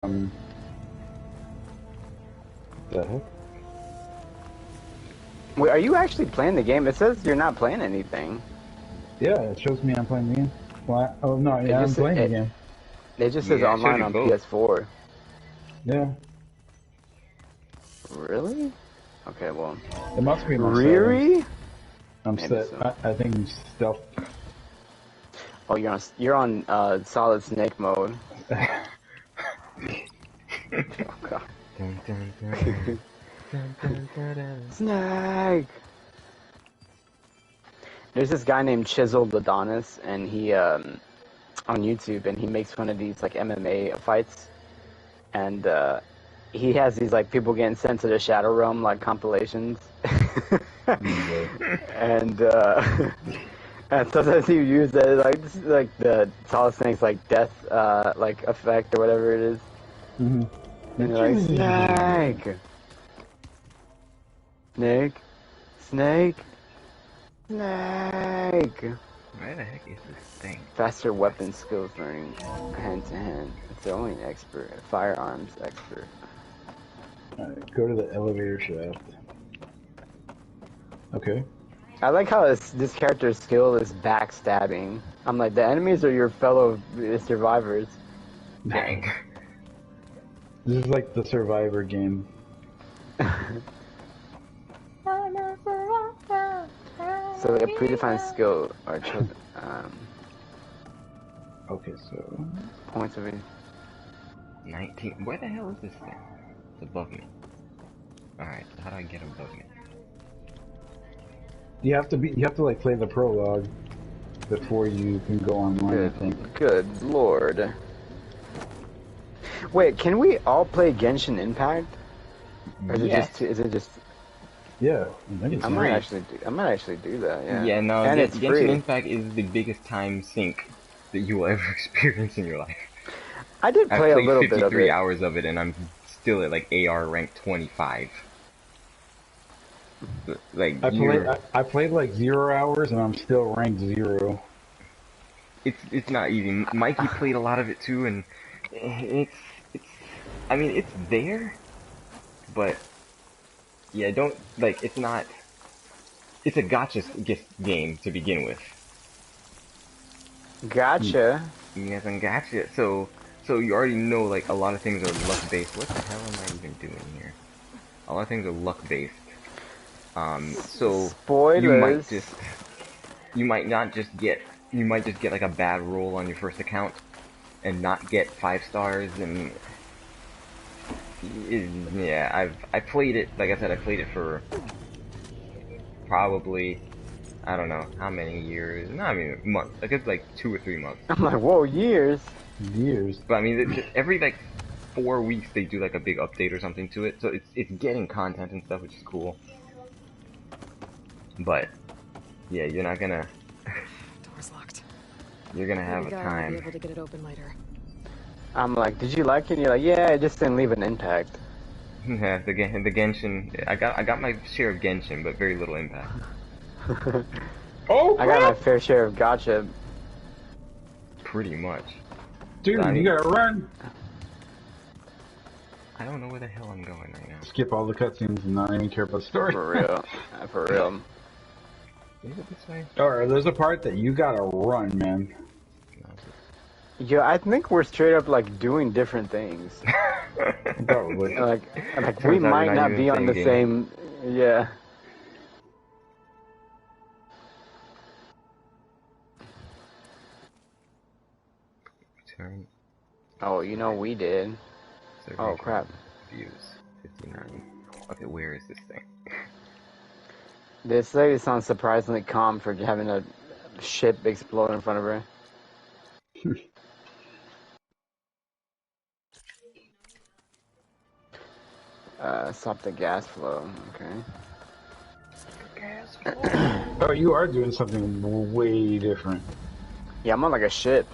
The heck? Wait, are you actually playing the game? It says you're not playing anything. Yeah, it shows me I'm playing the game. What? Oh no, yeah, I'm playing the game. It just says Yeah, it showed online you on both. PS4. Yeah. Really? Okay, well. It must be my Riri? I'm set. So. I think I'm stealth. Oh, you're on solid snake mode. Oh god. Snake. There's this guy named Chiseled Adonis, and he on YouTube, and he makes fun of these like MMA fights, and he has these like people getting sent to the Shadow Realm like compilations, and and sometimes he use that like the Solid Snake's like death like effect or whatever it is. Mm-hmm. And you're like, Snake, Snake, Snake, Snake. Where the heck is this thing? Faster weapon skills learning hand to hand. It's only an expert, a firearms expert. Alright, go to the elevator shaft. Okay. I like how this character's skill is backstabbing. I'm like, the enemies are your fellow survivors. Dang. This is like the Survivor game. So a predefined skill are chosen. Okay, so Points of it. 19. Where the hell is this thing? It's above me. Alright, so how do I get above me? you have to like play the prologue before you can go online, I think. Good lord. Wait, can we all play Genshin Impact? Or is it just Yeah, I might actually do that, yeah. Yeah, no, and it's Genshin free. Impact is the biggest time sink that you will ever experience in your life. I did play a little bit of it. 53 hours of it, and I'm still at like AR rank 25. Like I played like 0 hours and I'm still ranked 0. it's not easy. Mikey played a lot of it too, and it's I mean it's there, but yeah, don't like it's not. It's a gotcha game to begin with. Gotcha. Yes, and gotcha. So you already know like a lot of things are luck based. What the hell am I even doing here? A lot of things are luck based. So Spoilers. you might just get like a bad roll on your first account and not get 5 stars, and yeah, I played it, like I said, I played it for probably, I don't know how many years, not even months, I guess like 2 or 3 months. I'm like, whoa, years. But I mean, every like 4 weeks they do like a big update or something to it, so it's getting content and stuff, which is cool. But yeah, you're not gonna. Door's locked. You're gonna have a time. I'll be able to get it open later. I'm like, did you like it? And you're like, yeah, it just didn't leave an impact. Yeah, the Genshin. I got my share of Genshin, but very little impact. Oh, I got my fair share of gotcha. Pretty much. Dude, you gotta run. I don't know where the hell I'm going right now. Skip all the cutscenes and not even care about the story. For real. For real. Is it this way? Alright, there's a part that you gotta run, man. Yeah, I think we're straight up like doing different things. Probably. Like we might not be on the same. Yeah. Turn. Oh, you know we did. Oh crap. Views 59. Okay, where is this thing? This lady sounds surprisingly calm for having a ship explode in front of her. Stop the gas flow. Okay. Gas flow. Oh, you are doing something way different. Yeah, I'm on like a ship.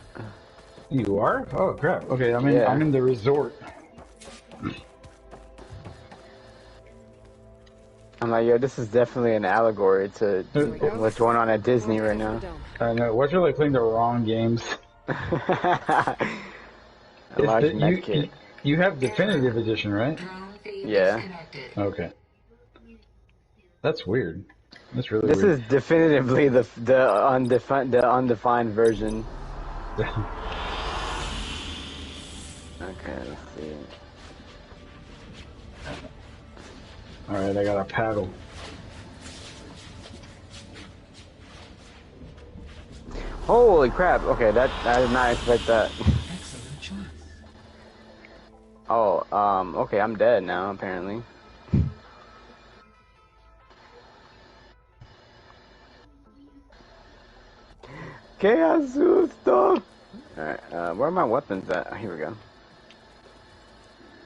You are? Oh crap. Okay, I'm in the resort. I'm like, yo, this is definitely an allegory to what's going on at Disney right now. I know. What you're like playing the wrong games. A large medkit. You have definitive edition, right? Yeah. Okay. That's weird. That's really This weird. is definitively the undefined version. Okay, let's see. Alright, I got a paddle. Holy crap! Okay, I did not expect that. Excellent choice. Oh, okay, I'm dead now apparently. Que asusto! Alright, where are my weapons at? Here we go.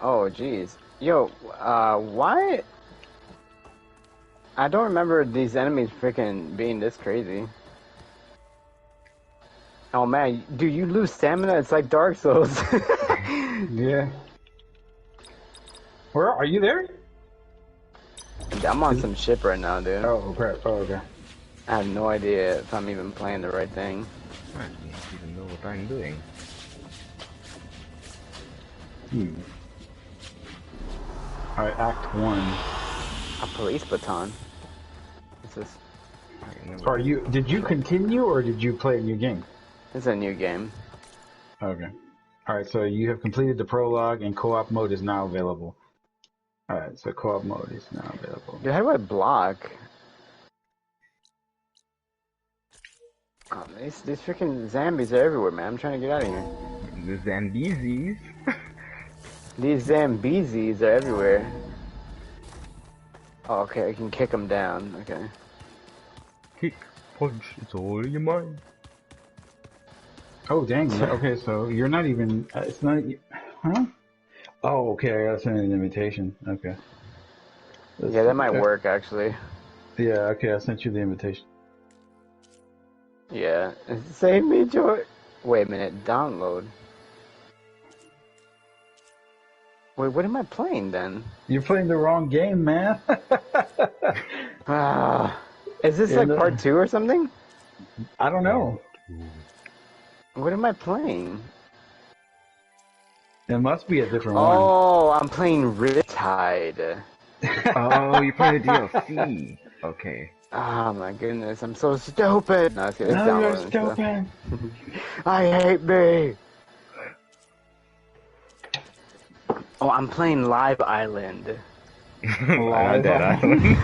Oh, jeez. Yo, why? I don't remember these enemies freaking being this crazy. Oh man, dude, you lose stamina, it's like Dark Souls. Yeah. Where are you there? I'm on some ship right now, dude. Oh crap. Oh okay. I have no idea if I'm even playing the right thing. I don't even know what I'm doing. Alright, Act 1. A police baton. What's this? Are you? Did you continue or did you play a new game? It's a new game. Okay. Alright, so you have completed the prologue and co-op mode is now available. Alright, so co-op mode is now available. Dude, how do I block? Oh, these freaking zombies are everywhere, man. I'm trying to get out of here. The Zambezis. These Zambezis are everywhere. Oh, okay, I can kick them down. Okay. Kick, punch, it's all in your mind. Oh dang! Okay, so you're not even. It's not. Huh? Oh, okay. I gotta send an invitation. Okay. Yeah, that might work actually. Yeah. Okay, I sent you the invitation. Yeah. Save me, George. Wait a minute. Download. Wait, what am I playing then? You're playing the wrong game, man. Is this like part 2 or something? I don't know. What am I playing? It must be a different one. Oh, I'm playing Riptide. Oh, you're playing the DLC. Okay. Oh my goodness, I'm so stupid. No, it's No, you're downloading stuff. stupid. I hate me. Oh, I'm playing Live Island. Not Dead Island.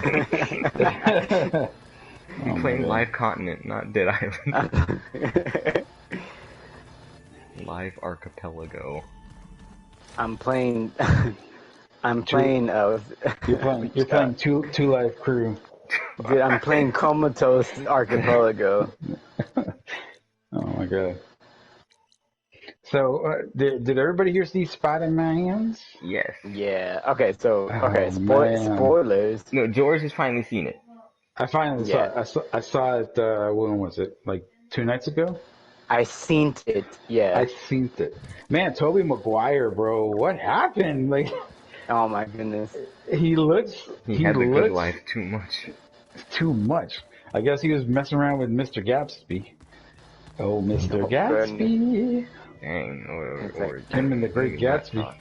Oh, I'm playing my God. Live Continent, not Dead Island. Live Archipelago. I'm playing. I'm playing. You're playing two life crew. Dude, I'm playing Comatose Archipelago. Oh my God. So did everybody here see Spider-Man's? Yes. Yeah. Okay. So okay. Oh, man. Spoilers. No, George has finally seen it. I finally Yeah. saw it. I saw it. When was it? Like 2 nights ago. I seen it. Yeah. I seen it. Man, Tobey Maguire, bro, what happened? Like, Oh my goodness. he looks. He had the good life too much. Too much. I guess he was messing around with Mr. Gatsby. Oh, Mr. Oh, Gatsby. Dang. It's like him and the Great Gatsby.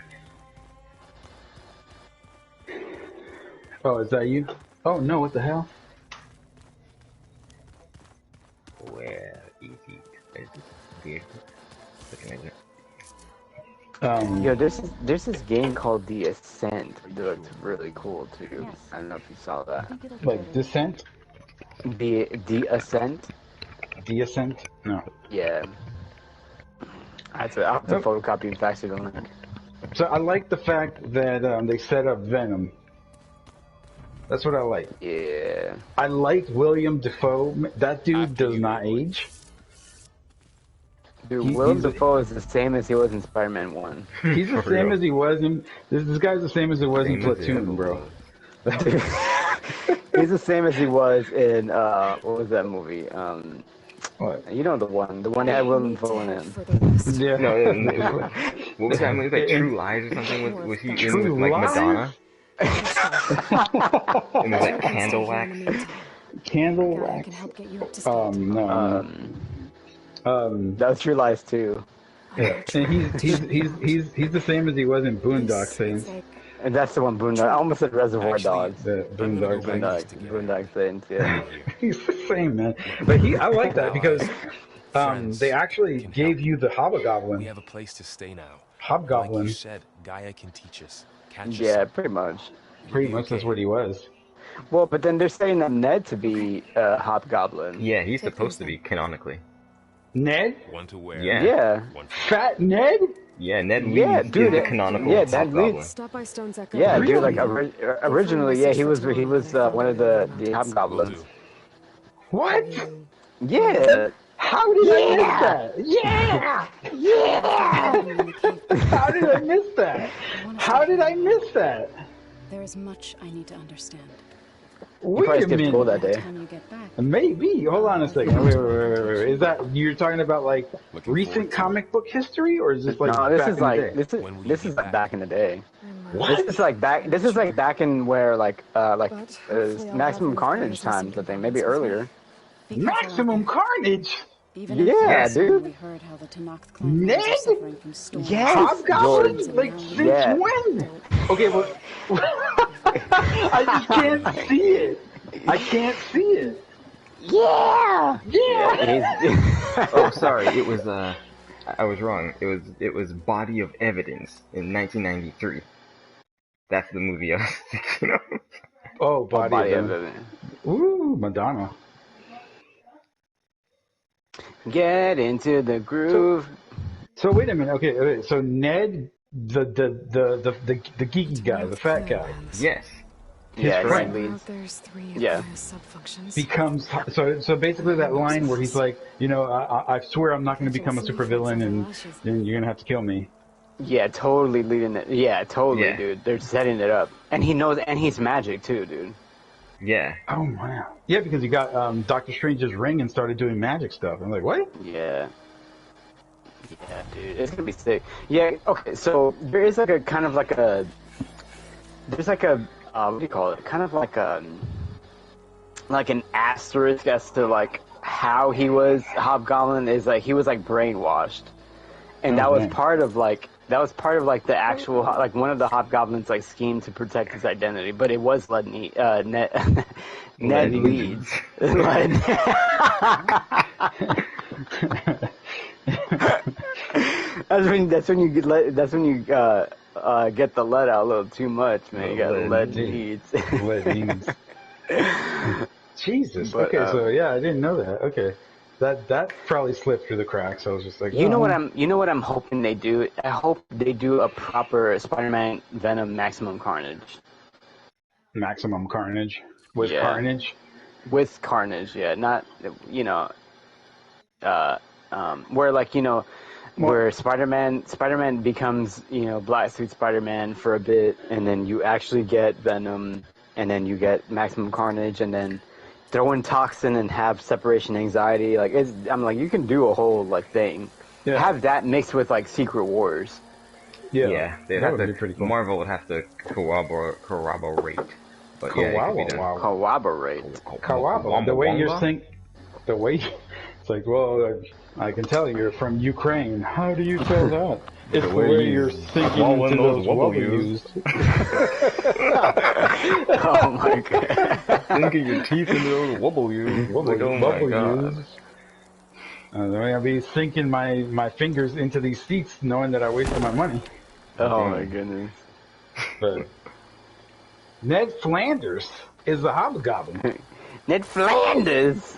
Oh, is that you? Oh no! What the hell? Where is it? Is it there? Looking at it. Yo, there's this game called The Ascent. It looks really cool too. I don't know if you saw that. Like Descent? The Ascent. The Ascent? No. Yeah. I have to photocopy and fax it on that. So I like the fact that they set up Venom. That's what I like. Yeah. I liked William Dafoe. That dude does not age. Dude, Willem Dafoe is the same as he was in Spider-Man 1. He's the same as he was in. This guy's the same as he was in Platoon, bro. He's the same as he was in what was that movie? What? You know the one that had Willem Dafoe in it. Yeah. No, what was that movie? Like True Lies or something? Was he in True with like Lies? Madonna? And was that Candle Wax? Candle I Wax. can help get you up to speed. No. That was True Lies too. Yeah, and he's the same as he was in Boondock This Saints. is like And that's the one Boondock. I almost said Reservoir Actually, Dogs. The I'm gonna go Boondock write Saints. these Boondock together. Saints, yeah. He's the same, man. But I like that because Friends they actually can gave help. you the We Hobgoblin. have a place to stay now. Like you Hobgoblin. said, Gaia can teach us. Catch us Yeah, up. pretty much. Pretty You'll be much that's okay. what he was. Well, but then they're saying that Ned to be Hobgoblin. Yeah, he's Take supposed these to be canonically. Ned? One to wear. Yeah. Yeah. One for Fat Ned? Yeah, Ned Yeah, Leeds dude, is the it- canonical yeah, Ned Hobgoblin. Leeds. stop by Stone's Echo. Yeah, dude. Really? Like originally, yeah, he was one of the Will Hobgoblins. do. What? Yeah. How did I miss that? Yeah! Yeah! How did I miss that? How did I miss that? There is much I need to understand. You probably Wait a skipped school minute. that day. Time you get back. Maybe. Hold on a second. Wait. Is that you're talking about like Looking recent forward to comic book history, or is this like No, this back is in the like day? When will this you is be like back? back in the day. What? This is like back in where like But hopefully I'll Maximum have Carnage information times, I so think, you maybe can process earlier. Be careful out Maximum there. Carnage. Even Yeah, in Ferguson, dude. We heard how the Tanakh clan Ned? members are suffering from storms. Yes, Hobgoblin? George. Like since Yeah. when? Okay, well, I just can't see it. I can't see it. Yeah. Yeah. He's- Oh, sorry, it was I was wrong. It was Body of Evidence in 1993. That's the movie I was thinking of. Oh, body of it. Ooh, Madonna. Get into the groove. So wait a minute. Okay. So Ned, the geeky guy, the fat guy, Yes. Yeah, His friend. Ned Leeds. There's three Yeah. subfunctions. becomes so basically that line where he's like, you know, I swear I'm not going to become a supervillain, and then you're gonna have to kill me. Yeah, totally leading it. Yeah, totally, Yeah. dude. They're setting it up, and he knows, and he's magic too, dude. Yeah. Oh wow. Yeah, because he got Doctor Strange's ring and started doing magic stuff. I'm like, what? Yeah. Yeah, dude, it's gonna be sick. Yeah, okay, so there is like a kind of like a, there's like a, what do you call it? Kind of like an asterisk as to like how he was Hobgoblin is like he was like brainwashed, and that was man. part of like the actual like one of the Hobgoblins like scheme to protect his identity, but it was Ned Ned Leeds. That's when you get the lead out a little too much, man. You got lead Leeds. Leeds. Jesus. But, okay, so yeah, I didn't know that. Okay, that probably slipped through the cracks. I was just like, You know oh. what I'm hoping they do? I hope they do a proper Spider-Man Venom Maximum Carnage. Maximum Carnage with Yeah. Carnage. With Carnage, yeah, not where like where Spider-Man becomes Black Suit Spider-Man for a bit, and then you actually get Venom, and then you get Maximum Carnage, and then throw in Toxin and have separation anxiety. Like I'm like you can do a whole like thing. Yeah. Have that mixed with like Secret Wars. Yeah, They'd that have would to, be pretty cool. Marvel would have to corroborate. But yeah, it could be done. Corroborate. Kawabo. The way you're it's like, well, I can tell you're from Ukraine. How do you tell that? It's the way you're sinking swallowing into those those W's. Oh my god. Sinking your teeth into those W's. Like, oh my god. I'll be sinking my fingers into these seats knowing that I wasted my money. Oh my goodness. But Ned Flanders is the Hobgoblin. Ned Flanders.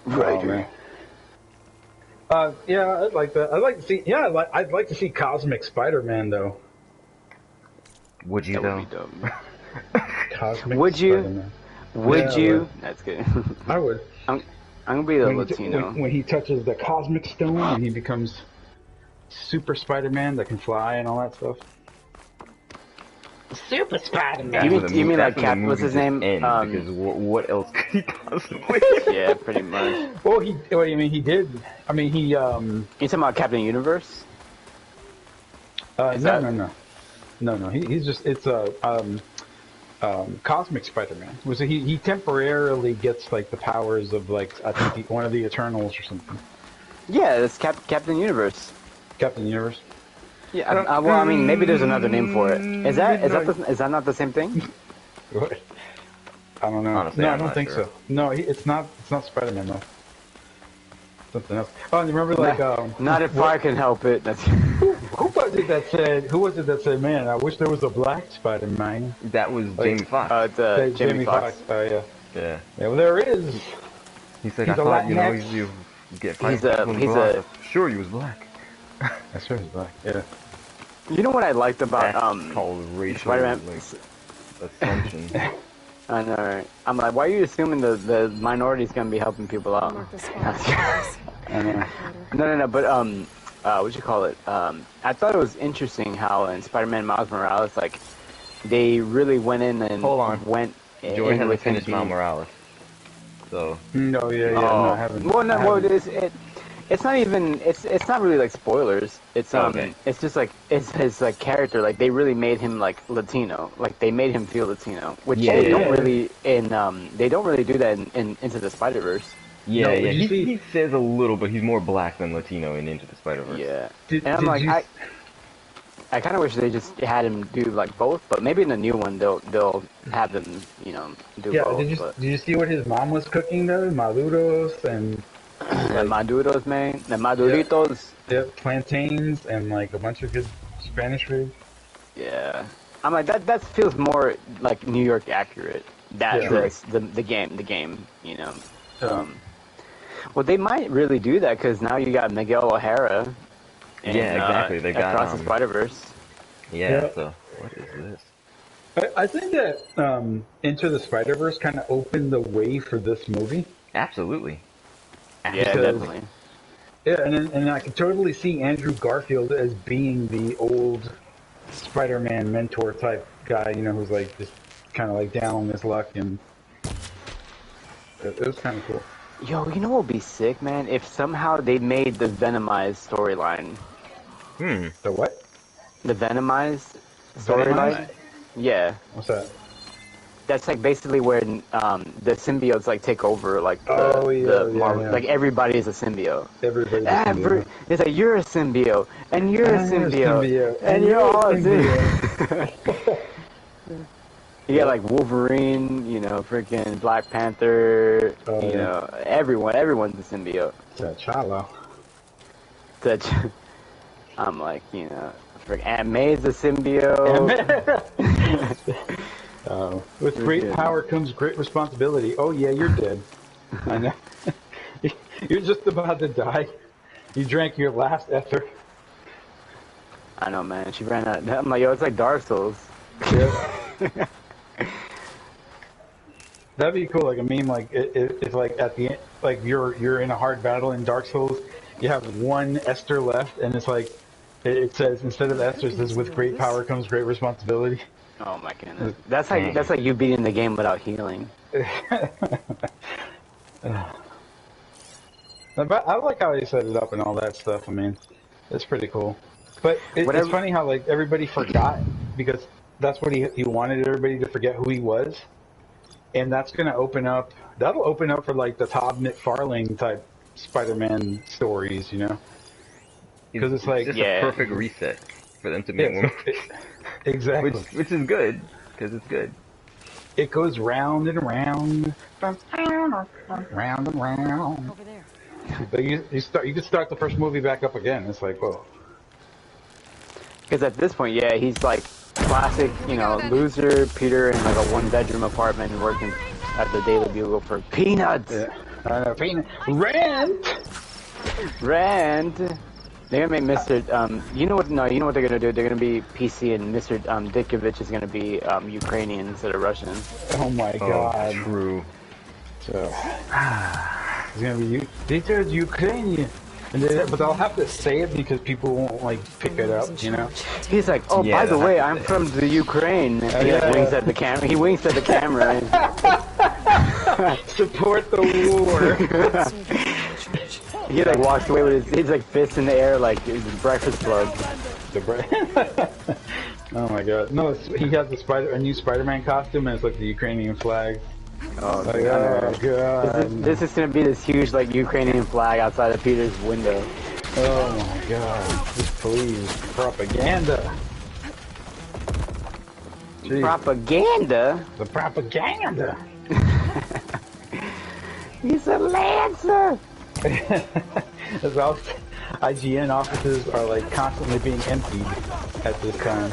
Oh, man. Yeah, I'd like that. I'd like to see. Yeah, I'd like to see Cosmic Spider-Man though. Would you That though? would be dumb. Cosmic Would you? Spider-Man. Would Yeah, I you? would. That's good. I would. I'm gonna be the When Latino. when he touches the Cosmic Stone and he becomes Super Spider-Man that can fly and all that stuff. Super Spider-Man. You mean like Cap? What's his name? Because what else could he possibly? Yeah, pretty much. Well, what do you mean? He did. I mean, he. You talking about Captain Universe? No. He's just. It's Cosmic Spider-Man. Was he temporarily gets like the powers of like I think one of the Eternals or something. Yeah, it's Captain Universe. Captain Universe. Yeah, well, I mean, maybe there's another name for it. Is that not the same thing? What? I don't know. Honestly, no, I'm I don't not think sure. so. No, it's not. It's not Spider-Man though. Something else. Oh, and you remember like Not if I can help it. That's who was it that said? Who was it that said, "Man, I wish there was a black Spider-Man"? That was Jamie Foxx. it's Jamie Foxx. Oh yeah. Yeah. Yeah. Well, there is. He said, He's I a thought, you know, Latinx. you get He's Sure, he was black. That's right. He's black. Yeah. You know what I liked about That's called racial Spider-Man? assumption. I know, right? I'm like, why are you assuming the minority's gonna be helping people out? Mark the spot. I know. No, but what you call it? I thought it was interesting how in Spider-Man Miles Morales, like, they really went in and Hold on. went Joey in hasn't with him finished Miles Morales. So, No, yeah. No, I haven't. Well, no, I well, haven't. it's not even it's not really like spoilers. It's Okay. it's just like it's his like character. Like they really made him like Latino. Like they made him feel Latino, which Yeah, they don't yeah. really they don't really do that in Into the Spider-Verse. yeah, No, yeah. did you see- He says a little, but he's more black than Latino in Into the Spider-Verse. Yeah, Did- and I'm did like you- I kind of wish they just had him do like both, but maybe in the new one they'll have him do Yeah. both. Did you see what his mom was cooking though? Maduros and The Maduros, man, the Maduritos. plantains and like a bunch of good Spanish food. Yeah, I'm like that feels more like New York accurate. That Yeah. the game, you know. Well, they might really do that because now you got Miguel O'Hara. Yeah, exactly. They got Across the Spider-Verse. Yeah, Yeah. so, what is this? I think that Into the Spider-Verse kind of opened the way for this movie. Absolutely. Yeah, Because- definitely. Yeah, and I can totally see Andrew Garfield as being the old Spider-Man mentor type guy, you know, who's like just kind of like down on his luck, and it was kind of cool. Yo, you know what would be sick, man? If somehow they made the Venomized storyline. The what? The Venomized storyline? Venomized? Yeah. What's that? That's like basically where the symbiotes like take over, like Oh, yeah, the yeah, Marvel, yeah. like everybody is a symbiote. Everybody's a Every, symbiote. it's like you're a symbiote, and you're a I'm a symbiote, symbiote, and and you're you're a all a symbiote. You got like Wolverine, you know, freaking Black Panther, Oh, you yeah. know, everyone's a symbiote. T'Challa. That I'm like, you know, freaking Aunt May's a symbiote. With great good. power comes great responsibility. Oh yeah, you're dead. I know. You're just about to die. You drank your last ether. I know, man. She ran out. I'm like, yo, it's like Dark Souls. Yeah. That'd be cool, like a meme. Like if like at the end, like you're in a hard battle in Dark Souls, you have one Esther left, and it's like it says instead of Esther, it says with great power comes great responsibility. Oh my goodness. That's like you beating the game without healing. But I like how they set it up and all that stuff. I mean, it's pretty cool. But it's funny how like everybody forgot because that's what he wanted everybody to forget who he was, and that's gonna open up. That'll open up for like the Todd McFarlane type Spider-Man stories, you know? Because it's like just Yeah. a perfect reset for them to make more. Exactly. Which is good, because it's good. It goes round and round, round and round. Over there. But you can start the first movie back up again. It's like, whoa. Because at this point, yeah, he's like classic, you know, loser Peter in like a one-bedroom apartment working at the Daily Bugle for peanuts. Yeah. Rent. Rand. They're gonna make Mr. You know what? No, you know what they're gonna do? They're gonna be PC, and Mr. Ditkovich is gonna be Ukrainian instead of Russian. Oh my God. True. So it's gonna be these are Ukrainian, but I'll have to say it because people won't like pick it up, you know. He's like, oh, Yeah, by the they'll way, have I'm to from the Ukraine. He like, yeah, winks yeah. at the camera. He winks at the camera. Support the war. He like walks away with his like fists in the air like his breakfast club. Oh my God! No, he has a new Spider-Man costume, and it's like the Ukrainian flag. Oh, God. This is gonna be this huge, like, Ukrainian flag outside of Peter's window. Oh my God. Just please. Propaganda. Jeez. Propaganda? The propaganda. He's a Lancer! As well, IGN offices are like constantly being emptied at this time.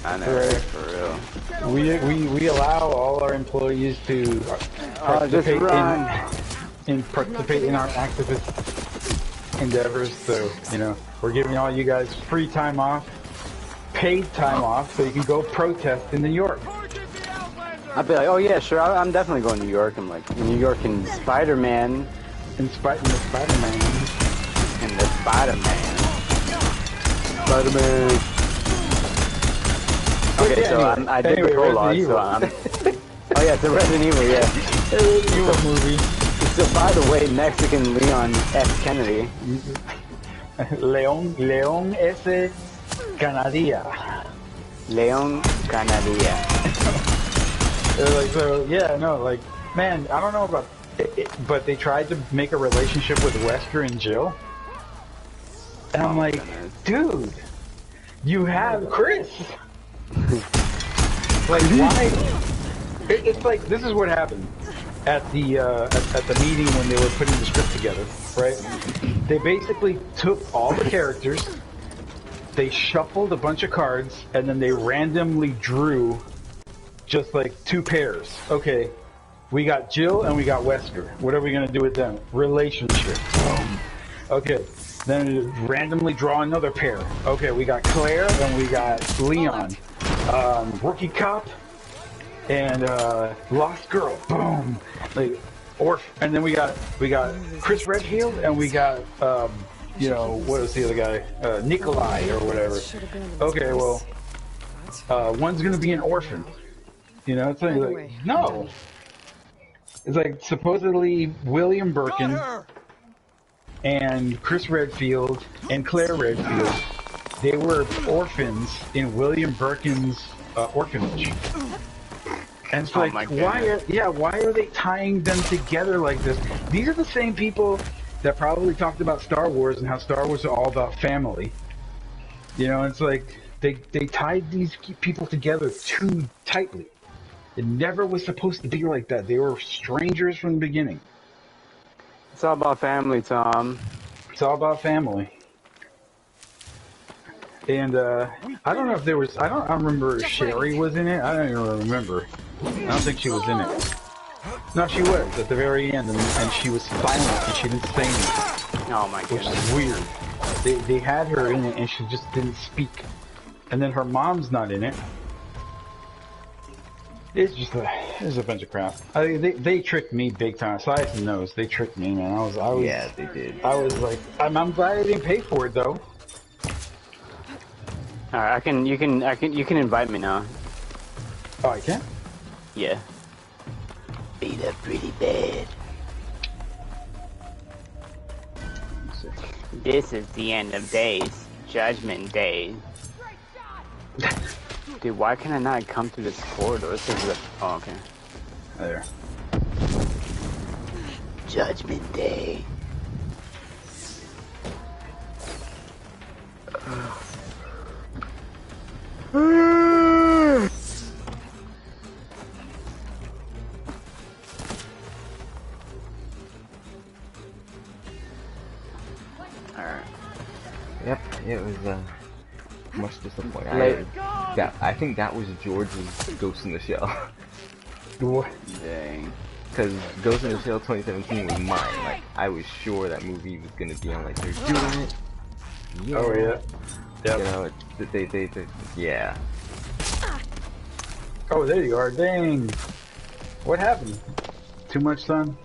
I know, right? For We real. allow all our employees to participate in our activist endeavors. So you know, we're giving all you guys free time off, paid time off, so you can go protest in New York. I'd be like, oh yeah, sure, I'm definitely going to New York. I'm like, New York and Spider-Man. In the Spider-Man. And the Spider-Man. Spider-Man. Okay, yeah, so anyway, I did the prologue, so I'm... Oh yeah, it's a Resident Evil, yeah. Resident Evil movie. So by the way, Mexican Leon F. Kennedy. León S. Canadia. Leon Canadia. Like, so, yeah, no, like, man, I don't know about it, but they tried to make a relationship with Wesker and Jill. And I'm like, dude, you have Chris. Like, why? It's like, this is what happened at the at the meeting when they were putting the script together, right? They basically took all the characters, they shuffled a bunch of cards, and then they randomly drew just like two pairs. Okay, we got Jill and we got Wesker. What are we gonna do with them? Relationship. Boom. Okay, then randomly draw another pair. Okay, we got Claire and we got Leon. Rookie cop and lost girl. Boom. Like, and then we got Chris Redfield and we got you know, what is the other guy? Nikolai or whatever. Okay, well, one's gonna be an orphan. You know, it's like no. It's like supposedly William Birkin and Chris Redfield and Claire Redfield, they were orphans in William Birkin's orphanage. And it's like, why are they tying them together like this? These are the same people that probably talked about Star Wars and how Star Wars is all about family. You know, it's like they tied these people together too tightly. It never was supposed to be like that. They were strangers from the beginning. It's all about family, Tom. It's all about family. And I don't know if there was. I don't remember if Sherry was in it. I don't even remember. I don't think she was in it. No, she was at the very end, and she was silent and she didn't say anything. Oh my goodness. Which is weird. They had her in it and she just didn't speak. And then her mom's not in it. It's just there's a bunch of crap. They tricked me big time. Size knows they tricked me, man. I was yeah, they did. I was like, I'm glad I didn't pay for it though. All right, you can invite me now. Oh, I can? Yeah. Beat up pretty bad. This is the end of days. Judgment Day. Dude, why can I not come through this corridor? This is the... Oh, okay. There. Judgment Day. Alright. Yep, it was much disappointing. I think that was George's Ghost in the Shell. What? Dang. Because Ghost in the Shell 2017 was mine. Like, I was sure that movie was gonna be on, like, they're doing it. Yeah. Oh, yeah. Yep. You know, they yeah. Oh, there you are. Dang. What happened? Too much sun?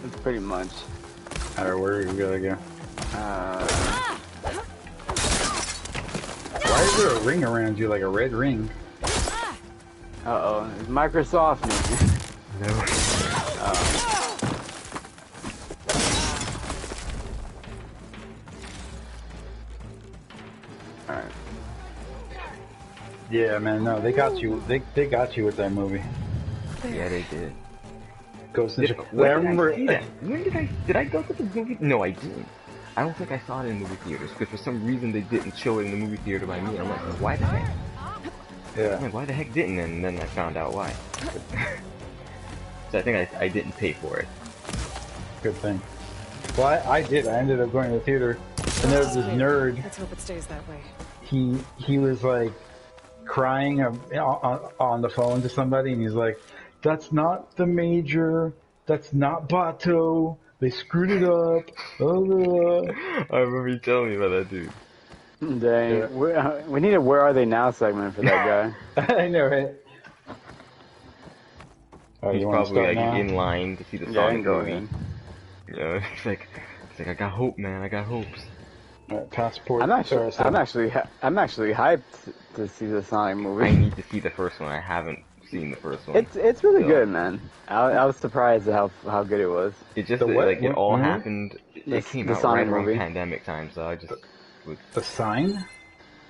That's pretty much. Alright, where are you gonna go? Why is there a ring around you, like a red ring? Uh-oh, it's Microsoft, man. No. Alright. Yeah, man, no, they got you. They got you with that movie. Yeah, they did. Ghost Ninja. When did I go to the movie? No, I didn't. I don't think I saw it in movie theaters because for some reason they didn't show it in the movie theater by me. I'm like, why the heck? Yeah. I'm like, why the heck didn't? And then I found out why. So I think I didn't pay for it. Good thing. Well, I did. I ended up going to the theater, and there was this nerd. Let's hope it stays that way. He was like crying on the phone to somebody, and he's like, "That's not the major. That's not Bato. They screwed it up." I remember you telling me about that dude. Dang. Yeah. We need a "Where Are They Now" segment for that guy. I know, right? He's probably like in line to see the Sonic movie. Yeah, you know, it's like I got hope, man. I got hopes. Passport. I'm actually hyped to see the Sonic movie. I need to see the first one. I haven't seen the first one. It's really good, man. I was surprised at how good it was. It just it all happened. It came out right around pandemic time, so I just. The Sign?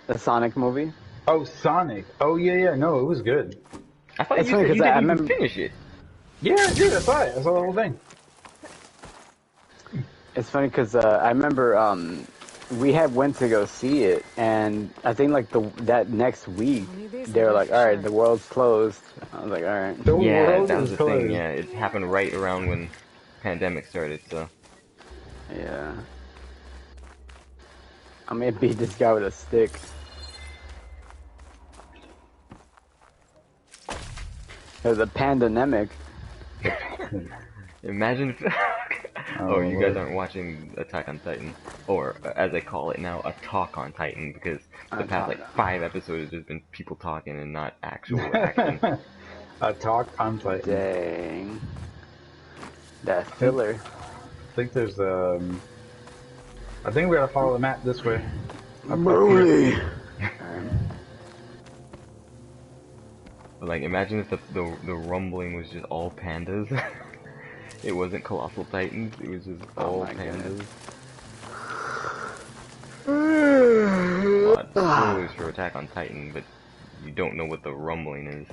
The Sonic movie? Oh, Sonic. Oh, yeah. No, it was good. I thought you said you didn't even finish it. Yeah, I did. I saw it. I saw the whole thing. It's funny because I remember we went to go see it, and I think like that next week they were like, "All right, the world's closed." I was like, "All right." Yeah, that was the thing. Yeah, it happened right around when pandemic started. So. Yeah. I'm gonna beat this guy with a stick. There's a pandemic. Imagine if... Oh, you guys aren't watching Attack on Titan. Or, as I call it now, a talk on Titan, because the past, like, 5 episodes there's been people talking and not actual action. A talk on Titan. Dang. That filler. I think there's, I think we gotta follow the map this way. Broly! Like, imagine if the rumbling was just all pandas. It wasn't Colossal Titans, it was just all pandas. Spoilers for Attack on Titan, but you don't know what the rumbling is.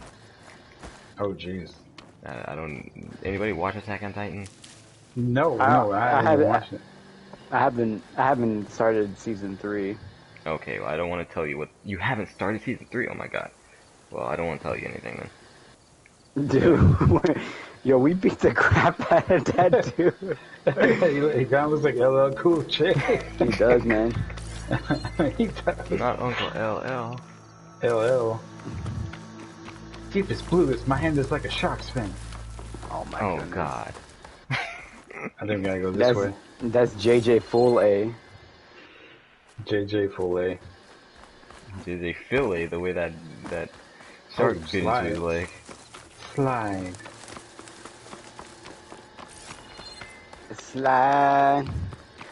Oh, jeez. I don't... Anybody watch Attack on Titan? No, I haven't watched it. I haven't started season 3. Okay, well I don't want to tell you what... You haven't started season 3? Oh my god. Well, I don't want to tell you anything then. Dude, yo, we beat the crap out of that dude. He kind of looks like LL Cool J. He does, man. He does. Not Uncle LL. LL. Deepest, bluest, my hand is like a shark's fin. Oh my goodness. God. I think we gotta go this way. That's JJ Full A. JJ Full A. JJ Full A, the way that shark bit into his leg. Slide. Slide.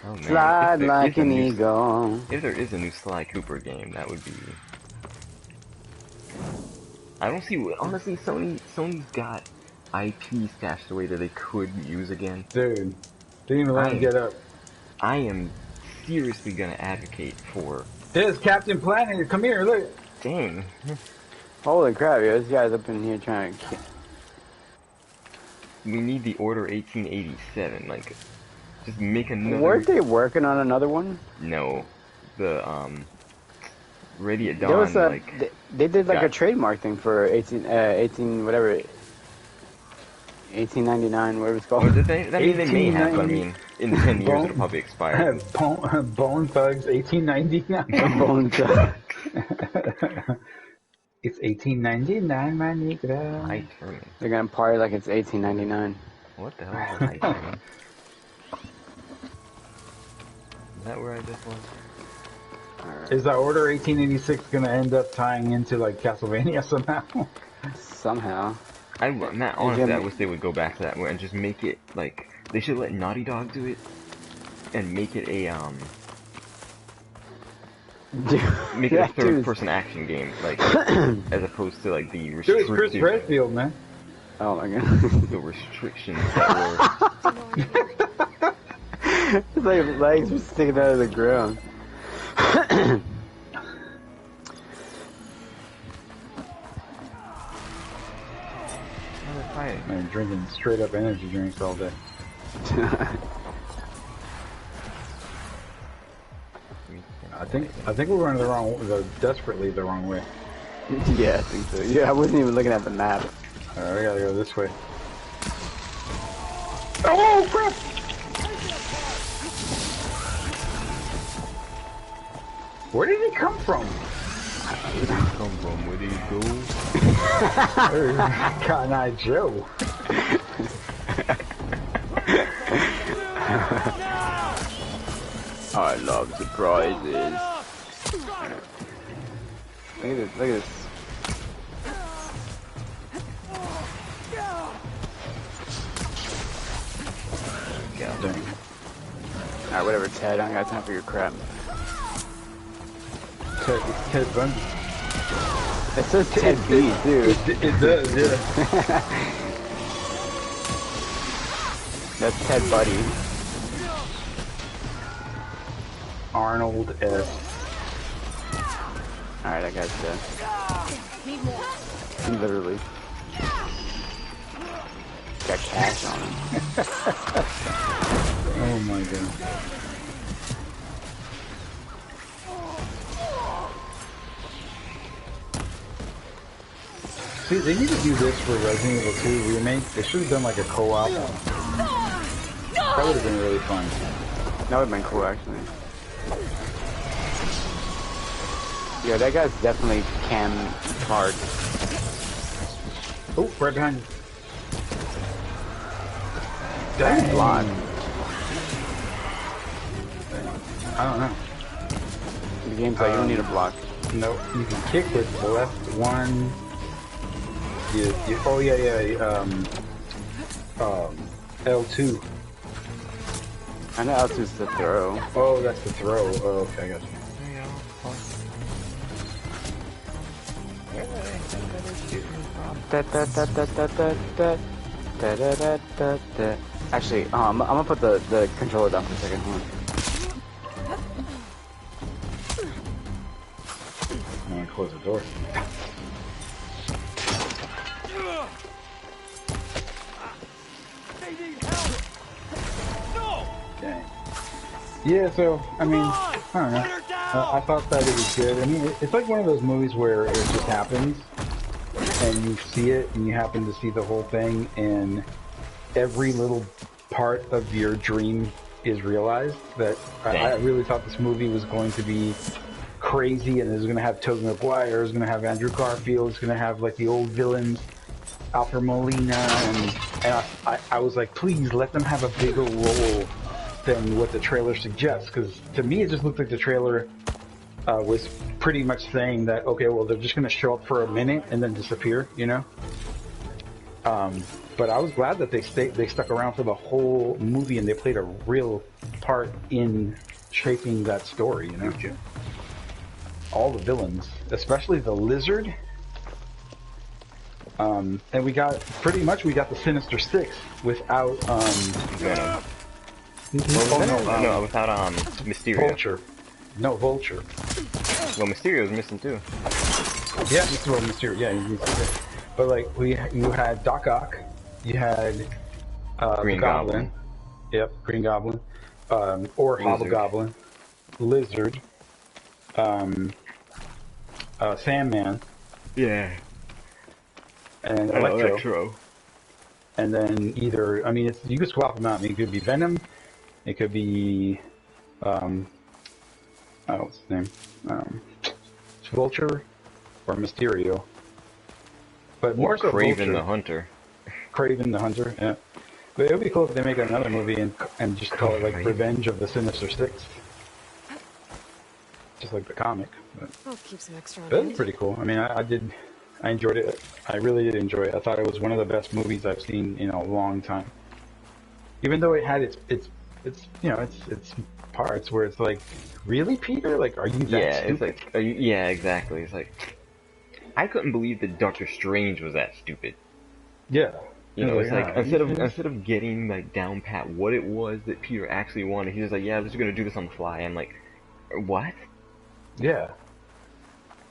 Oh, man. Slide like an eagle. If there is a new Sly Cooper game, that would be... I don't see... Honestly, Sony's got IP stashed away that they could use again. Dude, didn't even let him get up. I am seriously gonna advocate for... There's Captain Planet, come here, look. Dang. Holy crap, yo, this guy's up in here trying to... We need the Order 1887, like... Just make another... Weren't they working on another one? No. The, Ready at Dawn, there was a, like... They did like a trademark thing for 18 whatever... 1899, whatever it's called. Oh, did they? I mean, they may have, but I mean, in 10 years it'll probably expire. Bone Thugs, 1899. Bone Thugs. It's 1899, my nigga. High turning. They're gonna party like it's 1899. What the hell is a high turning? Is that where I just was? Right. Is that Order 1886 gonna end up tying into like Castlevania somehow? Somehow. Matt, honestly, I wish they would go back to that and just make it, like, they should let Naughty Dog do it, and make it a, make it a third-person action game, like, as opposed to, like, the restrictions. Dude, it's Chris Redfield, man. Oh my god. The restrictions that were... It's like legs were sticking out of the ground. drinking straight up energy drinks all day. I think we're running desperately the wrong way. Yeah, I think so. Yeah, I wasn't even looking at the map. Alright, we gotta go this way. Oh crap! Where did he come from? Where did he come from? Where did he go? Cotton Eye Joe. I love surprises. Look at this, look at this. God dang. Alright, whatever, Ted, I don't got time for your crap. Ted Bundy. It says Ted B, too. It does, yeah. That's Ted Buddy. Arnold S. Alright, I got you. Literally. Got cash on him. Oh my god. See, they need to do this for Resident Evil 2 Remake. They should have done like a co-op. That would have been really fun. That would have been cool, actually. Yeah, that guy's definitely cam hard. Oh, right behind you. Dang. Blind. I don't know. The game's like, you don't need a block. No, you can kick with the left one. Oh yeah, L2. I know L2's the throw. Oh, that's the throw. Oh, okay, I got you. Actually, I'm gonna put the controller down for a second. Hold on. I'm gonna close the door. Dang. Yeah, so, I mean, I don't know. I thought that it was good. I mean, it's like one of those movies where it just happens, and you see it, and you happen to see the whole thing, and every little part of your dream is realized. That I really thought this movie was going to be crazy, and it was going to have Tobey Maguire, it was going to have Andrew Garfield, it's going to have like the old villains, Alfred Molina, and I was like, please let them have a bigger role than what the trailer suggests, because to me it just looked like the trailer was pretty much saying that, okay, well, they're just going to show up for a minute and then disappear, you know? But I was glad that they stuck around for the whole movie, and they played a real part in shaping that story, you know? All the villains, especially the Lizard. And we got the Sinister Six without Venom. Without Mysterio. Vulture. No, Vulture. Well, Mysterio's missing too. Yeah, Mysterio. Yeah, he's missing too. But like you had Doc Ock, you had Green Goblin. Yep, Green Goblin. Or Hobgoblin. Lizard. Sandman. Yeah. And Electro. And then either, I mean, you could swap them out. I mean, it could be Venom. It could be, what's his name? Vulture or Mysterio. But more so Kraven the Hunter. Kraven the Hunter, yeah. But it would be cool if they make another movie and just call it like Revenge of the Sinister Six. Just like the comic. But I'll keep some extra on that was hand. pretty cool. I mean, I enjoyed it. I really did enjoy it. I thought it was one of the best movies I've seen in a long time. Even though it had its parts where it's like, really, Peter? Like, are you that stupid? It's like, yeah, exactly. It's like, I couldn't believe that Doctor Strange was that stupid. Yeah. You know, it's like, instead of getting like down pat what it was that Peter actually wanted, he's just like, yeah, I'm just gonna do this on the fly. I'm like, what? Yeah.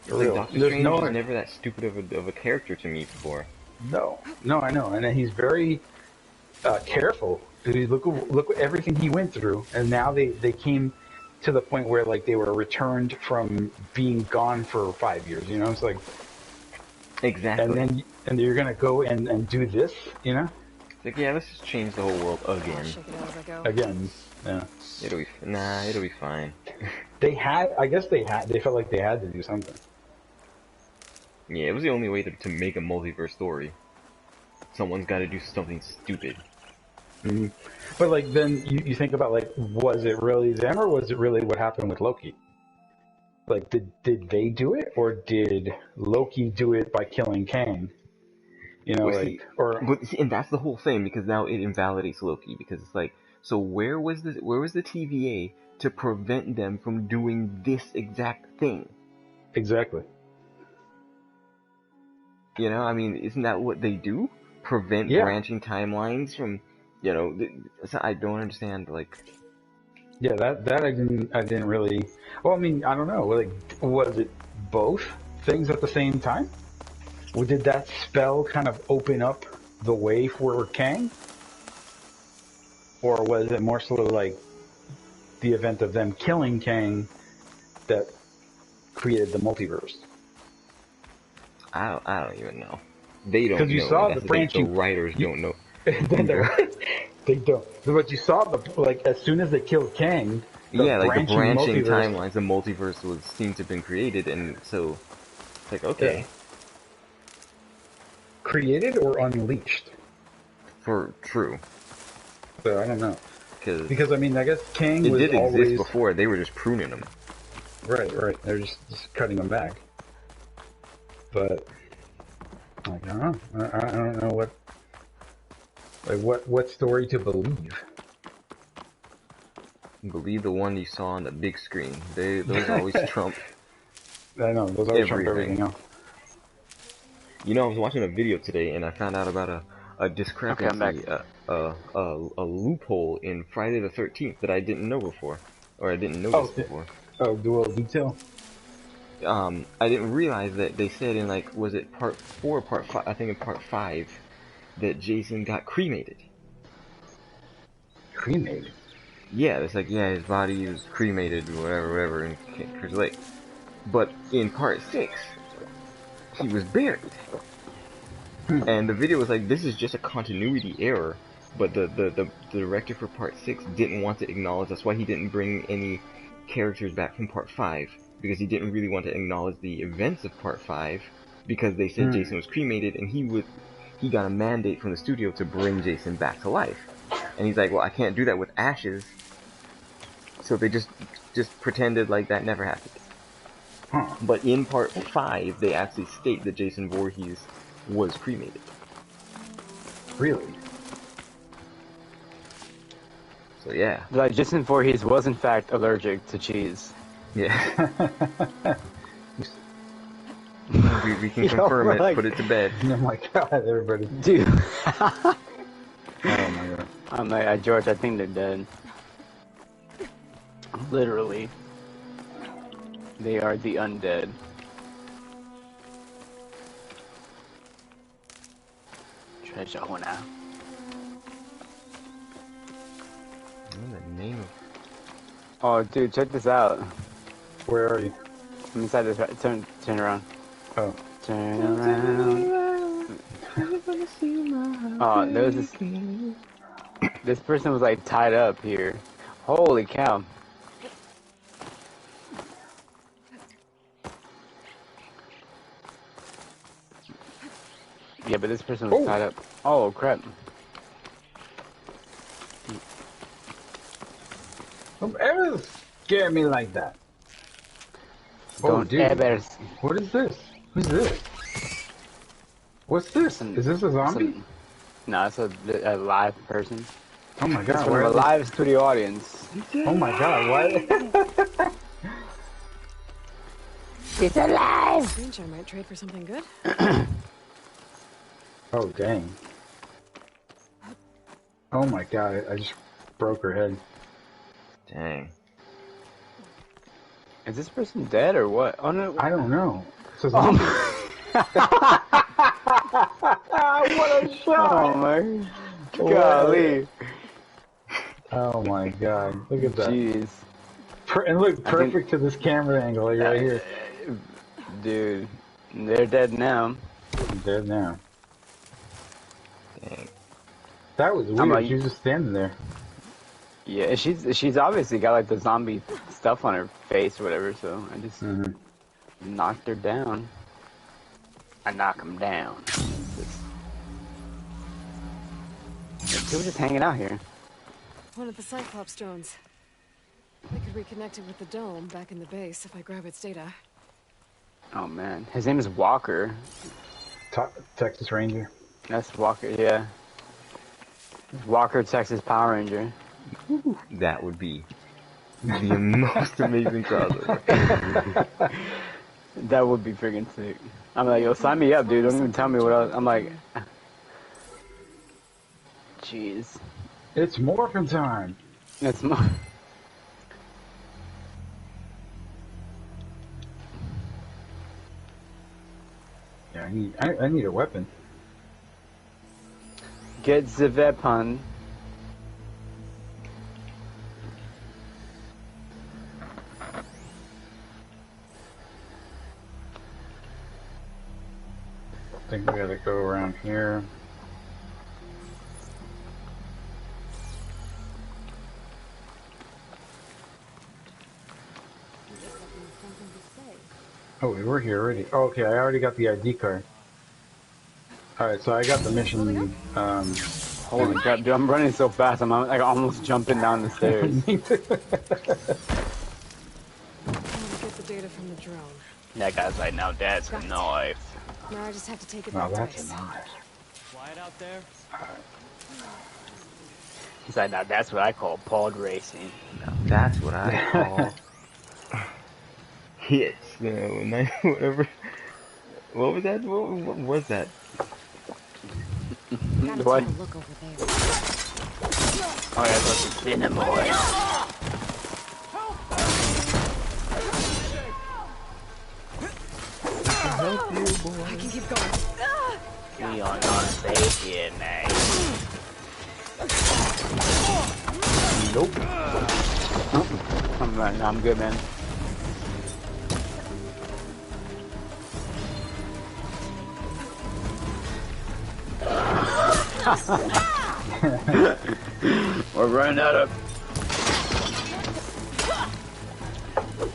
Like, Doctor Strange was never that stupid of a character to me before. No, no, I know, and he's very careful. Look at everything he went through, and now they came to the point where like they were returned from being gone for 5 years. You know, it's like exactly. And you're gonna go and do this. You know, it's like yeah, let's just change the whole world again. Again, yeah. It'll be fine. They felt like they had to do something. Yeah, it was the only way to make a multiverse story. Someone's got to do something stupid. Mm-hmm. But like then you think about like, was it really them or was it really what happened with Loki? Like did they do it or did Loki do it by killing Kang? You know, and that's the whole thing because now it invalidates Loki because it's like, so where was the TVA to prevent them from doing this exact thing? Exactly. You know, I mean, isn't that what they do? Prevent branching timelines from, you know, I don't understand, like... Yeah, that I didn't really... Well, I mean, I don't know, like, was it both things at the same time? Or did that spell kind of open up the way for Kang? Or was it more sort of like the event of them killing Kang that created the multiverse? I don't even know. They don't know. Because you saw the branching... The writers don't know. They don't. But you saw like as soon as they killed Kang, the branching timelines, the multiverse seemed to have been created, and so it's like okay. Yeah. Created or unleashed? True. So I don't know. Because I mean, I guess Kang was did always... exist before. They were just pruning them. Right. They're just cutting them back. But like, I don't know. I don't know what story to believe. Believe the one you saw on the big screen. Those always trump. I know those always trump everything else. You know, I was watching a video today and I found out about a discrepancy, a loophole in Friday the 13th that I didn't know before, or I didn't notice before. Oh, do a detail. I didn't realize that they said in like, was it part 4 or part 5? I think in part 5 that Jason got cremated. Cremated? Yeah, it's like, yeah, his body was cremated, whatever, in Crystal Lake. But in part 6, he was buried. And the video was like, this is just a continuity error, but the director for part 6 didn't want to acknowledge, that's why he didn't bring any characters back from part 5, because he didn't really want to acknowledge the events of part 5, because they said Jason was cremated, and he got a mandate from the studio to bring Jason back to life. And he's like, well, I can't do that with ashes. So they just pretended like that never happened. Huh. But in part 5, they actually state that Jason Voorhees was cremated. Really? So yeah. Like, Jason Voorhees was in fact allergic to cheese. Yeah. we can confirm it, put it to bed. Oh my god, everybody. Dude. Oh my god. I'm like, George, I think they're dead. Literally. They are the undead. Treasure now. In the name of... Oh, dude, check this out. Where are you? I'm inside this. Turn around. Oh. Turn around. Oh, there was this. This person was like tied up here. Holy cow. Yeah, but this person was tied up. Oh, crap. Don't ever scare me like that. Don't ever. What is this? Who's this? What's this? Is this a zombie? No, it's a live person. Oh my god. It's from a live studio audience. Oh my god, what? It's alive! Screenshot might trade for something good. Oh dang. Oh my god, I just broke her head. Dang. Is this person dead or what? Oh no. I don't know. It's a zombie. What a shot! Oh my golly. Oh my god. Look at that. Jeez. And look, perfect to this camera angle like right here. Dude, they're dead now. Dead now. Dang. That was weird. She was just standing there. Yeah, she's obviously got like the zombie stuff on her face or whatever, so I just knocked her down. I knock him down. They were just hanging out here. One of the Cyclops drones. I could reconnect it with the dome back in the base if I grab its data. Oh man, his name is Walker. Texas Ranger. That's Walker, yeah. Walker, Texas Power Ranger. That would be the most amazing crossover. That would be freaking sick. I'm like, yo, sign me up, dude. Don't even tell me what else. I'm like, jeez. It's morphin' time. It's more. Yeah, I need a weapon. Get the weapon. I think we gotta go around here. Oh, we were here already. Oh, okay, I already got the ID card. Alright, so I got the mission, Holy crap, dude, I'm running so fast, I'm like almost jumping down the stairs. I want to get the data from the drone. That guy's like, now that's a knife. Now I just have to take it Now back to that's base. a knife. Quiet out there. He's like, now that's what I call pod racing. That's what I call hits. You know, whatever. What was that? What was that? Gotta What? take a look over there. Oh, yeah, that's a cinnamon. I can keep going. We are not safe here, mate. Nope. I'm good, man. We're running out of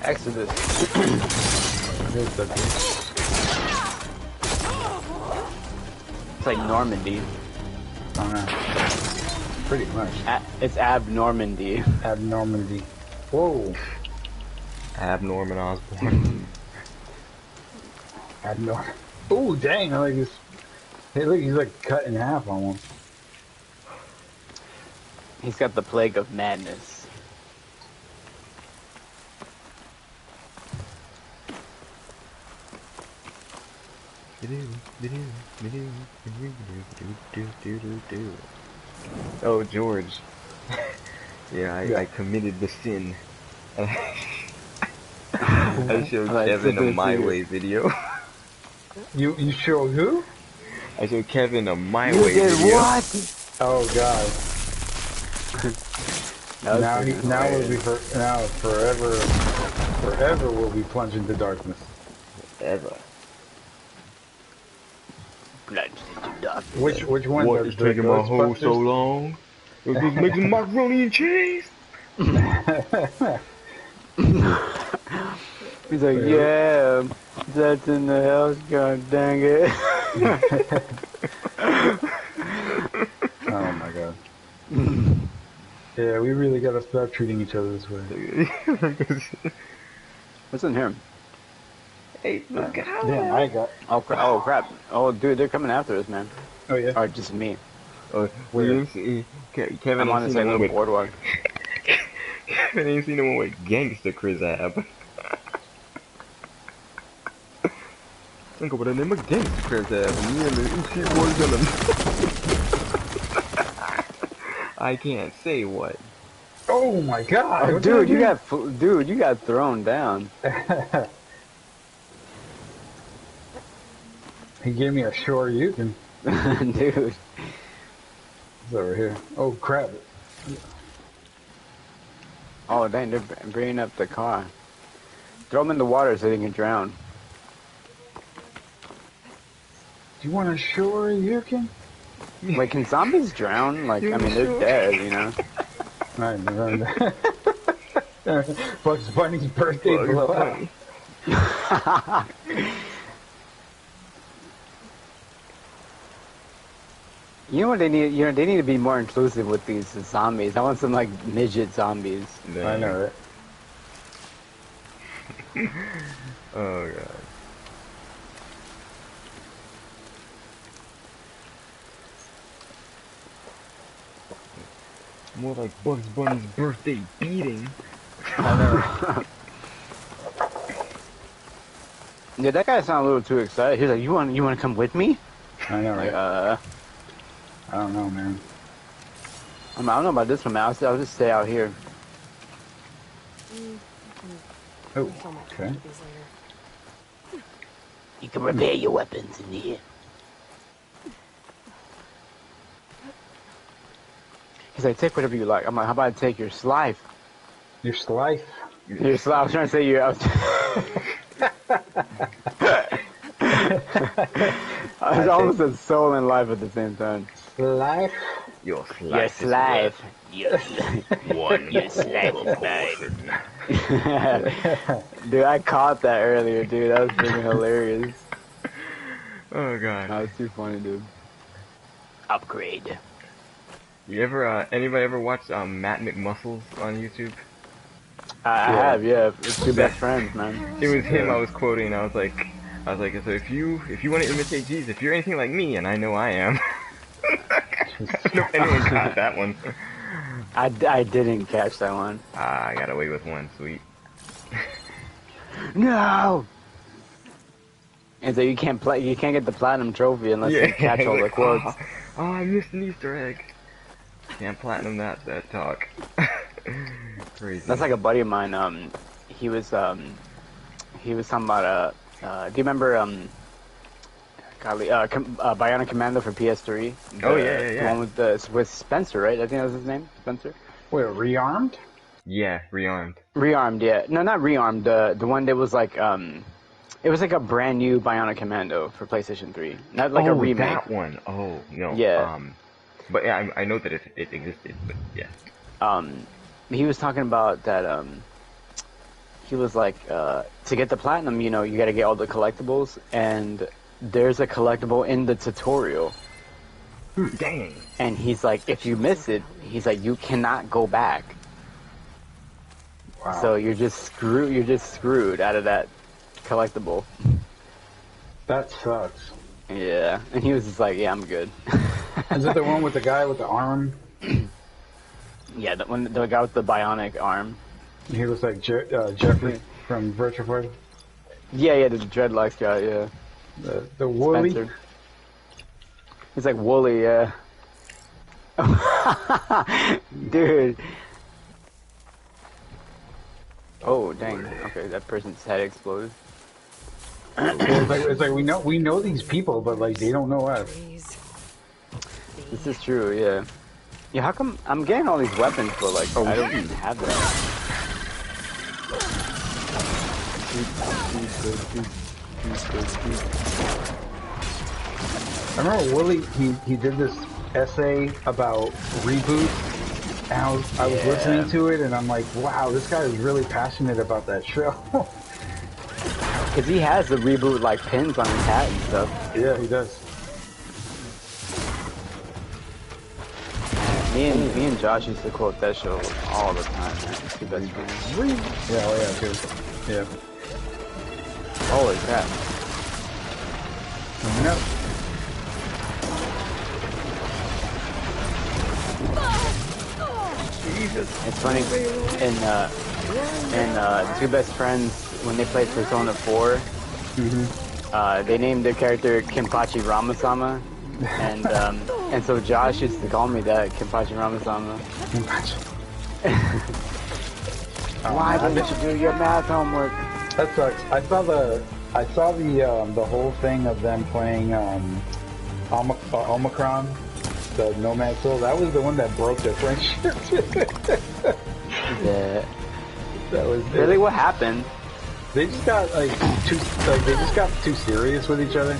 Exodus. It's like Normandy. Pretty much. It's Abnormandy. Abnormandy. Whoa. Abnorman Osborn. Abnorm. Oh, dang! I like this. Hey, look, he's like cut in half almost. He's got the plague of madness. Oh, George. Yeah, I committed the sin. I showed Kevin a My Way video. You showed who? I showed Kevin a My Way video. What? Oh god. now we'll be forever will be plunged into darkness. Ever. Which one? What is taking my hoe so long? It was making macaroni and cheese. He's like, yeah, that's in the house, god dang it. Oh my god. Yeah, we really gotta stop treating each other this way. What's in here? Hey, look at how Damn, I got. Oh crap. Oh dude, they're coming after us, man. Oh yeah. Or just me. Kevin I'm on the ain't seen same with boardwalk. Kevin ain't seen the one with Gangsta Chris Ab. Think about the name of Gangsta Chris Ab. Me and the EC boys gonna. I can't say what. Oh my god. Oh, dude, you got thrown down. He gave me a Shoryuken. Dude. It's over here. Oh crap! Oh dang, they're bringing up the car. Throw them in the water so they can drown. Do you want a shore, you can? Wait, can zombies drown? Like, I mean, they're dead, you know? I know. Bugs Bunny's birthday blowout. You know what they need? You know, they need to be more inclusive with these zombies. I want some, like, midget zombies. I know, right? Oh, God. More like Bugs Bunny's birthday beating. I know. Yeah, that guy sounded a little too excited. He's like, "You want to come with me?" I know, right? Like, I don't know, man. I don't know about this one, man. I'll just stay out here. Oh, okay. You can repair your weapons in here. He's like, take whatever you like. I'm like, how about I take your slice? Your slice? Your slice. I was trying to say your... I was almost a soul and life at the same time. Slice? Your slice. Your slice. One Your slice is Dude, I caught that earlier, dude. That was freaking hilarious. Oh, God. That was too funny, dude. Upgrade. You ever, anybody ever watched, Matt McMuscles on YouTube? I have, yeah. It's two best friends, man. It was him I was quoting. I was like, so if you want to imitate Jesus, if you're anything like me, and I know I am. I don't know if anyone caught that one. I didn't catch that one. Ah, I got away with one, sweet. No! And so you can't get the platinum trophy unless you catch all the quotes. Oh, I missed an Easter egg. Can't platinum that talk. Crazy. That's like a buddy of mine. He was talking about do you remember Bionic Commando for PS3? The one with Spencer, right? I think that was his name, Spencer. Wait, Rearmed? Yeah, Rearmed. Rearmed, yeah. No, not Rearmed. The one that was like it was like a brand new Bionic Commando for PlayStation 3, not like a remake. That one. Oh no. Yeah. But yeah, I know that it existed. But yeah. He was talking about that. He was like, to get the platinum, you know, you got to get all the collectibles, and there's a collectible in the tutorial. Dang. And he's like, if you miss it, he's like, you cannot go back. Wow. So you're just screwed. You're just screwed out of that collectible. That sucks. Yeah. And he was just like, yeah, I'm good. Is it the one with the guy with the arm? Yeah, the guy with the bionic arm. He looks like Jeffrey from Virtua Fighter. Yeah, the dreadlocks guy, yeah. The Wooly. Spencer. He's like Wooly, yeah. Dude. Oh, dang. Okay, that person's head exploded. It's like we know these people, but like they don't know us. This is true, yeah. Yeah, how come I'm getting all these weapons, but like I don't even have them. I remember Willie. He did this essay about reboot, and I was listening to it, and I'm like, wow, this guy is really passionate about that show. Cause he has the reboot like pins on his hat and stuff. Yeah, he does. Me and Josh used to quote that show all the time, man. It's the best friends. Yeah, oh yeah, too. Yeah. Holy crap. No. Jesus. It's funny, in Two Best Friends, when they played Persona 4, they named their character Kenpachi Ramasama, and so Josh used to call me that, Kenpachi Ramasama. Why didn't you do your math homework? That sucks. I saw the whole thing of them playing Omicron, the Nomad Soul. That was the one that broke their friendship. Yeah. That was Really, what happened? They just got too serious with each other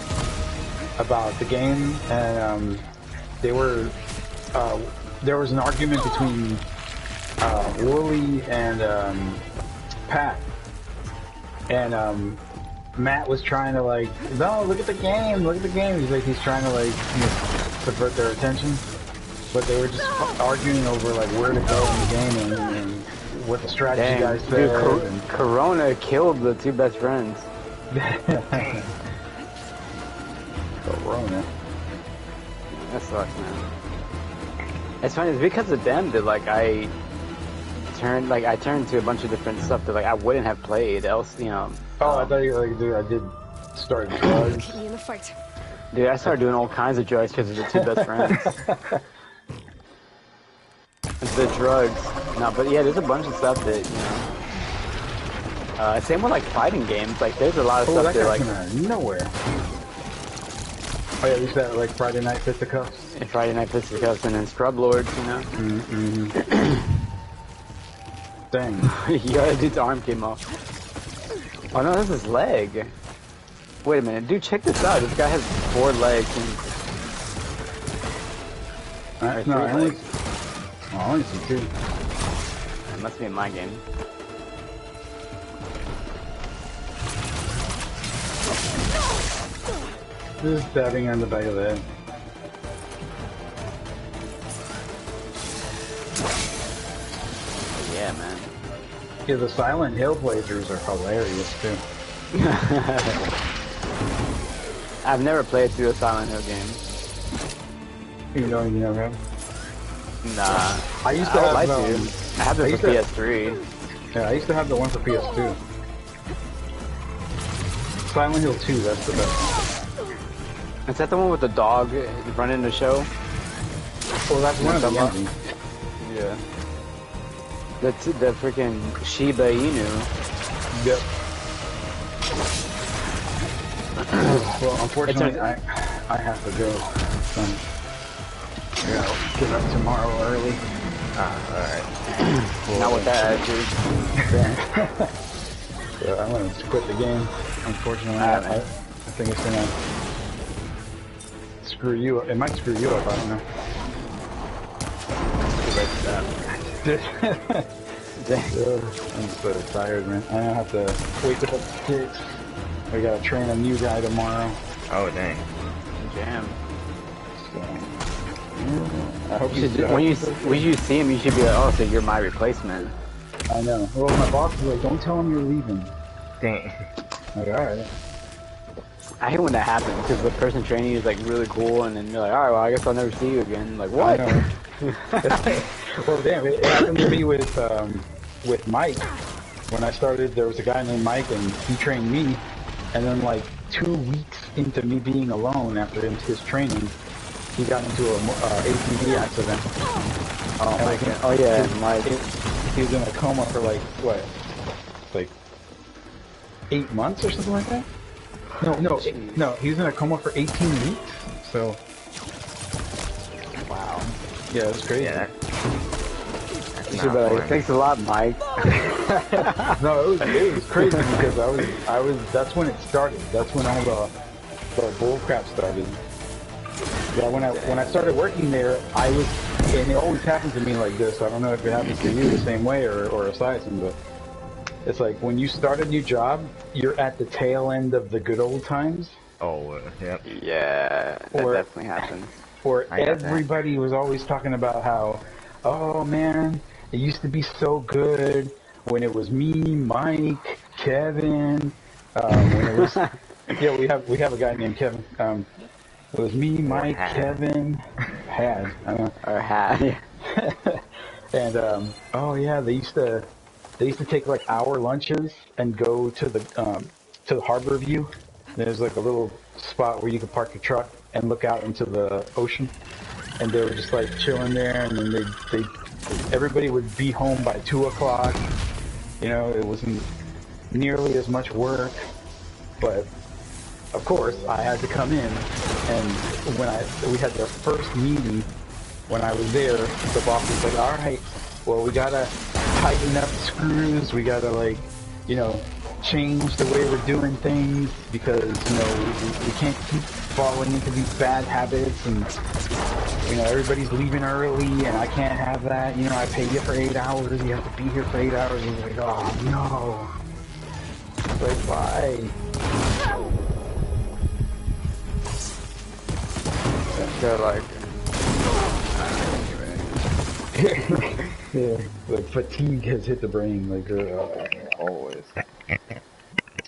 about the game, and there was an argument between Wooly and Pat, and Matt was trying to like, no, look at the game. He's trying to like, divert their attention, but they were just arguing over like where to go in the game and what the strategy guys said. Dude, Corona killed the two best friends. Corona. That sucks, man. It's funny. It's because of them that like I turned to a bunch of different stuff that like I wouldn't have played else. Oh, I thought you were like, dude, I did start drugs. Keep me in the fight. Dude, I started doing all kinds of drugs because of the two best friends. The drugs. No, but yeah, there's a bunch of stuff that, same with like fighting games. Like, there's a lot of stuff that like nowhere. Oh yeah, we used to have like Friday Night Fisticuffs. And Friday Night Fisticuffs and then Scrub Lords, Dang. Yeah, dude's arm came off. Oh no, this is his leg. Wait a minute, dude, check this out. This guy has 4 legs and No, I only see 2. It must be in my game. Just stabbing on the back of the head. Yeah, man. Yeah, the Silent Hill playthroughs are hilarious too. I've never played through a Silent Hill game. You never have? Nah. I used to have like to. I have it for PS3. Yeah, I used to have the one for PS2. Silent Hill 2, that's the best. Is that the one with the dog running the show? Well, that's one of the endings. Yeah. The freaking Shiba Inu. Yep. Well, unfortunately, I have to go. Yeah, I'll get up tomorrow early. Alright. Not with that attitude. So I'm gonna quit the game. Unfortunately, I think it's gonna screw you up. It might screw you up, I don't know. I'm so tired, man. I don't have to wake up at 6. We gotta train a new guy tomorrow. Oh, dang. Damn. So, I hope when you see him, you should be like, oh, so you're my replacement. I know. Well, my boss is like, don't tell him you're leaving. Dang. Like, alright. I hate when that happens because the person training you is like really cool, and then you're like, all right, well, I guess I'll never see you again. Like, what? I know. Well, damn, it happened to me with Mike. When I started, there was a guy named Mike, and he trained me. And then, like 2 weeks into me being alone after his training, he got into a ATV accident. Oh my god! Oh yeah, Mike. He was in a coma for like what, like 8 months or something like that. No. He was in a coma for 18 weeks. So. Wow. Yeah, it was crazy. Yeah, thanks a lot, Mike. No, it was crazy because I was. That's when it started. That's when all the bull crap started. Yeah, when I started working there, I was, and it always happens to me like this. I don't know if it happens to you the same way or Asiason, but it's like when you start a new job, you're at the tail end of the good old times. Oh, yep. Yeah, that definitely happens. Or everybody was always talking about how, oh man, it used to be so good when it was me, Mike, Kevin. When it was, yeah, we have a guy named Kevin. It was me, Mike, Kevin, Had. Or Had. And oh yeah, they used to take like hour lunches and go to the Harbor View. There's like a little spot where you could park your truck and look out into the ocean, and they were just like chilling there, and then everybody would be home by 2 o'clock. You know, it wasn't nearly as much work, but of course I had to come in And when we had the first meeting, when I was there, the boss was like, all right, well, we gotta tighten up screws, we gotta, like, you know, change the way we're doing things, because, you know, we can't keep falling into these bad habits, and, you know, everybody's leaving early, and I can't have that, you know, I pay you for 8 hours, you have to be here for 8 hours, and he's like, oh, no. It's like, why? They're like, yeah, like fatigue has hit the brain, like Always.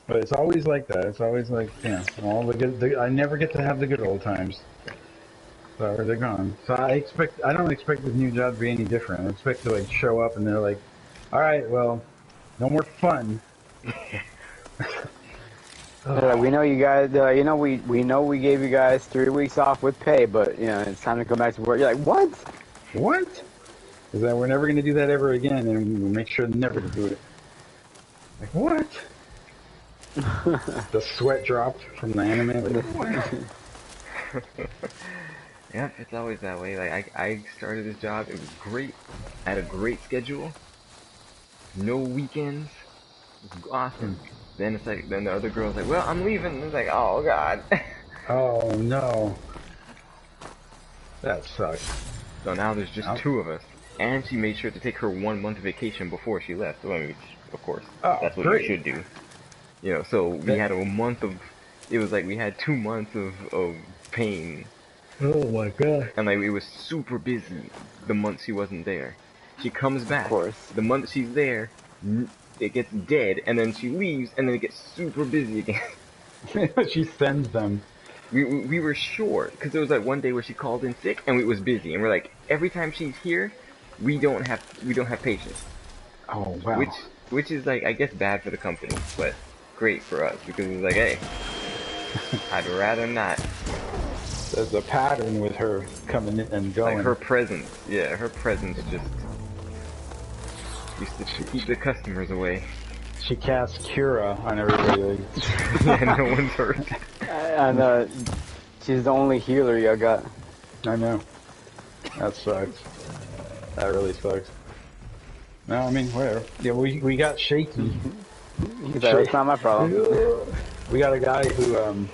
But it's always like that. It's always like, yeah, all the good. I never get to have the good old times. So they're gone. So I don't expect this new job to be any different. I expect to like show up and they're like, all right, well, no more fun. we know you guys. You know we know we gave you guys 3 weeks off with pay, but you know it's time to go back to work. You're like, what? What? Is that we're never going to do that ever again, and we'll make sure never to do it. Like what? The sweat dropped from the anime. Like, what? Yep, it's always that way. Like I started this job. It was great. I had a great schedule. No weekends. It was awesome. Then it's like, then the other girl's like, well, I'm leaving. And it's like, oh god. Oh no. That sucks. So now there's just 2 of us. And she made sure to take her 1 month vacation before she left. So I mean, of course, that's what you should do. You know, so we had a month of, it was like we had 2 months of pain. Oh my god. And like, it was super busy the month she wasn't there. She comes back. Of course. The month she's there, it gets dead, and then she leaves, and then it gets super busy again. She sends them. We were short, because there was like one day where she called in sick, and it was busy, and we're like, every time she's here, we don't have patience. Oh wow. Which is like, I guess bad for the company, but great for us, because it's like, hey, I'd rather not. There's a pattern with her coming in and going. Like her presence, yeah, her presence just used to keep the customers away. She casts Cura on everybody. Like. Yeah, no one's hurt. And she's the only healer you got. I know. That sucks. That really sucks. No, I mean, whatever. Yeah, we got Shaky. He's like, it's not my problem. We got a guy who,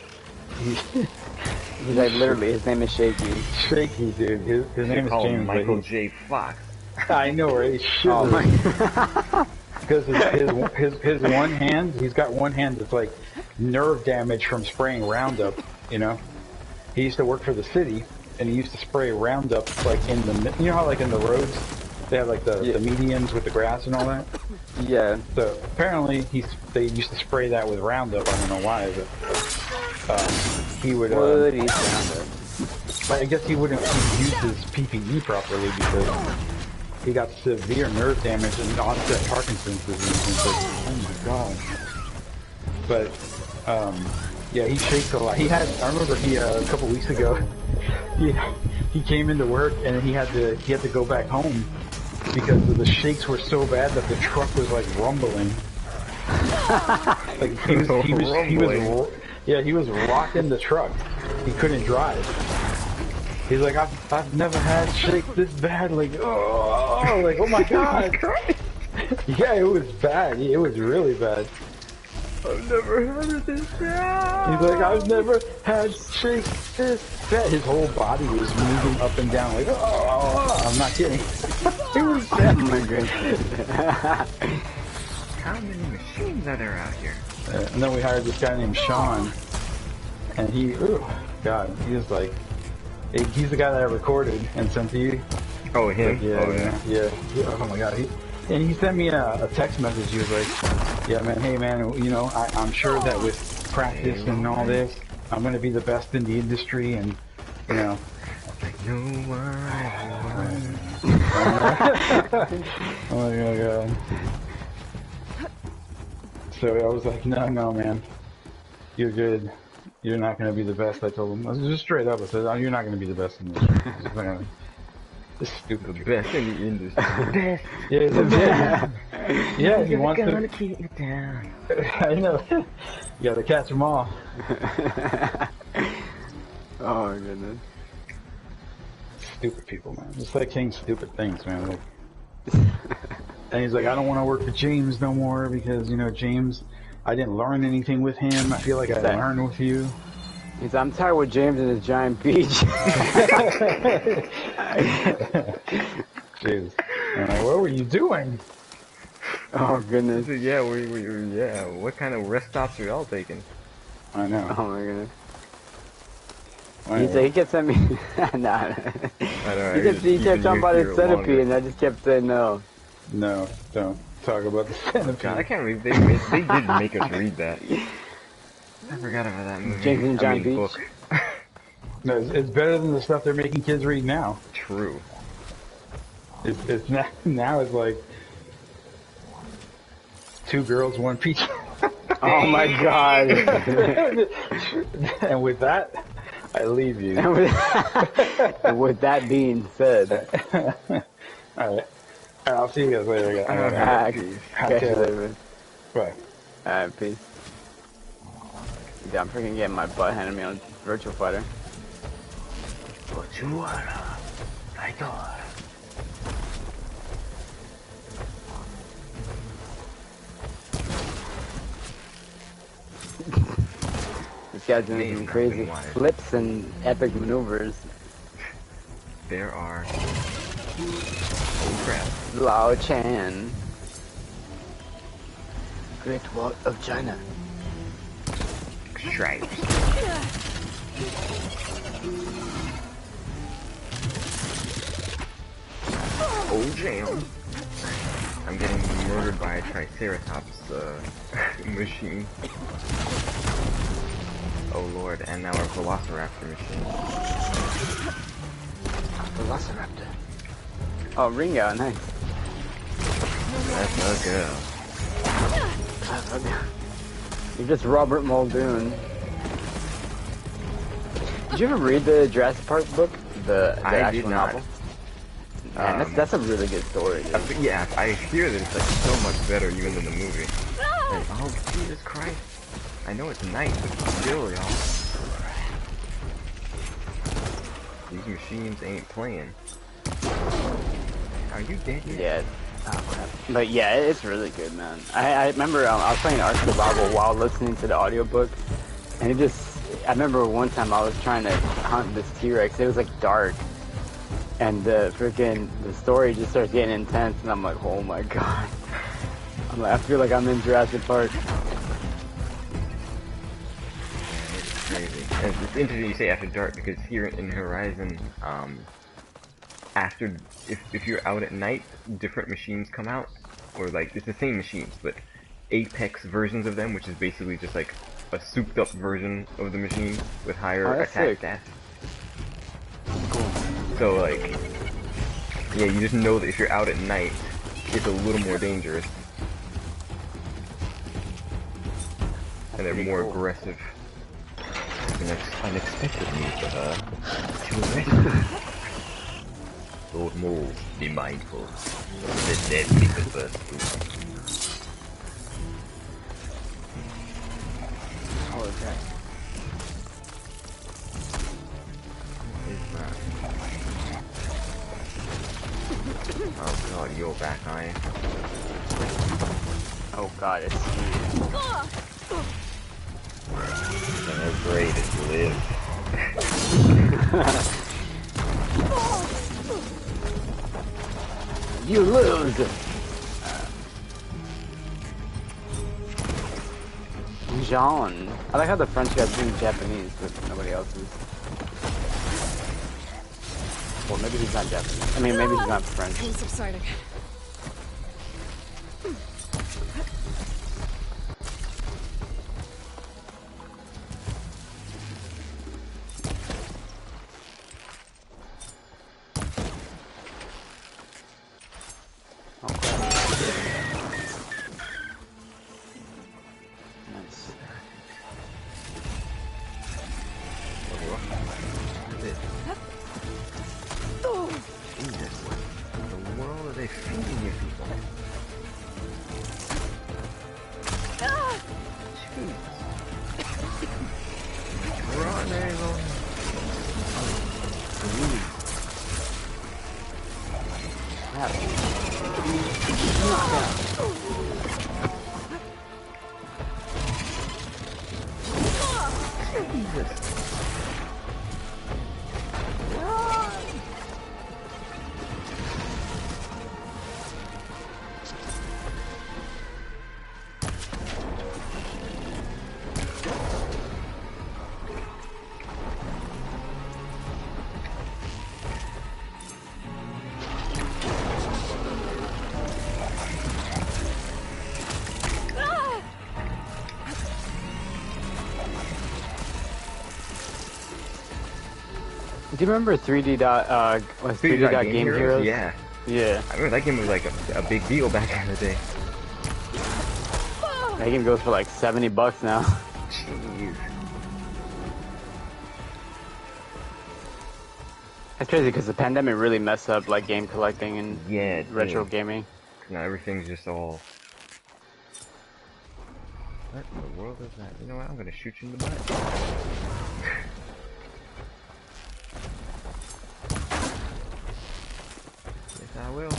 He's like, literally, his name is Shaky. Shaky, dude. His name is James. Michael J. Fox. I know, right? Oh my. Because his one hand, he's got one hand that's like nerve damage from spraying Roundup, you know? He used to work for the city, and he used to spray Roundup, like in the, you know how like in the roads, they have like the medians with the grass and all that? Yeah. So apparently they used to spray that with Roundup, I don't know why, but he would, but I guess he wouldn't use his PPE properly because he got severe nerve damage and onset Parkinson's disease. And like, oh my god. But, yeah, he shakes a lot. I remember a couple weeks ago, he came into work and he had to go back home because the shakes were so bad that the truck was like rumbling. Like he was rocking the truck. He couldn't drive. He's like, I've never had shakes this bad. Like, oh my god. Yeah, it was bad. It was really bad. I've never heard of this bad. He's like, I've never had shakes this bad. His whole body was moving up and down. Like, I'm not kidding. It was bad. Oh my goodness. How many machines are there out here? And then we hired this guy named Sean, and he was like, he's the guy that I recorded and sent to you. Oh, him? Like, yeah. Oh my god. And he sent me a text message. He was like, yeah, man, hey man, you know, I'm sure that with practice and all this, I'm gonna be the best in the industry, and you know. Like, no one. Oh my god. So I was like, no, man, you're good. You're not going to be the best. I told him. I was just straight up. I said, you're not going to be the best in this. This stupid. The best in the industry. The best. Yeah, the best. Yeah, he wants to keep you down. I know. You got to catch them all. Oh my goodness. Stupid people, man. Just like saying stupid things, man. Like, and he's like, I don't want to work with James no more because, you know, James, I didn't learn anything with him. I feel like I learned with you. He's, I'm tired with James and his giant peach. Jeez. And like, what were you doing? Oh goodness. Yeah, yeah. What kind of rest stops are y'all taking? I know. Oh my goodness. Anyway. He kept sending me. Nah. I know. He kept talking about his centipede, and I just kept saying no. No, don't talk about the centipede. God, I can't believe they did make us read that. I forgot about that movie. James and Giant Peach. Book. No, it's better than the stuff they're making kids read now. True. It's now it's like 2 girls, 1 peach. Oh my god. And with that, I leave you. And with that being said. Alright. I'll see you guys later. Catch you later, man. Bye. Alright, peace. Yeah, I'm freaking getting my butt handed me on Virtual Fighter. Virtual Fighter. This guy's doing some crazy flips and epic maneuvers. There are... Oh crap. Lao Chan. Great Wall of China. Stripes. Oh damn. I'm getting murdered by a Triceratops machine. Oh lord, and now our Velociraptor machine. Velociraptor. Oh, Ringo, nice. That's a girl. You're just Robert Muldoon. Did you ever read the Jurassic Park book? The actual novel? Man, that's a really good story. Yeah, I hear that it's like so much better even than the movie. Like, oh Jesus Christ! I know it's nice, but still, y'all. These machines ain't playing. Are you dead yet? Yeah. Oh, crap. But yeah, it's really good, man. I remember I was playing Ark Survival while listening to the audiobook, and it just, I remember one time I was trying to hunt this T-Rex. It was like dark, and the story just starts getting intense, and I'm like, oh my god. I'm like, I feel like I'm in Jurassic Park. It's crazy. And it's interesting you say after dark, because here in Horizon, if you're out at night, different machines come out, or like it's the same machines, but Apex versions of them, which is basically just like a souped up version of the machine with higher attack stats. Cool. So like, yeah, you just know that if you're out at night, it's a little more dangerous, and they're more aggressive. Unexpected news, to arrest. Lord Maul, be mindful. The dead people first. Holy crap. What is that? Oh god, you're back, Ian. Oh god, it's And how great is to live. You lose! Jean. I like how the French guy's doing Japanese, but nobody else is. Well, maybe he's not Japanese. I mean, maybe he's not French. Pain subsiding. happened? Knock out. Jesus. Do you remember 3D Game Heroes? Yeah. Yeah. I remember that game was like a big deal back in the day. That game goes for like $70 now. Jeez. That's crazy because the pandemic really messed up like game collecting and Yeah, retro gaming. Now everything's just all... What in the world is that? You know what? I'm gonna shoot you in the butt. Yes, I will.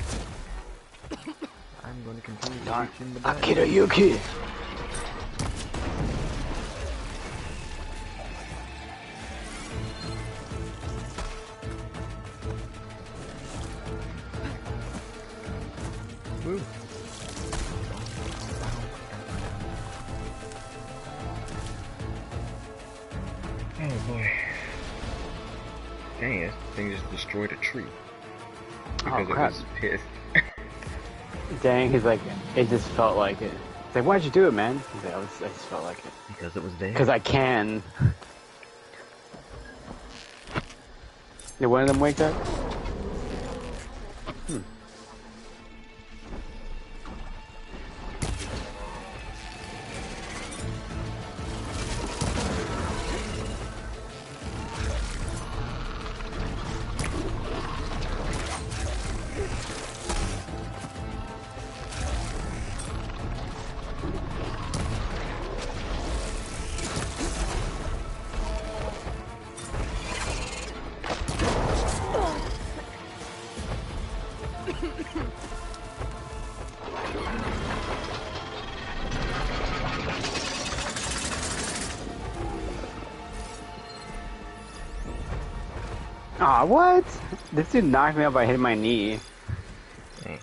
I'm gonna continue to shoot you in the butt. Akira Yuki! Woo. Oh boy. Dang, this thing just destroyed a tree. Because it was pissed. Dang, he's like, it just felt like it. It's like, why'd you do it, man? He's like, I just felt like it. Because it was there. Because I can. Did one of them wake up? Aw, what? This dude knocked me out by hitting my knee. Dang.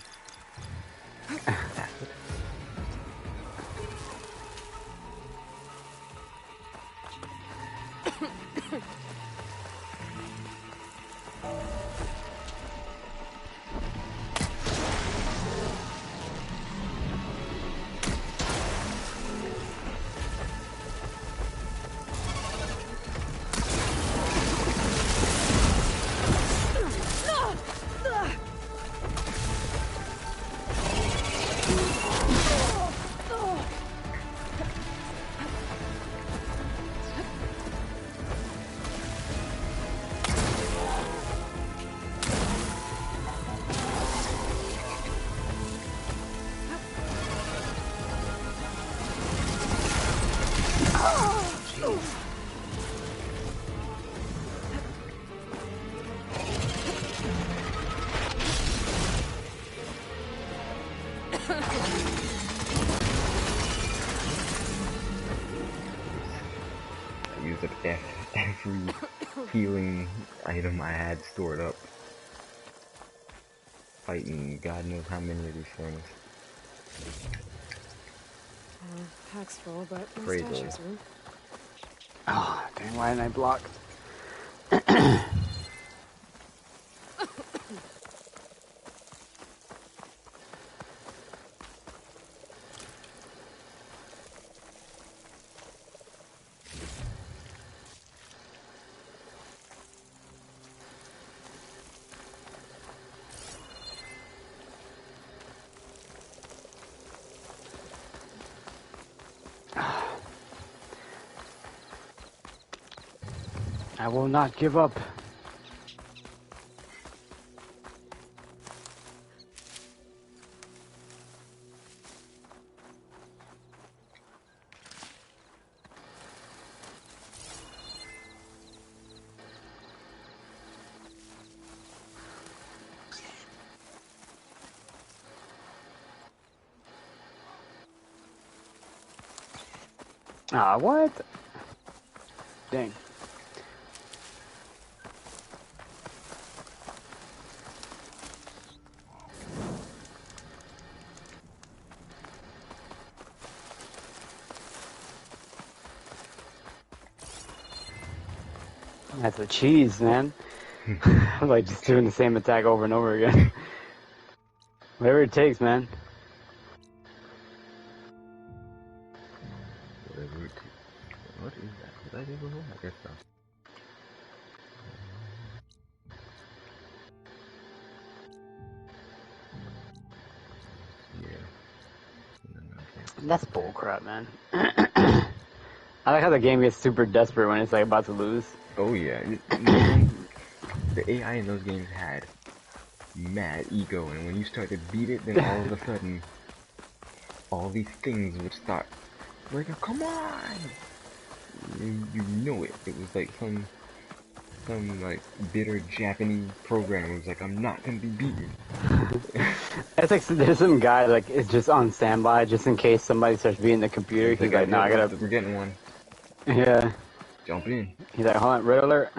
I used up every healing item I had stored up. Fighting God knows how many of these things. Pack's full, but no Crazy. stashes room. Oh, dang, why didn't I block? I will not give up. Ah, what? Dang. That's a cheese, man. I'm like just doing the same attack over and over again. Whatever it takes, man. Whatever it takes. What is that? Did I do before? I guess so. Yeah. That's bullcrap, man. I like how the game gets super desperate when it's like about to lose. Oh yeah. The AI in those games had mad ego, and when you start to beat it, then all of a sudden, all these things would start. Like, oh, come on! You know it. It was like some like bitter Japanese programmer was like, I'm not gonna be beaten. It's like there's some guy like is just on standby just in case somebody starts beating the computer. He's like, no, I gotta. We're getting one. Yeah. Jump in. He's like, hold on, red alert.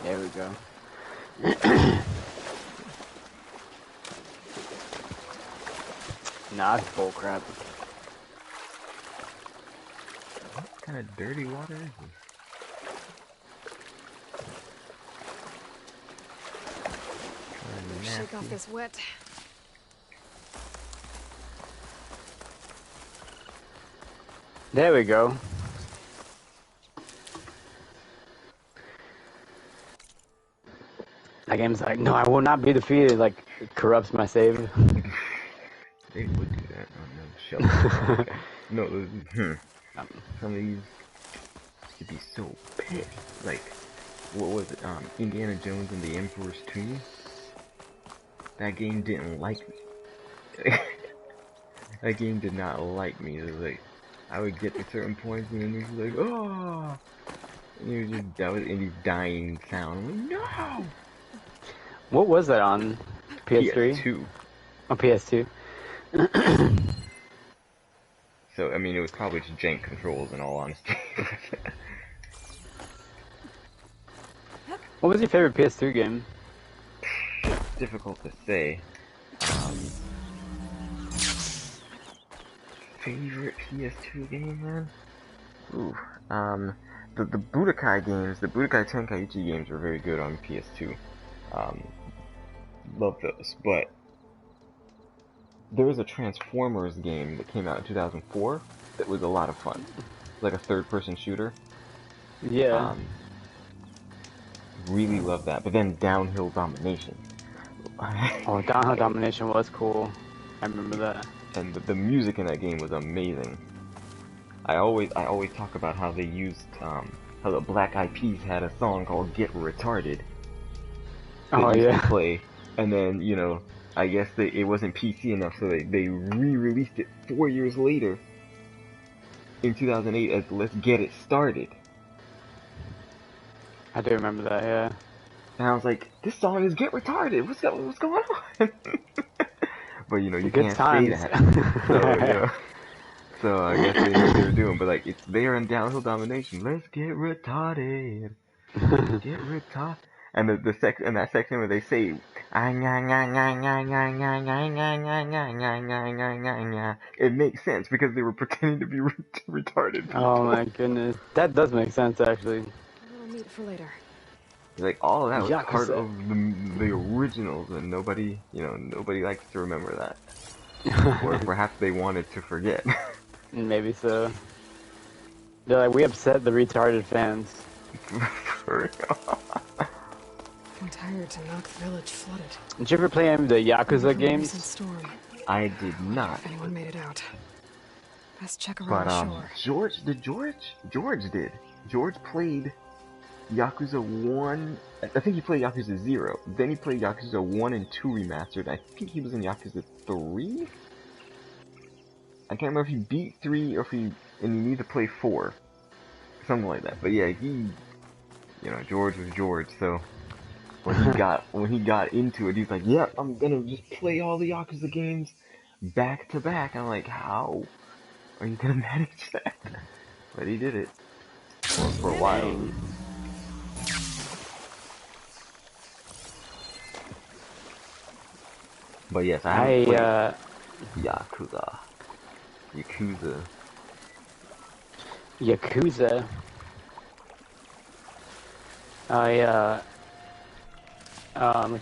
There we go. Nah, it's bullcrap. What kind of dirty water is this? Shake off this wet. There we go. That game's like, no, I will not be defeated. Like, it corrupts my save. They would do that on them shows. Okay. No, some of these should be so pissed. Like, what was it? Indiana Jones and the Emperor's Tomb. That game didn't like me. That game did not like me. It was like, I would get to certain points and then it was like, oh, and it was just that was Indy's dying sound. I'm like, no. What was that on? PS3? PS2. Oh, PS2. So, I mean, it was probably just jank controls in all honesty. What was your favorite PS2 game? Difficult to say. Favorite PS2 game, man? Ooh, the Budokai games, the Budokai Tenkaichi games were very good on PS2. Love those, but there was a Transformers game that came out in 2004 that was a lot of fun. Like a third-person shooter. Yeah. Really love that. But then Downhill Domination. Oh, Downhill Domination was cool. I remember that. And the music in that game was amazing. I always talk about how they used how the Black Eyed Peas had a song called "Get Retarded." Oh yeah. Play, and then you know, I guess it wasn't PC enough, so they re-released it 4 years later in 2008 as "Let's Get It Started." I do remember that, yeah. And I was like, this song is "Get Retarded." What's going on? But you know, you Good can't times. say that. So, you know, so I guess they knew what they were doing. But like, it's there in Downhill Domination. Let's get retarded. Let's get retarded. And that section where they say it makes sense because they were pretending to be retarded people. Oh my goodness, that does make sense actually. A little meat for later. Like all of that was Yakuza. part of the originals, and nobody likes to remember that, or perhaps they wanted to forget. Maybe so. They're like, we upset the retarded fans. For real. I'm tired to knock the village flooded. Did you ever play any of the Yakuza Recent games? storm. I did not. If anyone made it out. Best check around the shore. George did. George played Yakuza 1, I think he played Yakuza 0, then he played Yakuza 1 and 2 remastered. I think he was in Yakuza 3? I can't remember if he beat 3 or if he and you need to play 4, something like that. But yeah, George was George, so when he got into it, he's like, "Yeah, I'm gonna just play all the Yakuza games back to back." I'm like, "How are you gonna manage that?" But he did it for a while. But yes, I haven't played Yakuza. What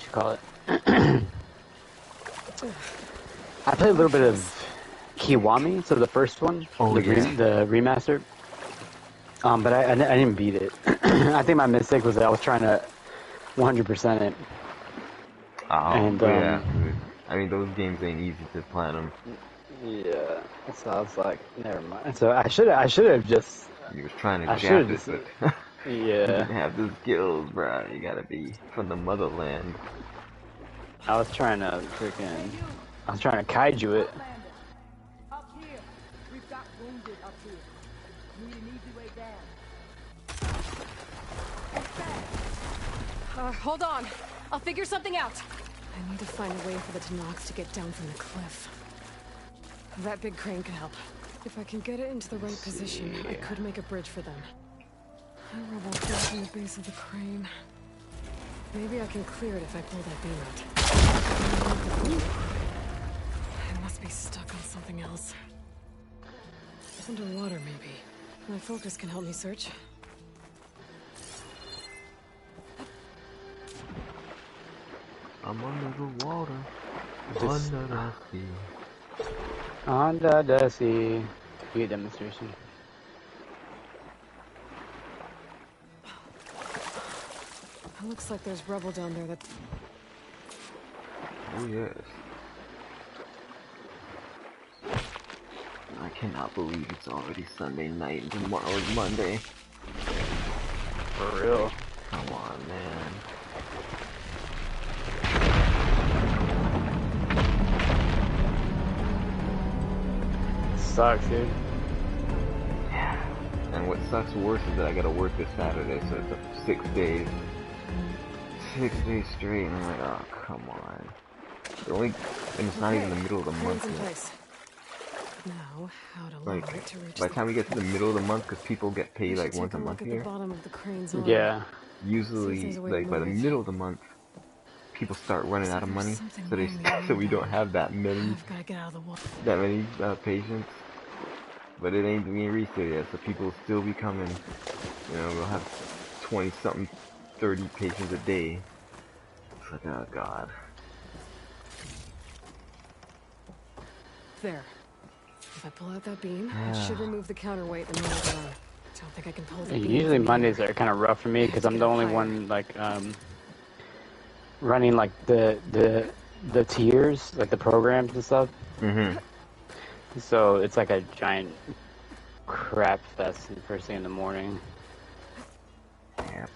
you call it? I played a little bit of Kiwami, so the first one, the remaster. But I didn't beat it. I think my mistake was that I was trying to 100% it. Oh, and, yeah. I mean, those games ain't easy to platinum. Yeah, so I was like, never mind. So I should have just. You was trying to jab it, but yeah. You didn't have the skills, bro. You gotta be from the motherland. I was trying to kaiju it. Up here, we've got wounded up here. Need an easy way down. Hold on. I'll figure something out. I need to find a way for the Tanoks to get down from the cliff. That big crane could help. If I can get it into the right position, I could make a bridge for them. I will walk down from the base of the crane. Maybe I can clear it if I pull that beam out. I must be stuck on something else. Underwater, maybe. My focus can help me search. I'm under the water, under the sea. Under the sea. Be a demonstration. It looks like there's rubble down there that... Oh yes. I cannot believe it's already Sunday night and tomorrow is Monday. For real. Come on, man. Sucks, dude. Yeah. And what sucks worse is that I gotta work this Saturday, so it's 6 days. 6 days straight, and I'm like, oh, come on. And it's not even the middle of the month yet. Now, how to like, to reach by the time we get to the middle of the month, because people get paid like once a month here. Yeah. Usually, like by the middle of the month, people start running out of money, so we don't have that many patients. But it ain't being restarted yet, so people will still be coming. You know, we'll have 20 something, 30 patients a day. It's like, oh god. There. If I pull out that beam, it should remove the counterweight and lower down. Don't think I can pull the beam. Usually Mondays are kind of rough for me because I'm the only one like running like the tiers, like the programs and stuff. Mhm. So it's like a giant crap fest first thing in the morning. Yep.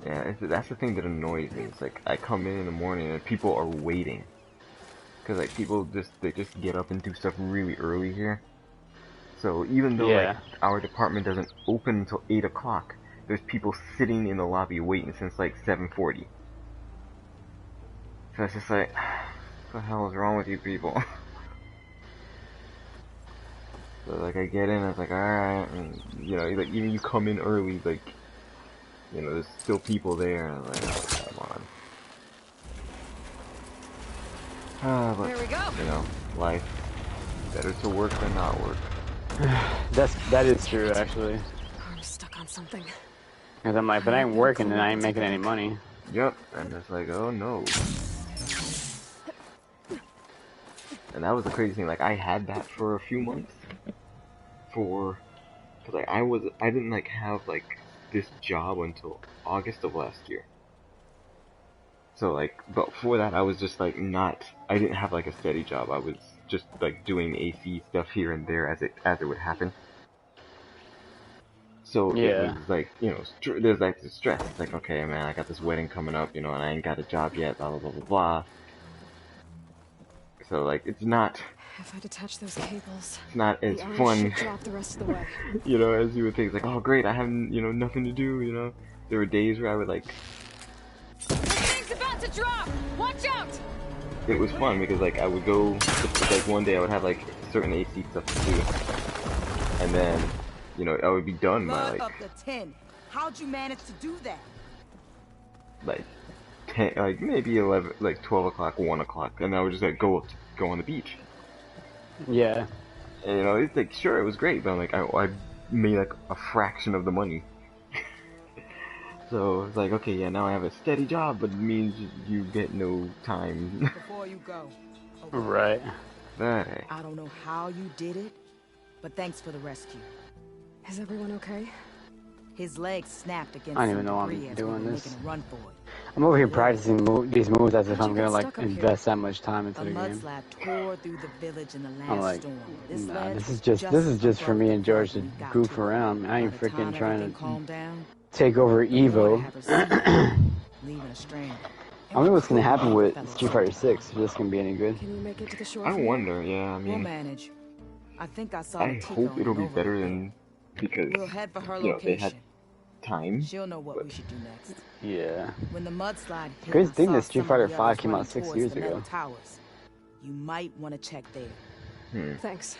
Yeah, that's the thing that annoys me. It's like I come in the morning and people are waiting. Cause like people they just get up and do stuff really early here. So even though like our department doesn't open until 8 o'clock, there's people sitting in the lobby waiting since like 7:40. So it's just like, what the hell is wrong with you people? So like I get in, I was like, alright, and you know, like even you come in early, like, you know, there's still people there, and I'm like, oh, come on. But, there we go. You know, life. Better to work than not work. That is true, actually. I'm stuck on something. Cause I'm like, but I ain't working and I ain't making any money. Yep, and it's like, oh no. And that was the crazy thing. Like I had that for a few months. Cause like I didn't like have like this job until August of last year. So like, but before that I was just like I didn't have like a steady job. I was just like doing AC stuff here and there as it would happen. So it was like, you know, there's like the stress. It's like, okay man, I got this wedding coming up, you know, and I ain't got a job yet, blah blah blah blah blah. So like, it's not If I detach those cables, it's not as the arms fun, should drop the rest of the way. you know, as you would think. It's like, oh great, I have, you know, nothing to do, you know. There were days where I would like. The thing's about to drop! Watch out! It was fun because like I would go, like one day I would have like certain AC stuff to do, and then, you know, I would be done by Blood like. up to 10. How'd you manage to do that? Like 10, like maybe 11, like 12 o'clock, 1 o'clock, and I would just like go on the beach. Yeah. And, you know, it's like sure it was great, but I'm like I made like a fraction of the money. So it's like, okay, yeah, now I have a steady job, but it means you get no time. Before you go. Right. Right. I don't know how you did it, but thanks for the rescue. Is everyone okay? His legs snapped against I don't even some know I'm debris as doing we were this. making a run for it. I'm over here practicing these moves as if How'd I'm you gonna get like stuck up here? invest that much time into A the game. mudslide tore through the village in the last I'm like, storm. This nah, ledge this was is just for above me the and George to flood when we got goof to it. around. I ain't By the time freaking trying everything to calmed down, take over the water Evo. had receded, leaving a strain. I wonder what's gonna happen with Street Fighter 6. If this can be any good. Can you make it to the shore? I from here? wonder, yeah. I We'll mean, manage. I think I saw I the hope it'll be better than because We'll head for her you know they had location. time. She'll know what but- we should do next. Yeah. When the mudslide hit, Crazy I thing saw that Street some of Fighter the 5 others came out running 6 towards years the metal ago. Towers. You might want to check there. Thanks.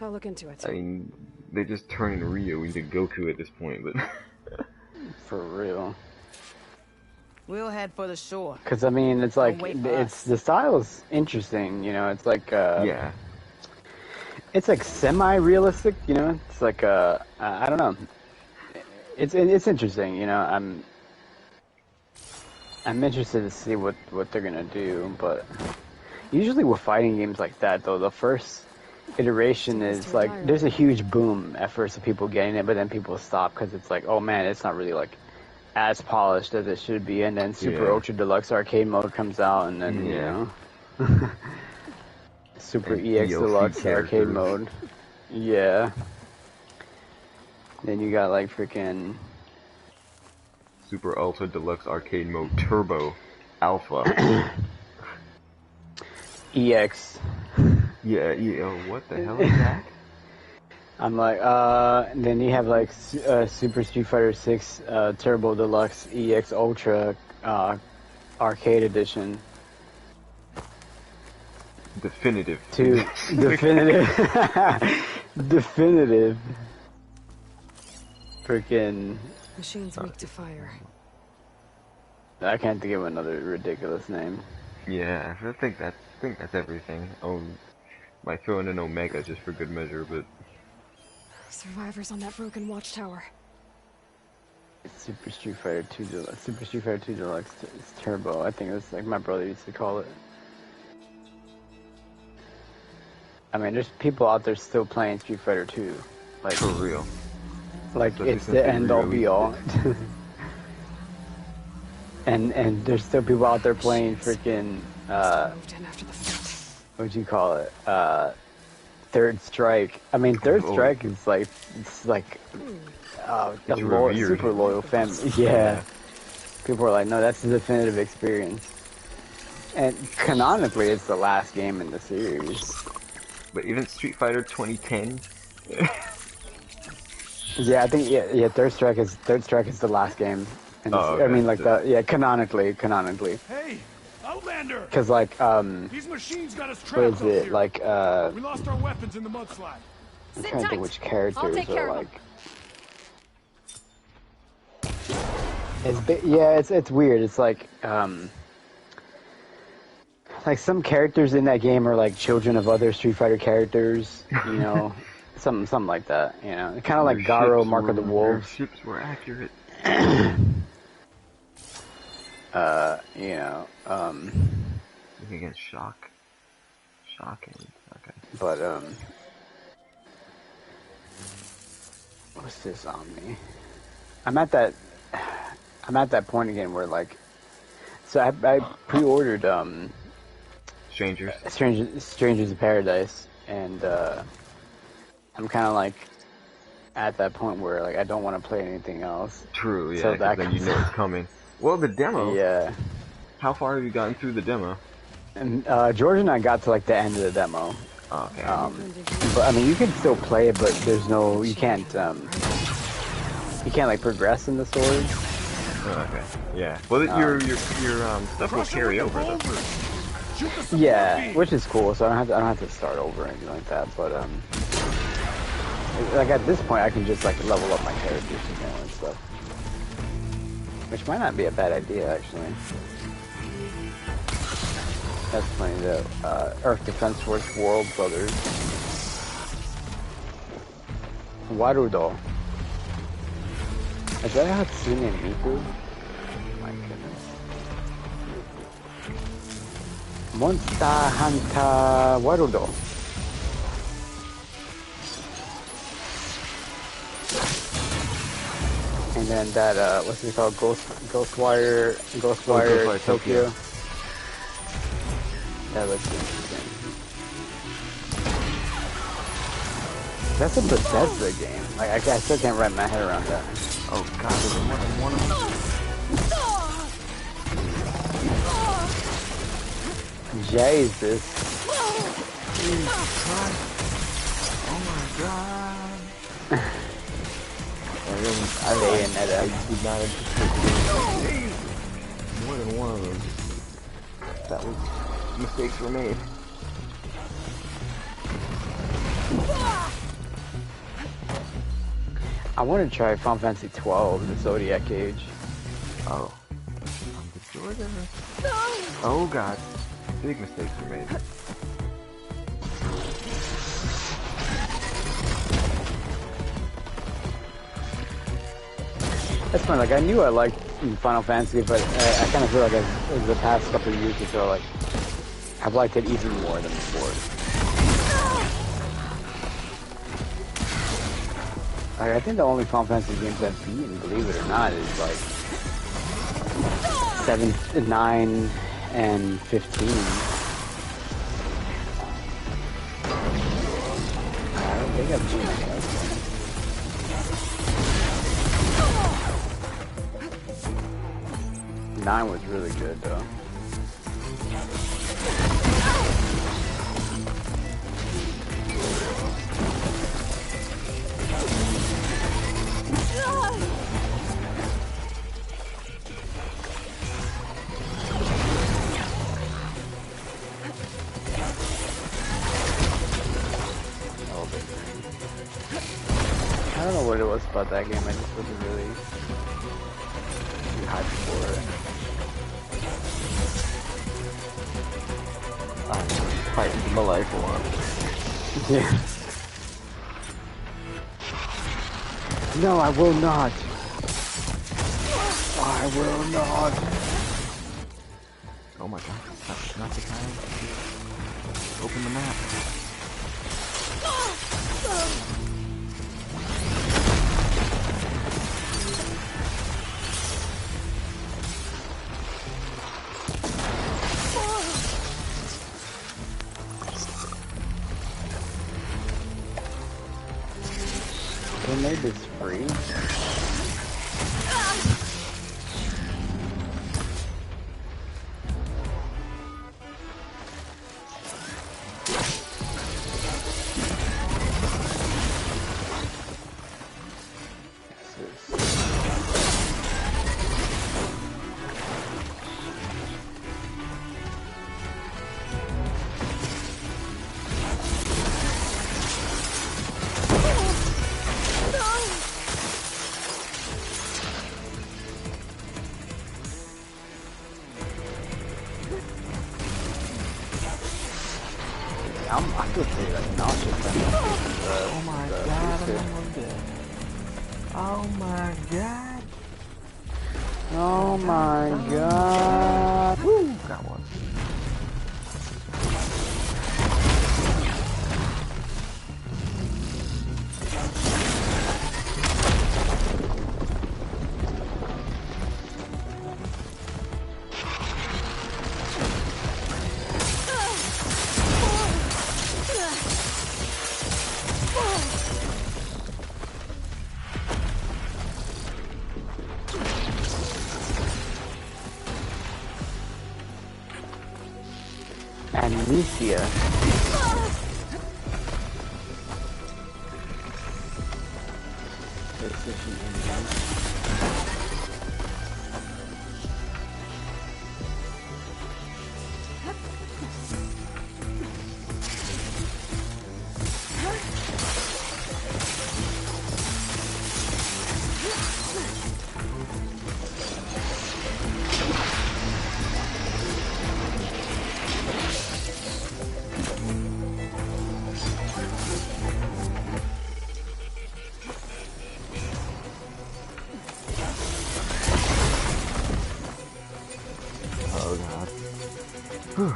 I'll look into it. I mean, they're just turning Ryo into Goku at this point, but For real. We'll head for the shore. Cause I mean, it's like wait for it's us. the style's interesting. You know, it's like yeah, it's like semi-realistic. You know, it's like I don't know. It's interesting. You know, I'm interested to see what they're gonna do, but usually with fighting games like that, though, the first iteration is like there's a huge boom at first of people getting it, but then people stop because it's like, oh man, it's not really like as polished as it should be, and then Super Yeah. Ultra Deluxe Arcade Mode comes out, and then you Yeah. know, Super And EX DLC Deluxe Arcade characters. Mode, yeah. Then you got like freaking Super Ultra Deluxe Arcade Mode Turbo Alpha. EX. Yeah, what the hell is that? I'm like, then you have like Super Street Fighter 6 Turbo Deluxe EX Ultra Arcade Edition. Definitive. Definitive. Definitive. Freaking. Machine's weak to fire. I can't think of another ridiculous name. Yeah, I think that's everything. Oh, might throw in an Omega just for good measure, but Survivors on that broken watchtower. It's Super Street Fighter 2 Deluxe. Super Street Fighter 2 Deluxe it's Turbo. I think it's like my brother used to call it. I mean, there's people out there still playing Street Fighter 2. Like, for real. like Especially it's since the they end all be all. re-released and there's still people out there playing freaking Moved in after the fight. what'd you call it? Third Strike. I mean, Third Oh. Strike is like it's like a It's loyal, revered. super loyal fan. Yeah. People are like, no, that's the definitive experience. And canonically, it's the last game in the series. But even Street Fighter 2010. Yeah, I think yeah. Third Strike is the last game. And Oh, I mean, okay. like canonically. Hey, Outlander! Because like These machines got us what trapped is up it here. like We lost our weapons in the mudslide. I'm Sit trying to tight. think which I'll characters take care are of like. It's weird. It's like some characters in that game are like children of other Street Fighter characters. You know, something like that. You know, kind of like Garo, Mark of the Your Wolves. ships were accurate. You know, Looking against Shock. Shocking. Okay. but what's this on me? I'm at that point again where like, so I pre-ordered Strangers. Strangers of Paradise, and I'm kind of like at that point where like I don't want to play anything else. True, yeah, So 'cause that then you comes know out. it's coming. Well, the demo. Yeah, How far have you gotten through the demo? and George and I got to like the end of the demo, Oh, okay. But I mean, you can still play it, but there's no, you can't like progress in the story. Oh, okay. Yeah. Well, your stuff will carry over though. Yeah, which is cool. So I don't have to start over or anything like that. But like at this point, I can just like level up my characters and stuff, which might not be a bad idea actually. That's funny though. Earth Defense Force World Brothers. Warudo. Is that Hatsune Miku? My goodness. Monster Hunter Warudo. And then that, what's it called? Ghostwire Tokyo. That looks interesting. That's a Bethesda game. Like, I still can't wrap my head around that. Oh god, there's more than one of them. Jesus. Oh my god. I did not anticipate more than one of them. That was mistakes were made. I want to try Final Fantasy 12, the Zodiac Age. Oh. Oh god. Big mistakes were made. That's fun. Like, I knew I liked Final Fantasy, but I kind of feel like over the past couple of years or so, like, I've liked it even more than before. Like, I think the only Final Fantasy games I've beaten, believe it or not, is like 7, 9, and 15. I don't think I've beaten that. 9 was really good though. I don't know what it was about that game, I just wasn't really too hyped for it. I'm fighting for my life for him. Yeah. No, I will not. I will not. Oh my god, that's not the time. Open the map. They made this free. I feel pretty like nauseous. Oh my god, I'm almost dead. Oh my god. Oh my god. Woo! Got one. Amnesia. PlayStation engine. Oh god. Whew.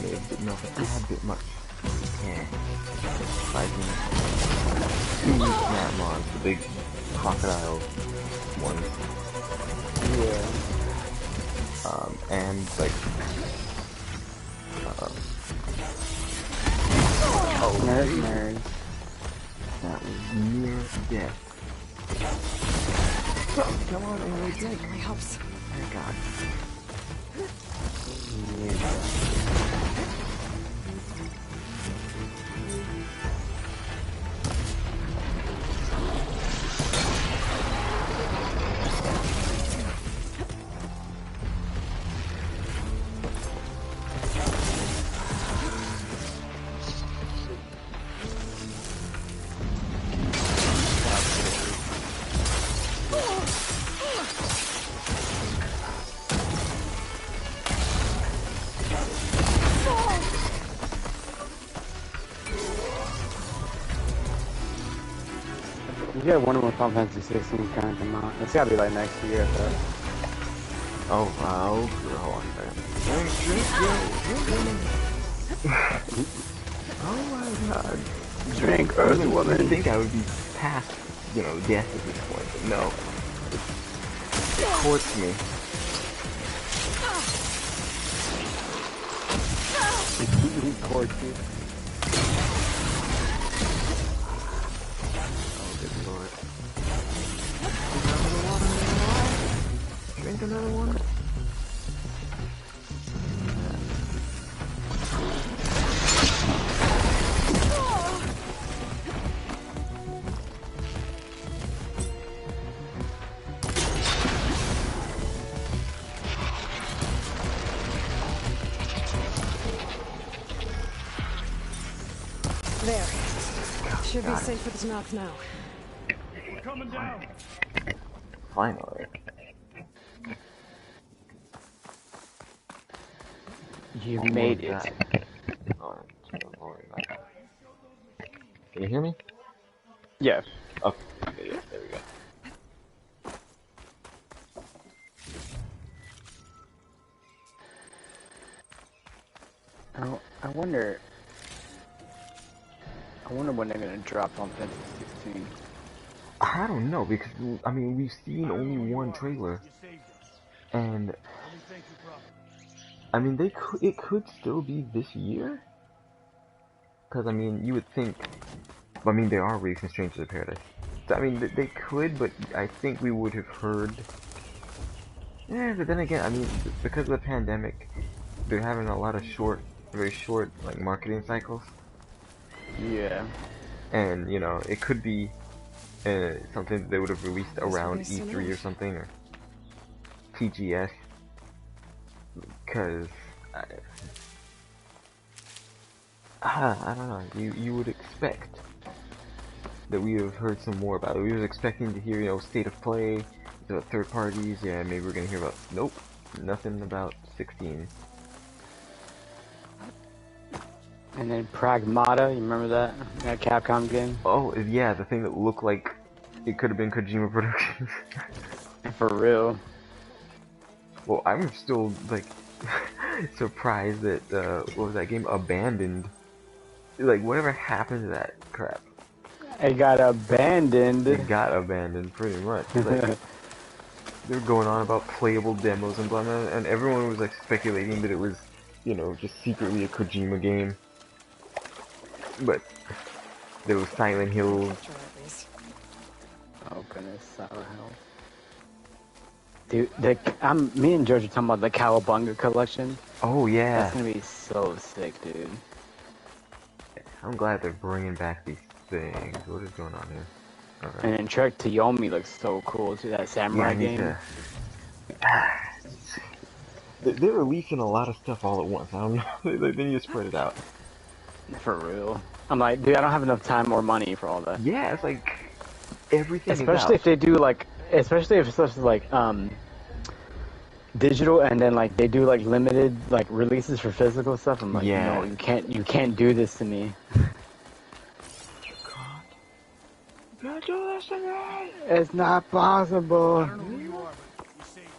May have bitten off a tad bit much. Yeah. Fighting two Snapmons, the big crocodile ones. Yeah. And like Nerd. that was near death. Oh, come on, Amy, That really helps. Thank God. You gotta wonder when Final Fantasy 16 is gonna come out. It's gotta be like next year, though. Oh wow, hold on a second. Oh my god. Drink, I Earth didn't Woman. think I would be past, you know, death at this point, but no. It courts me. Corky. Oh, good lord. Drink another one? There. Should be safe for the Tanakh now. We're coming down. Finally. You made it. Oh, don't worry about that. Can you hear me? Yeah. Okay, yeah, there we go. I wonder when they're gonna drop on Fantasy 16. I don't know, because, I mean, we've seen only one trailer, and, I mean, it could still be this year? Because, I mean, you would think, I mean, they are releasing Strangers of Paradise. So, I mean, they could, but I think we would have heard. Yeah, but then again, I mean, because of the pandemic, they're having a lot of very short, like, marketing cycles. Yeah. And, you know, it could be something they would have released around E3 or something, or TGS. Because, I don't know, you would expect that we would have heard some more about it. We was expecting to hear, you know, state of play, the third parties, yeah, maybe we're gonna hear about, nope, nothing about 16. And then Pragmata, you remember that? That Capcom game? Oh, yeah, the thing that looked like it could have been Kojima Productions. For real. Well, I'm still, like, surprised that, what was that game? Abandoned. Like, whatever happened to that crap? It got abandoned. It got abandoned, pretty much. Like, they were going on about playable demos and blah, blah, and everyone was, like, speculating that it was, you know, just secretly a Kojima game. But there was Silent Hill. Oh goodness, Silent Hill. Dude, me and George are talking about the Cowabunga collection. Oh yeah. That's gonna be so sick, dude. I'm glad they're bringing back these things. What is going on here? Okay. And then Trek to Yomi looks so cool too. That samurai game. They're releasing a lot of stuff all at once. I don't know. They need to spread it out. For real. I'm like, dude, I don't have enough time or money for all that. Yeah, it's like everything Especially is if they do like, especially if stuff is like digital, and then like they do like limited like releases for physical stuff. I'm like, Yeah. no, you can't do this to me. You can't do this to me. It's not possible. I don't know who you are, but you're safe.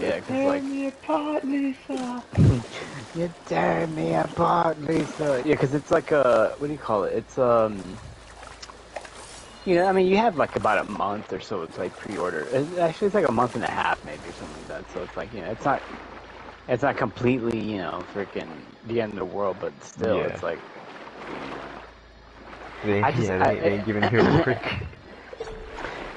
Yeah, cause Tear like me apart, Lisa. you tear me apart, Lisa. Yeah, cause it's like what do you call it? It's you know, I mean, you have like about a month or so. It's like pre-order. Actually, it's like a month and a half, maybe, or something like that. So it's like, you know, it's not completely, you know, freaking the end of the world, but still, Yeah. it's like. They ain't giving him a break.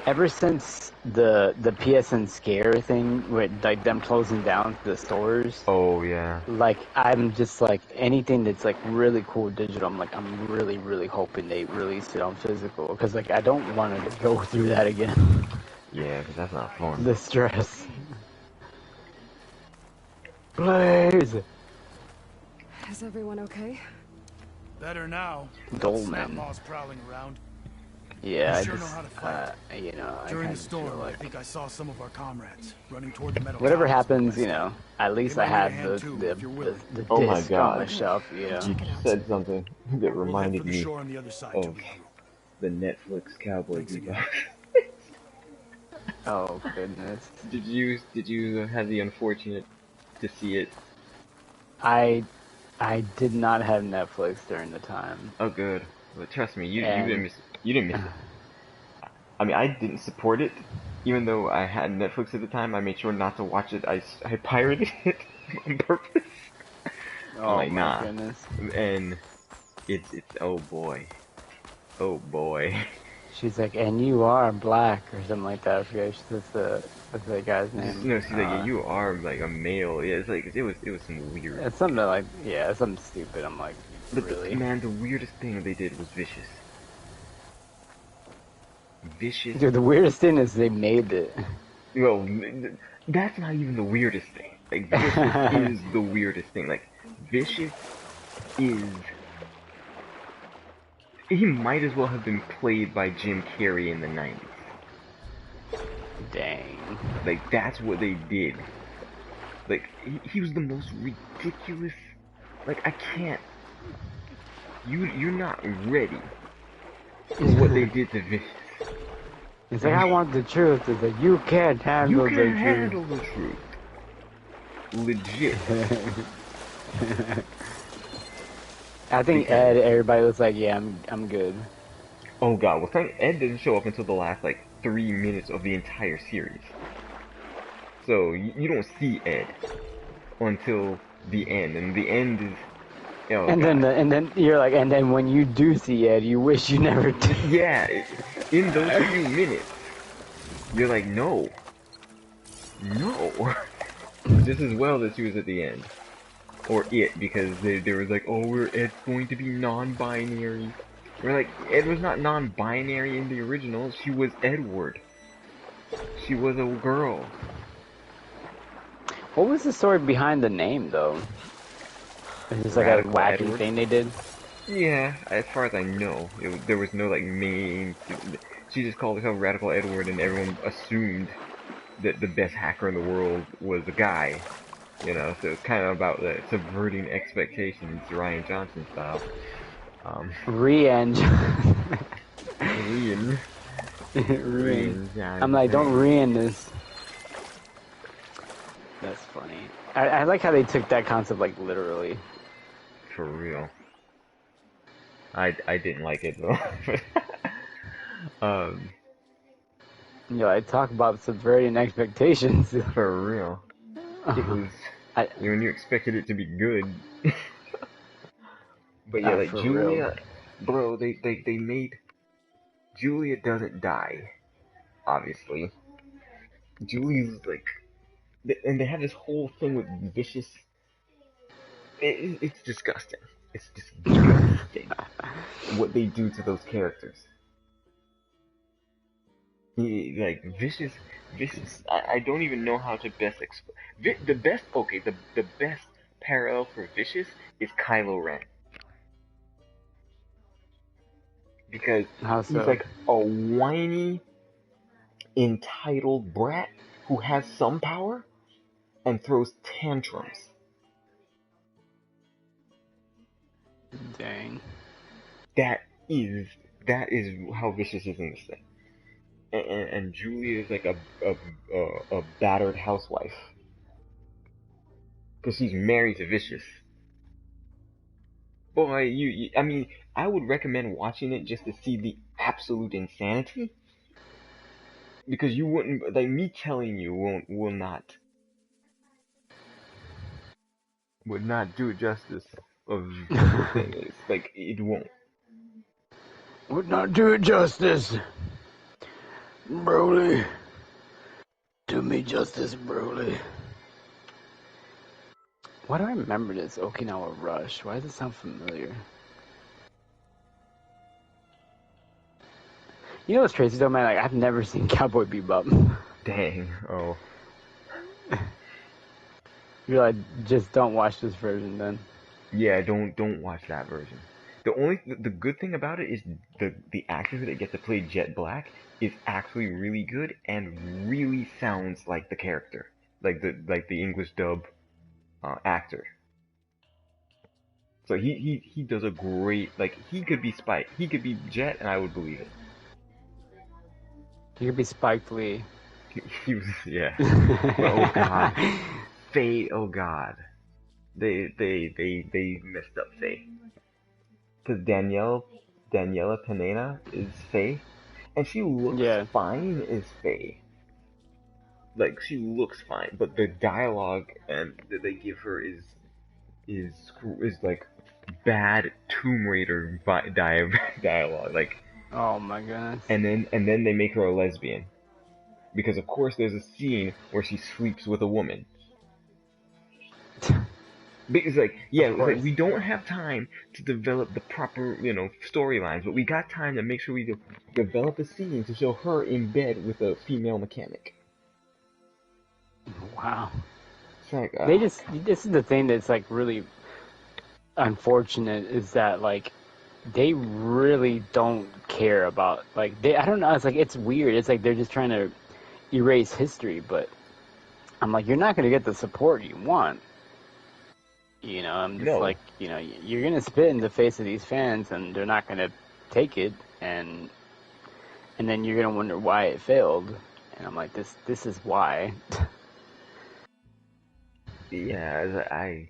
Ever since the PSN scare thing with like them closing down the stores. Oh yeah. Like I'm just like anything that's like really cool digital. I'm really really hoping they release it on physical, because like I don't want to go through that again. Yeah, because that's not fun. The stress. Blaze. Is everyone okay? Better now. Dolman. Snapmaw's prowling around. Yeah, You sure know how to fight. you know, During I the storm, feel I like think I saw some of our comrades running toward the metal. whatever towers happens, west. you know, at least They I might need a have hand too, if you're willing. the Oh my disc on my God. shelf, you know. You said something that We'll head reminded for the me shore on the other side to of regroup. the Netflix Cowboy Thanks Bebop. Oh goodness. Did you have the unfortunate to see it? I did not have Netflix during the time. Oh good. But trust me, you And- didn't miss it. You didn't miss it. I mean, I didn't support it, even though I had Netflix at the time. I made sure not to watch it. I pirated it on purpose. Oh like, my nah. goodness. And it's oh boy, oh boy. She's like, and you are black or something like that. I forget what's the guy's name. No, she's like, yeah, you are like a male. Yeah, it's like it was some weird. It's something like, yeah, it's something stupid. I'm like, But really? man, the weirdest thing they did was Vicious. Vicious. Dude, the weirdest thing is they made it. Well, that's not even the weirdest thing. Like, Vicious is the weirdest thing. Like, Vicious is... He might as well have been played by Jim Carrey in the 90s. Dang. Like, that's what they did. Like, he was the most ridiculous... Like, I can't... You're not ready for what they did to Vicious. It's like, I want the truth. It's like, you can't handle You the can't truth. handle the truth. Legit. I think Ed, everybody was like, yeah, I'm good. Oh god, well thank Ed didn't show up until the last like 3 minutes of the entire series. So you don't see Ed until the end, and the end is oh, and god. then you're like, and then when you do see Ed, you wish you never did. Yeah, in those few minutes, you're like, no. Just as well that she was at the end. Or it, because they was like, oh, Ed's going to be non-binary. We're like, Ed was not non-binary in the original, she was Edward. She was a girl. What was the story behind the name, though? It's just like Radical a wacky Edward? thing they did? Yeah, as far as I know, there was no like main. She just called herself Radical Edward, and everyone assumed that the best hacker in the world was a guy. You know, so it's kind of about subverting expectations, Ryan Johnson style. Re-engine. Rian. I'm like, don't re-end this. That's funny. I like how they took that concept like literally. For real. I didn't like it though. You know, I talk about subverting expectations. For real. It was when you expected it to be good. But yeah, like Julia, bro, they made Julia doesn't die, obviously. Julia's like, and they have this whole thing with Vicious. It's disgusting. It's disgusting what they do to those characters. Like Vicious. I don't even know how to best explain. The best. Okay, the best parallel for Vicious is Kylo Ren. Because he's like a whiny, entitled brat who has some power and throws tantrums. Dang. That is how Vicious is in this thing. And Julia is like a battered housewife. Because she's married to Vicious. Boy, I mean, I would recommend watching it just to see the absolute insanity. Because you wouldn't, like, me telling you would not do justice of the thing. It's like, it won't. Would not do it justice. Broly. Do me justice, Broly. Why do I remember this Okinawa Rush? Why does it sound familiar? You know what's crazy though, man? Like, I've never seen Cowboy Bebop. Dang. Oh. You're like, just don't watch this version then. Yeah, don't watch that version. The good thing about it is the actor that gets to play Jet Black is actually really good and really sounds like the character, like the English dub actor. So he does a great, like, he could be Spike, he could be Jet, and I would believe it. He could be Spike Lee. He was, yeah. Oh god, Faye. Oh god, they messed up Faye. Because Daniela Pineda is Faye, and she looks fine as Faye. Like, she looks fine, but the dialogue and that they give her is like bad Tomb Raider dialogue. Like, oh my goodness. And then they make her a lesbian, because of course there's a scene where she sleeps with a woman. Because, like, yeah, like, we don't have time to develop the proper, storylines, but we got time to make sure we develop a scene to show her in bed with a female mechanic. Wow. It's like, this is the thing that's, like, really unfortunate, is that, like, they really don't care about, like, I don't know, it's like, it's weird. It's like they're just trying to erase history, but I'm like, you're not going to get the support you want. I'm just like, you're going to spit in the face of these fans, and they're not going to take it, and then you're going to wonder why it failed. And I'm like, this is why. Yeah, I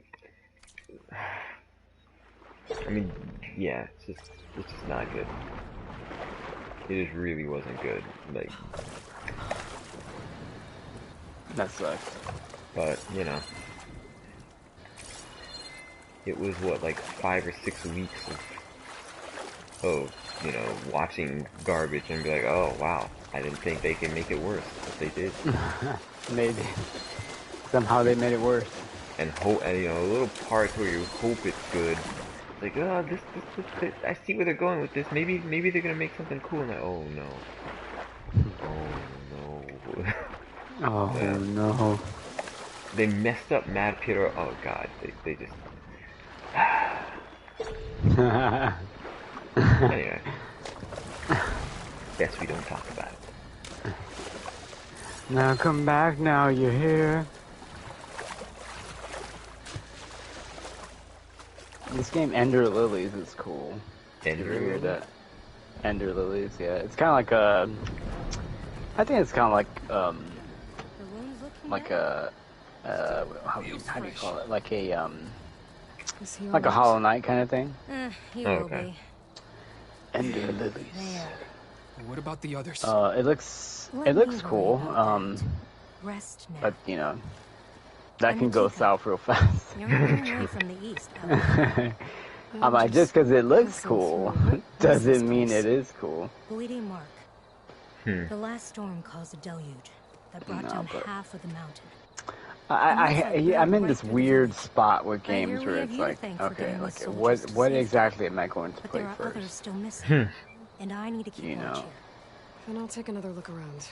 mean, yeah, it's just not good. It just really wasn't good. Like, that sucks. But, it was what, like 5 or 6 weeks of watching garbage and be like, oh wow, I didn't think they could make it worse, but they did. Maybe. Somehow they made it worse. And hope, little parts where you hope it's good. Like, oh, this, I see where they're going with this. Maybe they're gonna make something cool. And oh no. Oh no. Oh no. They messed up Mad Peter. Oh god, they just. Anyway, guess we don't talk about it. Now come back. Now you're here. This game, Ender Lilies, is cool. Ender Lilies? Ender Lilies, yeah. It's kind of like a. I think it's kind of like a. How do you call it? Like a like a Hollow Knight kind of thing. Okay. Ender Lilies. What about the others? It looks cool. But that can go south real fast. I'm like, just because it looks cool doesn't mean it is cool. Bleeding Mark. The last storm caused a deluge that brought down half of the mountain. I'm in this weird spot with games where it's like, okay, what exactly am I going to play there are first? others still missing, and I need to keep watch here. Then I'll take another look around.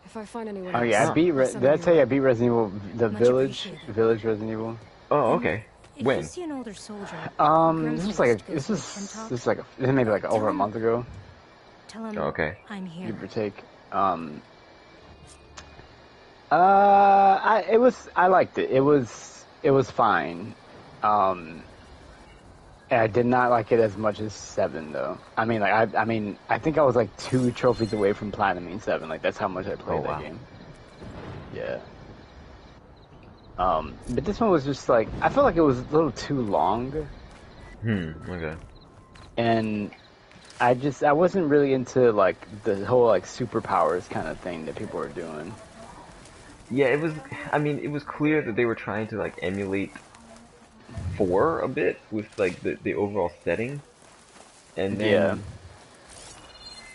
If I find anyone Oh else, yeah, did I tell you I beat Resident Evil, the Much Village appreciated. Resident Evil? Oh, okay. If When? you see an older soldier, This was like maybe like over a month ago, tell him Okay. I'm here. give or take. I liked it. It was fine. I did not like it as much as 7 though. I mean, like I think I was like 2 trophies away from platinum 7. Like that's how much I played that game. Yeah. But this one was just like, I felt like it was a little too long. Okay. And I wasn't really into like the whole like superpowers kind of thing that people were doing. Yeah, it was, I mean, it was clear that they were trying to like emulate 4 a bit with like the overall setting. And then,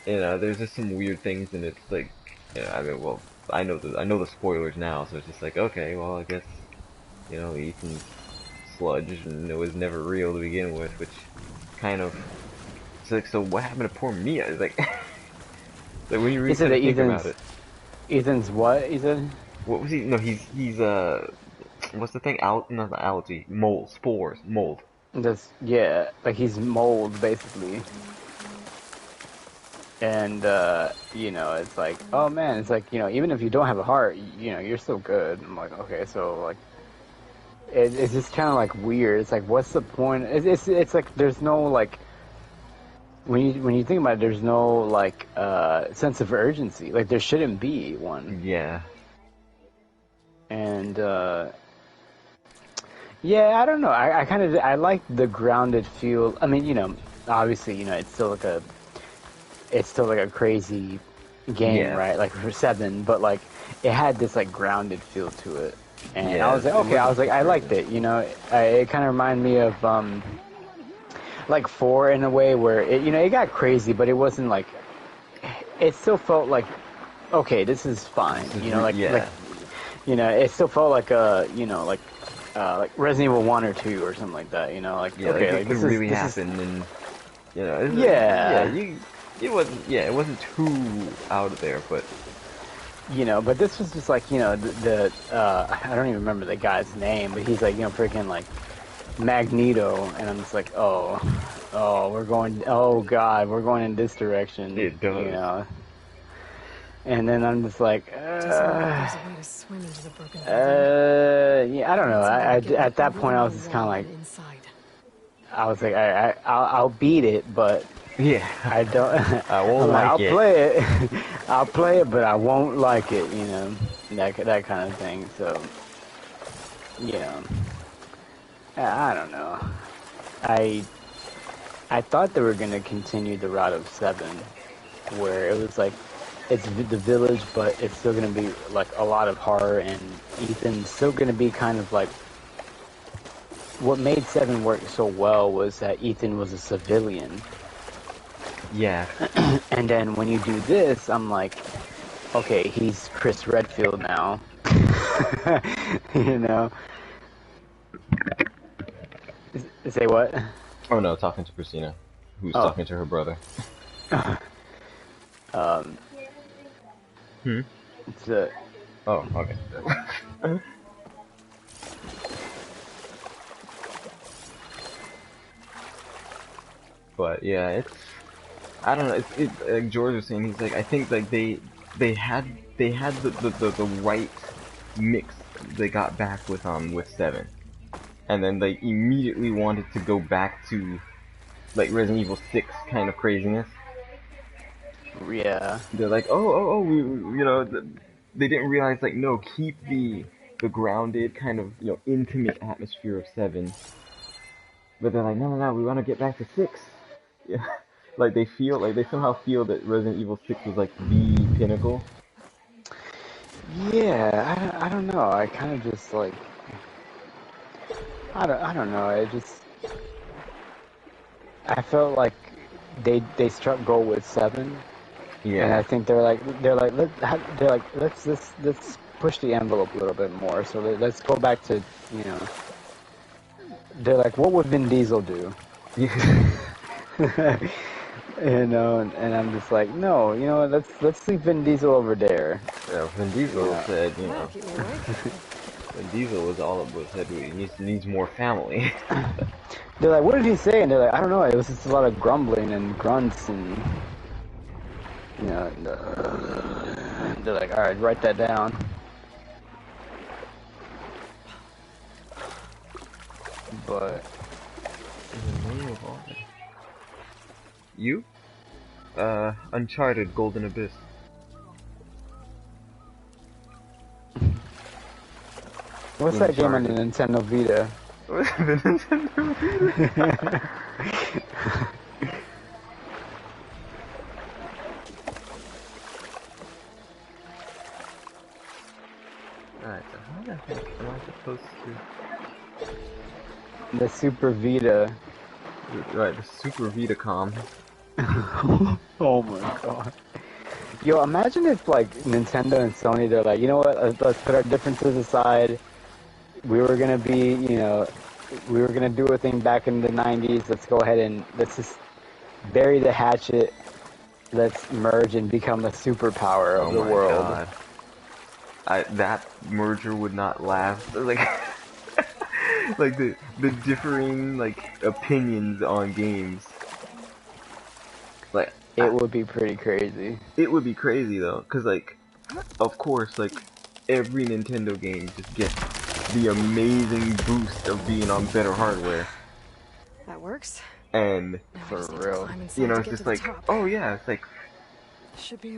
you know, there's just some weird things and it's like, you know, I mean, well, I know the spoilers now, so it's just like, okay, well, I guess, you know, Ethan's sludge and it was never real to begin with, which kind of, it's like, so what happened to poor Mia? It's like, like when you really think about it. Ethan's what, Ethan? What was he? No, he's what's the thing? Not algae, mold, spores, mold. Yeah, like he's mold basically. And, you know, it's like, oh man, it's like, you know, even if you don't have a heart, you know, you're still good. I'm like, okay, so, like, it's just kind of, like, weird. It's like, what's the point? It's like, there's no, like, when you think about it, there's no, like, sense of urgency. Like, there shouldn't be one. Yeah. And, yeah, I don't know. I like the grounded feel. I mean, you know, obviously, you know, it's still like a crazy game, right? Like for 7, but like it had this like grounded feel to it, and I was like, okay, I liked it. You know, it kind of reminded me of like 4 in a way where it, you know, it got crazy, but it wasn't like, it still felt like, okay, this is fine. You know, like you know, it still felt like you know, like Resident Evil 1 or 2 or something like that. You know, like okay, like this really happened, and you know, it wasn't too out there, but you know, but this was just like, you know, I don't even remember the guy's name, but he's like, you know, freaking like Magneto, and I'm just like, oh god, we're going in this direction. It does. You know. And then I'm just like, there's a way to swim into the broken yeah, I don't know. At that point, I was just kind of like, I was like, I'll beat it, but yeah, I don't. I won't like it. I'll play it. I'll play it, but I won't like it. You know, that kind of thing. So, you know, I don't know. I thought they were gonna continue the route of 7, where it was like, it's the village, but it's still gonna be like a lot of horror, and Ethan's still gonna be kind of like. What made 7 work so well was that Ethan was a civilian. Yeah. And then when you do this, I'm like, okay, he's Chris Redfield now. You know? Say what? Oh no, talking to Christina, who's talking to her brother. It's a... Oh, okay. But yeah, it's, I don't know. Like George was saying, he's like, I think like they had the right mix they got back with 7, and then they immediately wanted to go back to like Resident Evil 6 kind of craziness. Yeah. They're like, we, you know, they didn't realize like, no, keep the grounded kind of, you know, intimate atmosphere of 7. But they're like, no, we want to get back to 6. Yeah, like they somehow feel that Resident Evil 6 was like the pinnacle. Yeah, I don't know. I kind of just like, I don't know. I felt like they struck gold with 7. Yeah. And I think they're like let's push the envelope a little bit more. So let's go back to, you know. They're like, what would Vin Diesel do? You know, and I'm just like, no, you know, let's leave Vin Diesel over there. Yeah, Vin Diesel said, you know, Keep me awake. Vin Diesel said he needs more family. They're like, what did he say? And they're like, I don't know. It was just a lot of grumbling and grunts and, you know, and they're like, all right, write that down. But You? Uncharted Golden Abyss. what's that game on the Nintendo Vita? The Nintendo Vita? Alright, so how the heck am I supposed to... The Super Vita. Right, the Super Vitacom. Oh my god. Yo, imagine if, like, Nintendo and Sony, they're like, you know what, let's put our differences aside. We were gonna be, you know, we were gonna do a thing back in the 90s. Let's go ahead and let's just bury the hatchet. Let's merge and become a superpower of the world. God. That merger would not last. Like, like the differing like opinions on games. Like it would be pretty crazy. It would be crazy though, cause like, of course, like every Nintendo game just gets the amazing boost of being on better hardware. That works. And for real, you know, it's just like, oh yeah, it's like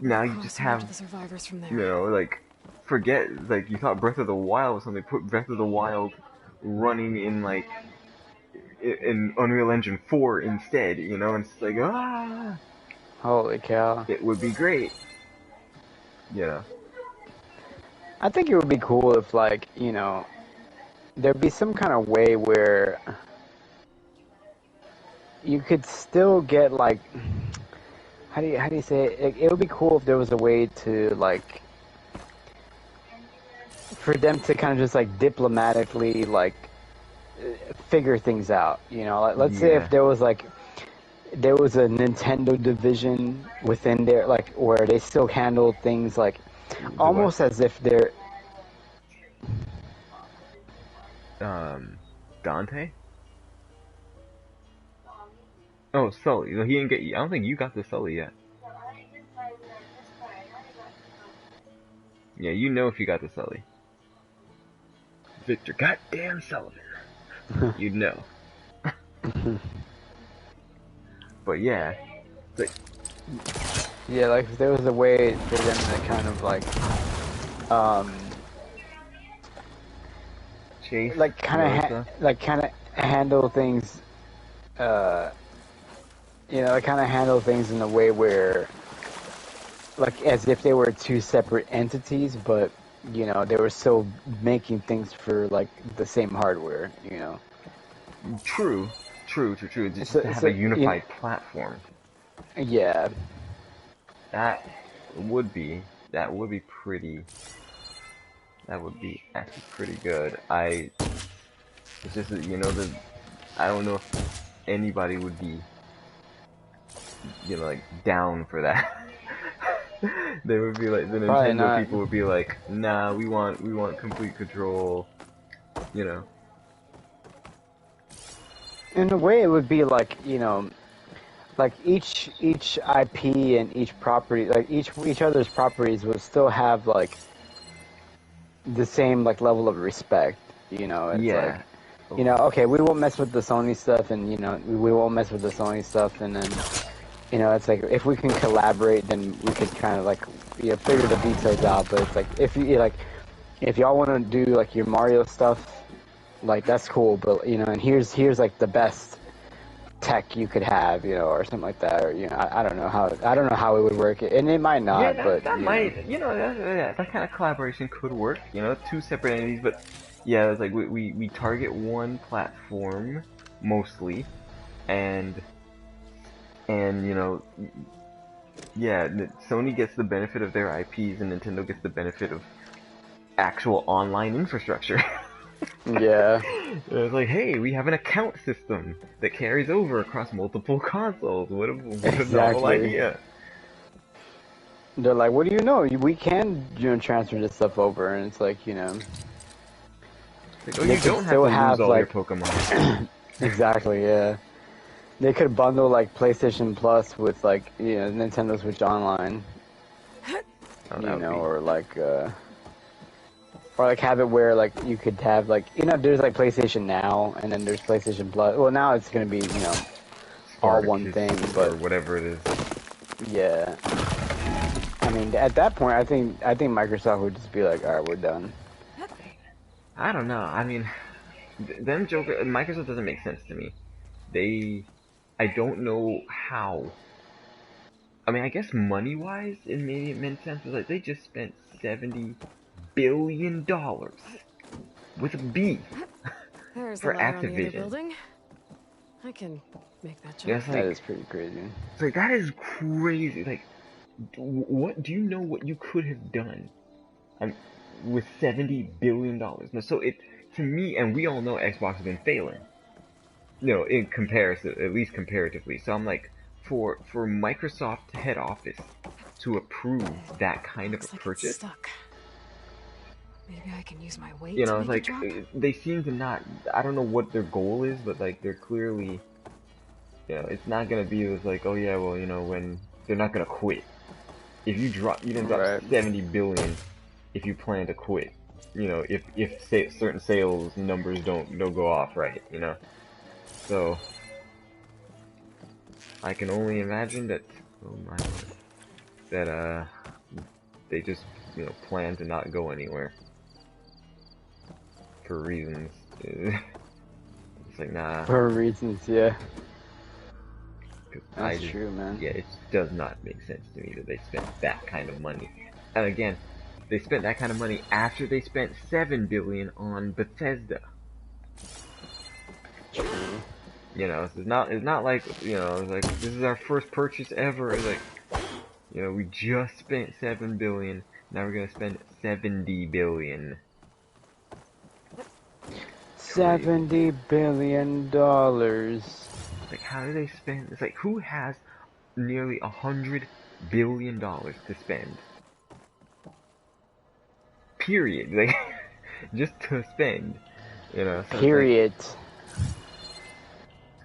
now you just have the survivors from there. You know, like forget like you thought Breath of the Wild was something. Put Breath of the Wild running in like in Unreal Engine 4 instead. You know, and it's like holy cow, it would be great. Yeah. I think it would be cool if, like, you know, there'd be some kind of way where you could still get, like, how do you say it? It would be cool if there was a way to, like, for them to kind of just, like, diplomatically, like, figure things out, you know? Like, let's say if there was, like, there was a Nintendo division within there, like, where they still handle things, like, almost as if they're... Dante? Oh, Sully. No, he didn't get you. I don't think you got the Sully yet. Yeah, you know if you got the Sully. Victor goddamn Sullivan. You'd know. But yeah. Like, yeah, like if there was a way for them to kind of like Chase, like kind of handle things you know, kind of handle things in a way where, like, as if they were two separate entities, but, you know, they were still making things for, like, the same hardware, you know. True. Just to have a unified platform. Yeah. That would be pretty... That would be actually pretty good. It's just that, you know, I don't know if anybody would be, you know, like, down for that. They would be like, the Nintendo people would be like, nah, we want complete control, you know. In a way, it would be like, you know, like each IP and each property, like each other's properties would still have, like, the same, like, level of respect, you know. It's like, you know, okay, we won't mess with the Sony stuff, and, you know, we won't mess with the Sony stuff, and then, you know, it's like, if we can collaborate, then we could kind of, like, you know, figure the details out. But it's like, if y'all want to do, like, your Mario stuff, like, that's cool, but, you know, and here's like the best tech you could have, you know, or something like that, or, you know, I don't know how it would work, and it might not, but that might, you know, that kind of collaboration could work, you know, two separate entities, but yeah, it's like we target one platform mostly, and you know, yeah, Sony gets the benefit of their IPs and Nintendo gets the benefit of actual online infrastructure. Yeah. It was like, hey, we have an account system that carries over across multiple consoles. What a novel idea. They're like, what do you know? We can, transfer this stuff over, and it's like, Like, oh, you don't have to lose all your Pokemon. Exactly, yeah. They could bundle like PlayStation Plus with like Nintendo Switch Online, or like have it where like you could have like there's like PlayStation Now and then there's PlayStation Plus. Well, now it's gonna be all one thing, but or whatever it is. Yeah. I mean, at that point, I think Microsoft would just be like, all right, we're done. I don't know. I mean, Microsoft doesn't make sense to me. I don't know how. I mean, I guess money-wise, it made sense. But like, they just spent $70 billion with a B for Activision. Building. I can make that jump. Yes, that is pretty crazy. It's like, that is crazy. Like, what do you know what you could have done with $70 billion? So to me, and we all know Xbox has been failing. In comparison, at least comparatively. So I'm like, for Microsoft head office to approve that kind of a purchase. Stuck. Maybe I can use my weight. It's like they seem to not. I don't know what their goal is, but like they're clearly, it's not gonna be like, oh yeah, well, when they're not gonna quit. If you don't drop 70 billion, if you plan to quit, if certain sales numbers don't go off right, So I can only imagine that. Oh my God, that they just plan to not go anywhere for reasons. It's like, nah. For reasons, yeah. That's true, man. Yeah, it does not make sense to me that they spent that kind of money. And again, they spent that kind of money after they spent $7 billion on Bethesda. True. It's not like, it's like, this is our first purchase ever. It's like, we just spent $7 billion. Now we're gonna spend $70 billion. $70 billion. Like, how do they spend? It's like, who has nearly $100 billion to spend? Period. Like, just to spend. So period. It's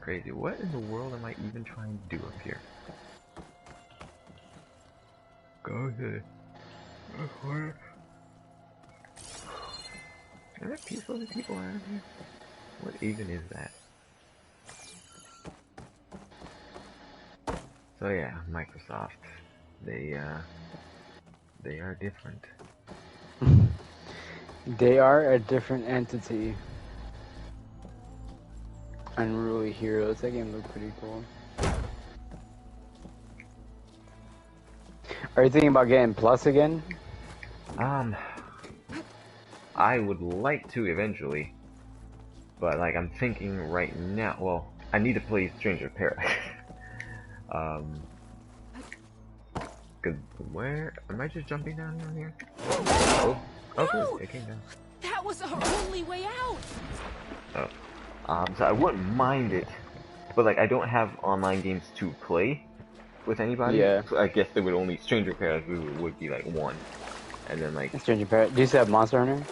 crazy. What in the world am I even trying to do up here? Go ahead. Where? Are there people around here? What even is that? So yeah, Microsoft. They are different. They are a different entity. Unruly Heroes. That game looked pretty cool. Are you thinking about getting Plus again? I would like to eventually, but like I'm thinking right now. Well, I need to play Stranger of Paradise. Cause where am I just jumping down here? Oh, good. It came down. That was our only way out. Oh, so I wouldn't mind it, but like I don't have online games to play with anybody. Yeah. So I guess they would only Stranger of Paradise would be like one, and then like Stranger of Paradise. Do you still have Monster Hunter?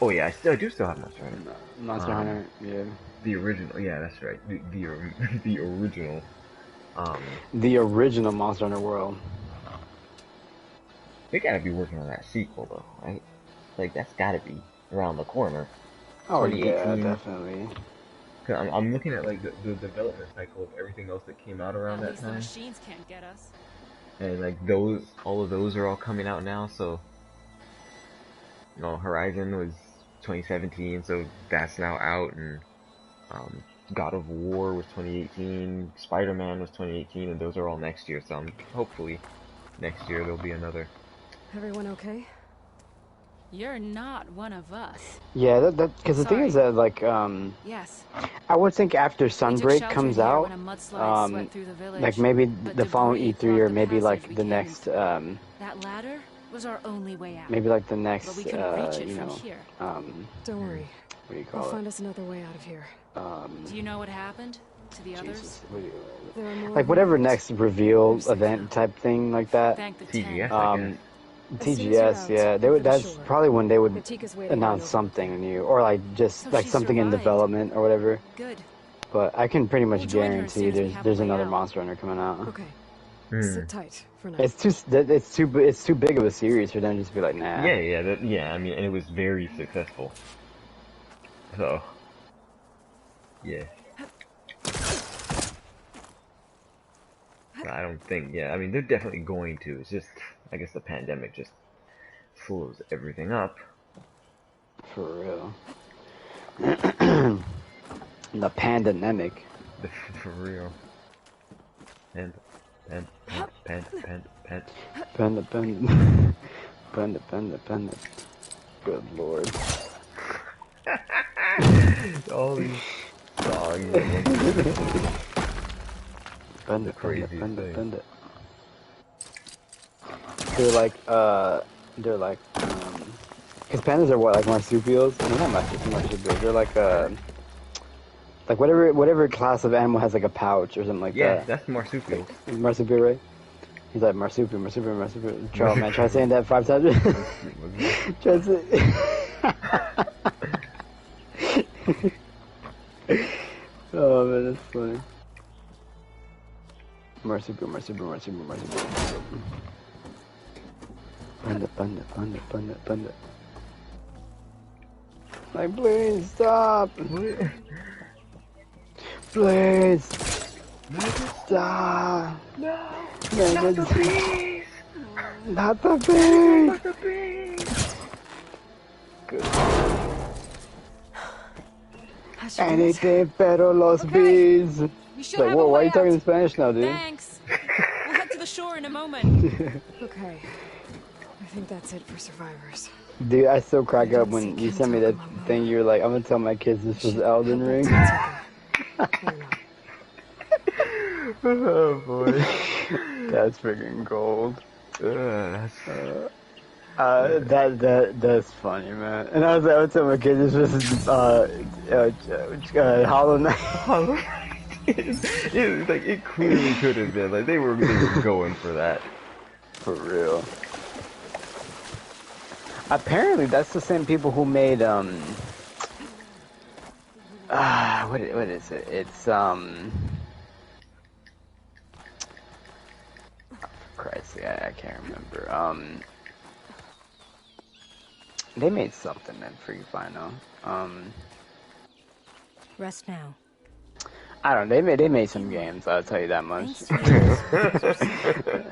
Oh yeah, I do still have Monster Hunter. Monster Hunter, yeah. The original, yeah, that's right. The original. The original Monster Hunter World. They gotta be working on that sequel though, right? Like that's gotta be around the corner. Oh yeah, definitely. Cause I'm looking at like the development cycle of everything else that came out around that time. The machines can't get us. And like all of those are all coming out now. So, Horizon was 2017, so that's now out, and God of War was 2018, Spider-Man was 2018, and those are all next year. So hopefully next year there'll be another. Everyone okay? You're not one of us. Yeah, because the thing is that like yes. I would think after Sunbreak comes out, like maybe the following E3 or maybe like the next that ladder was our only way out. Maybe like the next but we couldn't reach it from here. Don't worry. what do you call I'll it? find us another way out of here. Do you know what happened to the others? There are more Like whatever left. next reveal event type thing like that. Thank the TGS, 10. I guess. As soon as you're TGS, out, yeah, they head would. for the That's shore. probably when they would Natika's waiting announce right over something new, or like just So like she something in survived. development or whatever. Good. But I can pretty much We'll join her as guarantee soon as we have there's a way another out. Monster Hunter coming out. Okay. Hmm. Sit tight for now. It's too big of a series for them to just be like, nah. Yeah. I mean, and it was very successful. So, yeah. I don't think. Yeah, I mean, they're definitely going to. It's just, I guess, the pandemic just slows everything up. For real. The pandemic. For real. Panda. Panda. Good lord. All these songs. Panda. They're like, because pandas are what, like marsupials? No, not marsupials. They're like whatever class of animal has like a pouch or something like that. Yeah, that's marsupial. Marsupial, right? He's like marsupial. Charles, man, try saying that 5 times. Try to say. Oh man, that's funny. Marsupial. Panda. Like, please stop. Please. Stop. No, not the bees. Not the bees. Good. Anything pero los bees. We should Like, have whoa, a why are way you talking out. in Spanish now, dude? Thanks. We'll head to the shore in a moment. Okay. I think that's it for survivors. Dude, I still crack up when you sent me that thing. You're like, I'm gonna tell my kids this was Elden Ring. Oh boy. That's freaking gold. That's funny, man. And I would tell my kids this was Hollow Knight. It clearly could have been. Like they were going for that. For real. Apparently, that's the same people who made what is it? It's Christ, I can't remember. They made something then Free Final. Rest now. I don't know. They made some games. I'll tell you that much.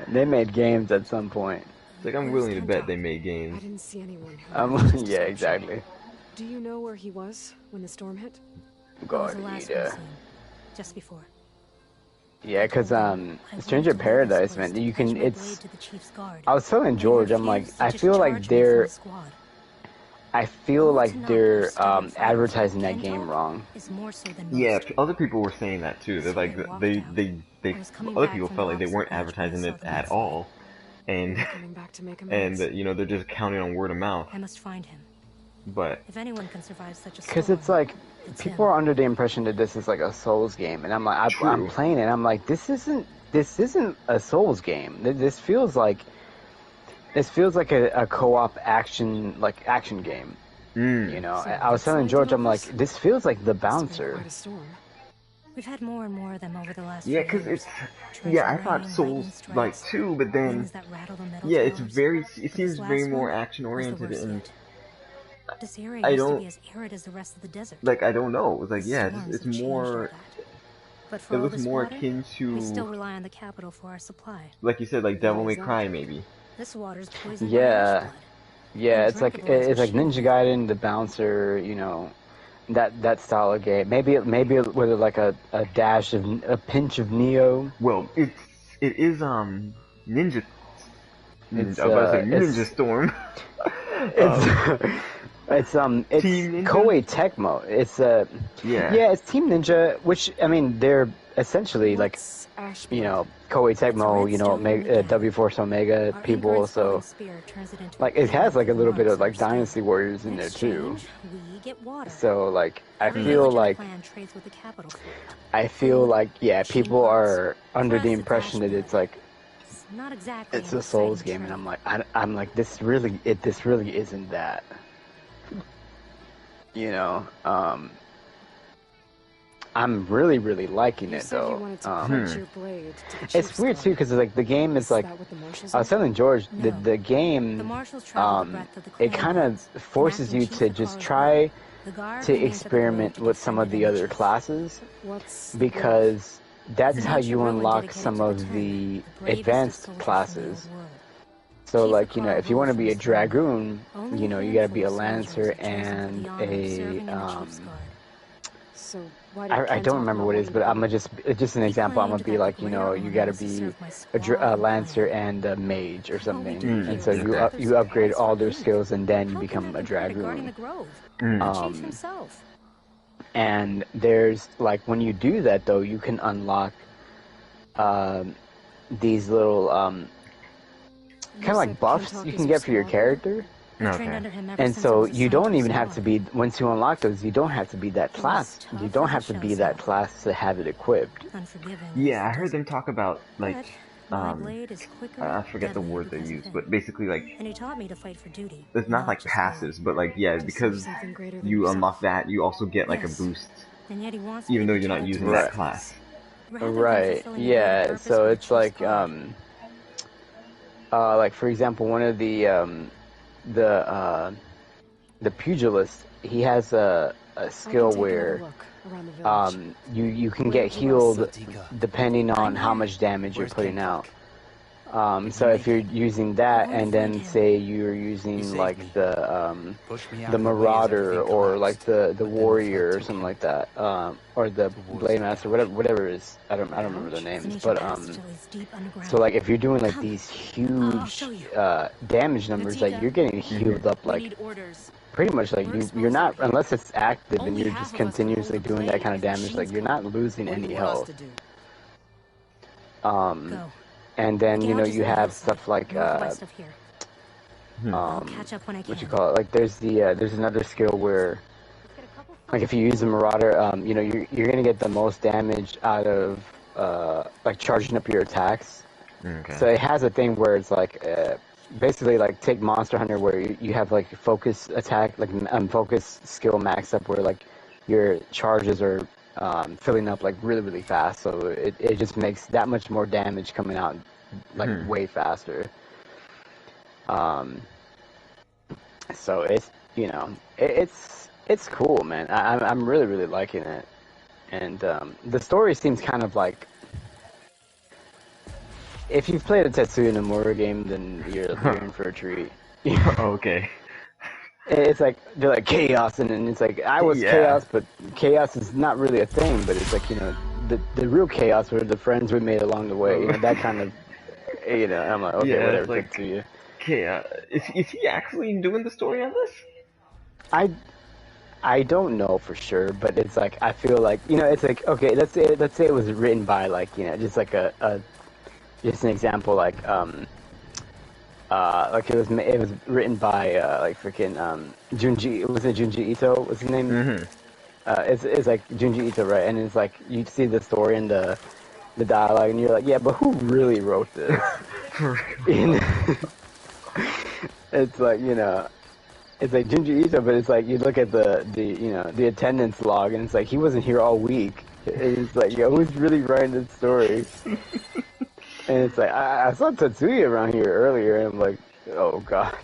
They made games at some point. Like I'm willing to bet they made I games. didn't see anyone. Who Yeah, exactly. Do you know where he was when the storm hit? Was the last one seen, just before. Yeah, cause Stranger Paradise, man, you can. It's. To the Chief's guard. I was telling George, I'm like, I feel like they're advertising that game wrong. Yeah, other people were saying that too. They're like they other people felt like they weren't advertising it at all, and you know they're just counting on word of mouth. I must find him. But if anyone can survive such a storm, because it's like people are under the impression that this is like a Souls game, and I'm like, I'm playing it. I'm like, this isn't a Souls game. This feels like a co-op action game. You know, I was telling George, I'm like, this feels like The Bouncer. We've had more and more of them over the last yeah, because it's I thought Souls like too, but then it seems very more action oriented and. This area used to be as arid as the rest of the desert. Like I don't know. It's like it's more. But for it looks more akin to. We still rely on the capital for our supply. Like you said, like Devil May Cry, maybe. This water's poisoned. Yeah, it's like Ninja Gaiden, The Bouncer. You know, that style of game. Maybe with like a pinch of Neo. Well, it is Ninja. It's, I was about to say Ninja Storm. It's Koei Tecmo. It's it's Team Ninja, which I mean they're essentially like, you know, Koei Tecmo, you know, W Force Omega people. So like it has like a little bit of like Dynasty Warriors in there too. So like I feel like yeah, people are under the impression that it's like it's a Souls game, and I'm like this really isn't that. You know, I'm really liking it though. It's weird too because like the game is like I was telling George the game it kind of forces you to just try to experiment with some of the other classes because that's how you unlock some of the advanced classes. So like, you know, if you want to be a Dragoon, you know, you gotta be a Lancer and a I don't remember what it is, but I'm gonna just an example. I'm gonna be like, you know, you gotta be a Lancer and a Mage or something, and so you upgrade all their skills, and then you become a Dragoon. And there's like when you do that though, you can unlock these little kind of like buffs you can get for your character. Okay. And so you don't even have to be, once you unlock those, you don't have to be that class. You don't have to be that class to have it equipped. Yeah, I heard them talk about, like, I forget the word they use, but basically, like, it's not like passives, but like, yeah, because you unlock that, you also get, like, a boost, even though you're not using that class. Right, yeah, so it's like for example, one of the pugilist, he has a skill where you can get healed depending on how much damage you're putting out. So if you're using that, and then say you're using like the Marauder or like the Warrior or something like that, or the Blade Master, whatever it is, I don't remember their names, but so like if you're doing like these huge damage numbers, like you're getting healed up like pretty much like you're not, unless it's active and you're just continuously doing that kind of damage, like you're not losing any health. And then, you know, you have stuff like, what you call it, like there's another skill where, like if you use the Marauder, you know, you're gonna get the most damage out of, like charging up your attacks. Okay. So it has a thing where it's like, basically like take Monster Hunter where you have like focus attack, like focus skill max up where like your charges are filling up like really fast, so it just makes that much more damage coming out like way faster. So it's, you know, it's cool, man. I'm really liking it, and the story seems kind of like, if you've played a Tetsuya Nomura game, then you're in for a treat. Okay. It's like, they're like chaos, and it's like, I was chaos, but chaos is not really a thing, but it's like, you know, the real chaos were the friends we made along the way, you know, that kind of, you know, I'm like, okay, whatever, like, to you. Okay, is he actually doing the story on this? I don't know for sure, but it's like, I feel like, you know, it's like, okay, let's say it was written by, like, you know, just like just an example, like it was written by like freaking Junji, was it Junji Ito? What's his name? It's like Junji Ito, right? And it's like you see the story and the dialogue, and you're like, yeah, but who really wrote this? It's like, you know, it's like Junji Ito, but it's like you look at the you know, the attendance log, and it's like he wasn't here all week. It's like, yo, who's really writing this story? And it's like, I saw Tetsuya around here earlier, and I'm like, oh god.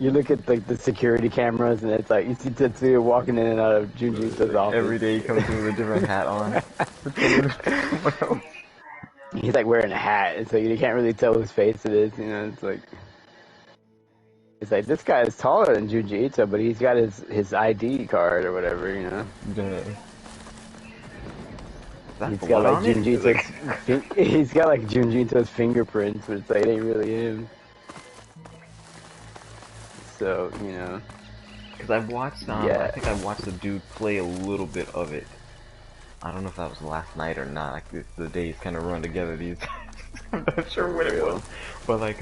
You look at like the security cameras, and it's like you see Tetsuya walking in and out of Junji Ito's office. Every day he comes in with a different hat on. He's like wearing a hat, and so you can't really tell whose face it is. You know, it's like this guy is taller than Junji Ito, but he's got his ID card or whatever. You know. He's got like he's got like Junji Ito's fingerprints, but it's like it ain't really him. So, you know. Because I've watched, I think I watched the dude play a little bit of it. I don't know if that was last night or not. Like the days kind of run together these. I'm not sure what it was, but like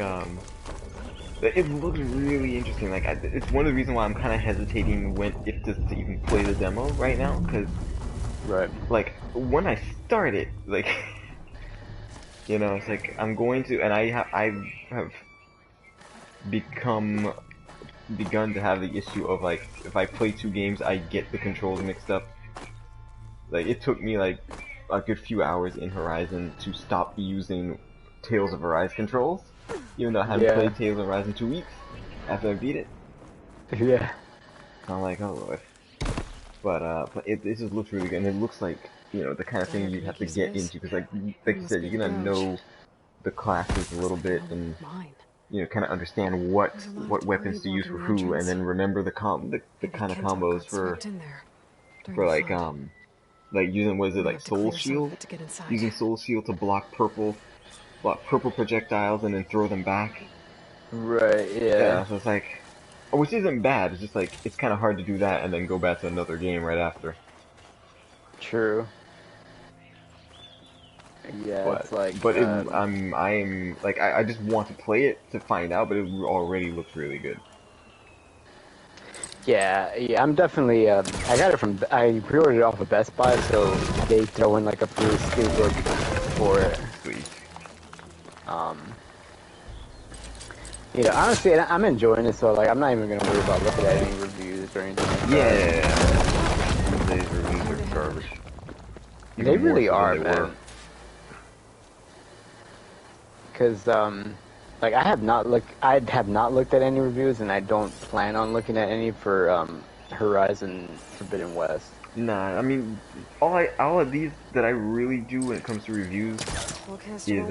it looks really interesting. Like it's one of the reasons why I'm kind of hesitating if to even play the demo right now, because like when I start it, like you know, it's like I'm going to, and I have begun to have the issue of like if I play two games, I get the controls mixed up. Like it took me like a good few hours in Horizon to stop using Tales of Arise controls, even though I hadn't played Tales of Arise in 2 weeks after I beat it. Yeah. So I'm like, oh lord. But it just looks really good, and it looks like, you know, the kind of thing you have to get into, because like you said, you're gonna know the classes a little bit, and you know, kind of understand what weapons to use for who, and then remember the kind of combos for like using, what is it, like Soul Shield? Using Soul Shield to block purple projectiles and then throw them back. Right, Yeah, so it's like, which isn't bad, it's just like, it's kind of hard to do that and then go back to another game right after. True. Yeah, it's like... But I'm like, I just want to play it to find out, but it already looks really good. Yeah, I'm definitely, I got it from, I pre-ordered it off of Best Buy, so they throw in like a free steelbook for it. Sweet. You know, honestly, I'm enjoying it, so like, I'm not even gonna worry about looking at any reviews or anything like that. These reviews are garbage. They really are, man. Because, like, I have not looked at any reviews, and I don't plan on looking at any for, Horizon Forbidden West. Nah, I mean, all of these that I really do when it comes to reviews is,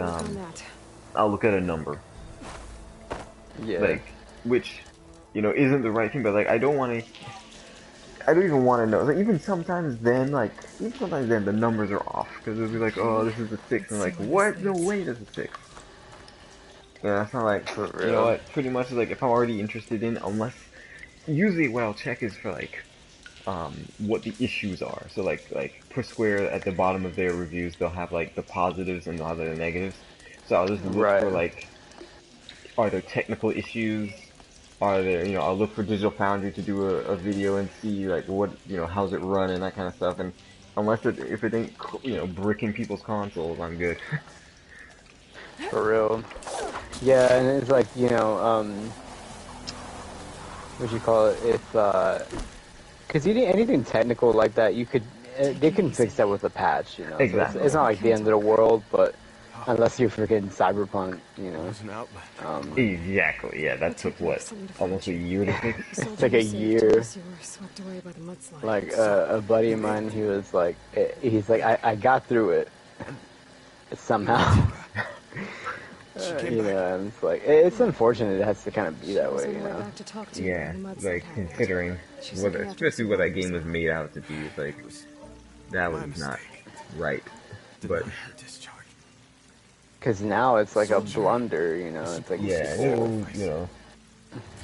I'll look at a number. Yeah. Like, which, you know, isn't the right thing, but like, I don't even want to know. Like, even sometimes then, the numbers are off, because it'll be like, oh, this is a 6, and like, what? No way, that's a 6. Yeah, it's not like, you know what, pretty much like, if I'm already interested in, unless, usually what I'll check is for like, what the issues are. So like per Square at the bottom of their reviews, they'll have like the positives and the other negatives. So I'll just look for like, are there technical issues? Are there, you know, I'll look for Digital Foundry to do a video and see like what, you know, how's it run and that kind of stuff. And unless if it ain't, you know, bricking people's consoles, I'm good. For real. Yeah, and it's like, you know, what you call it, if, cause anything technical like that, you could, they can fix that with a patch, you know. Exactly. So it's not like the end of the world, but unless you're freaking Cyberpunk, you know. Exactly, yeah, that took what, almost a year to fix? It's like a year. Like, a buddy of mine, he was like, he's like, I got through it. Somehow. You know, and it's like, it's unfortunate it has to kind of be that way, you know? Yeah, like, considering, especially what that game was made out to be, it's like, that was not right, but... Because now it's like a blunder, you know, it's like... Yeah, it will, you know,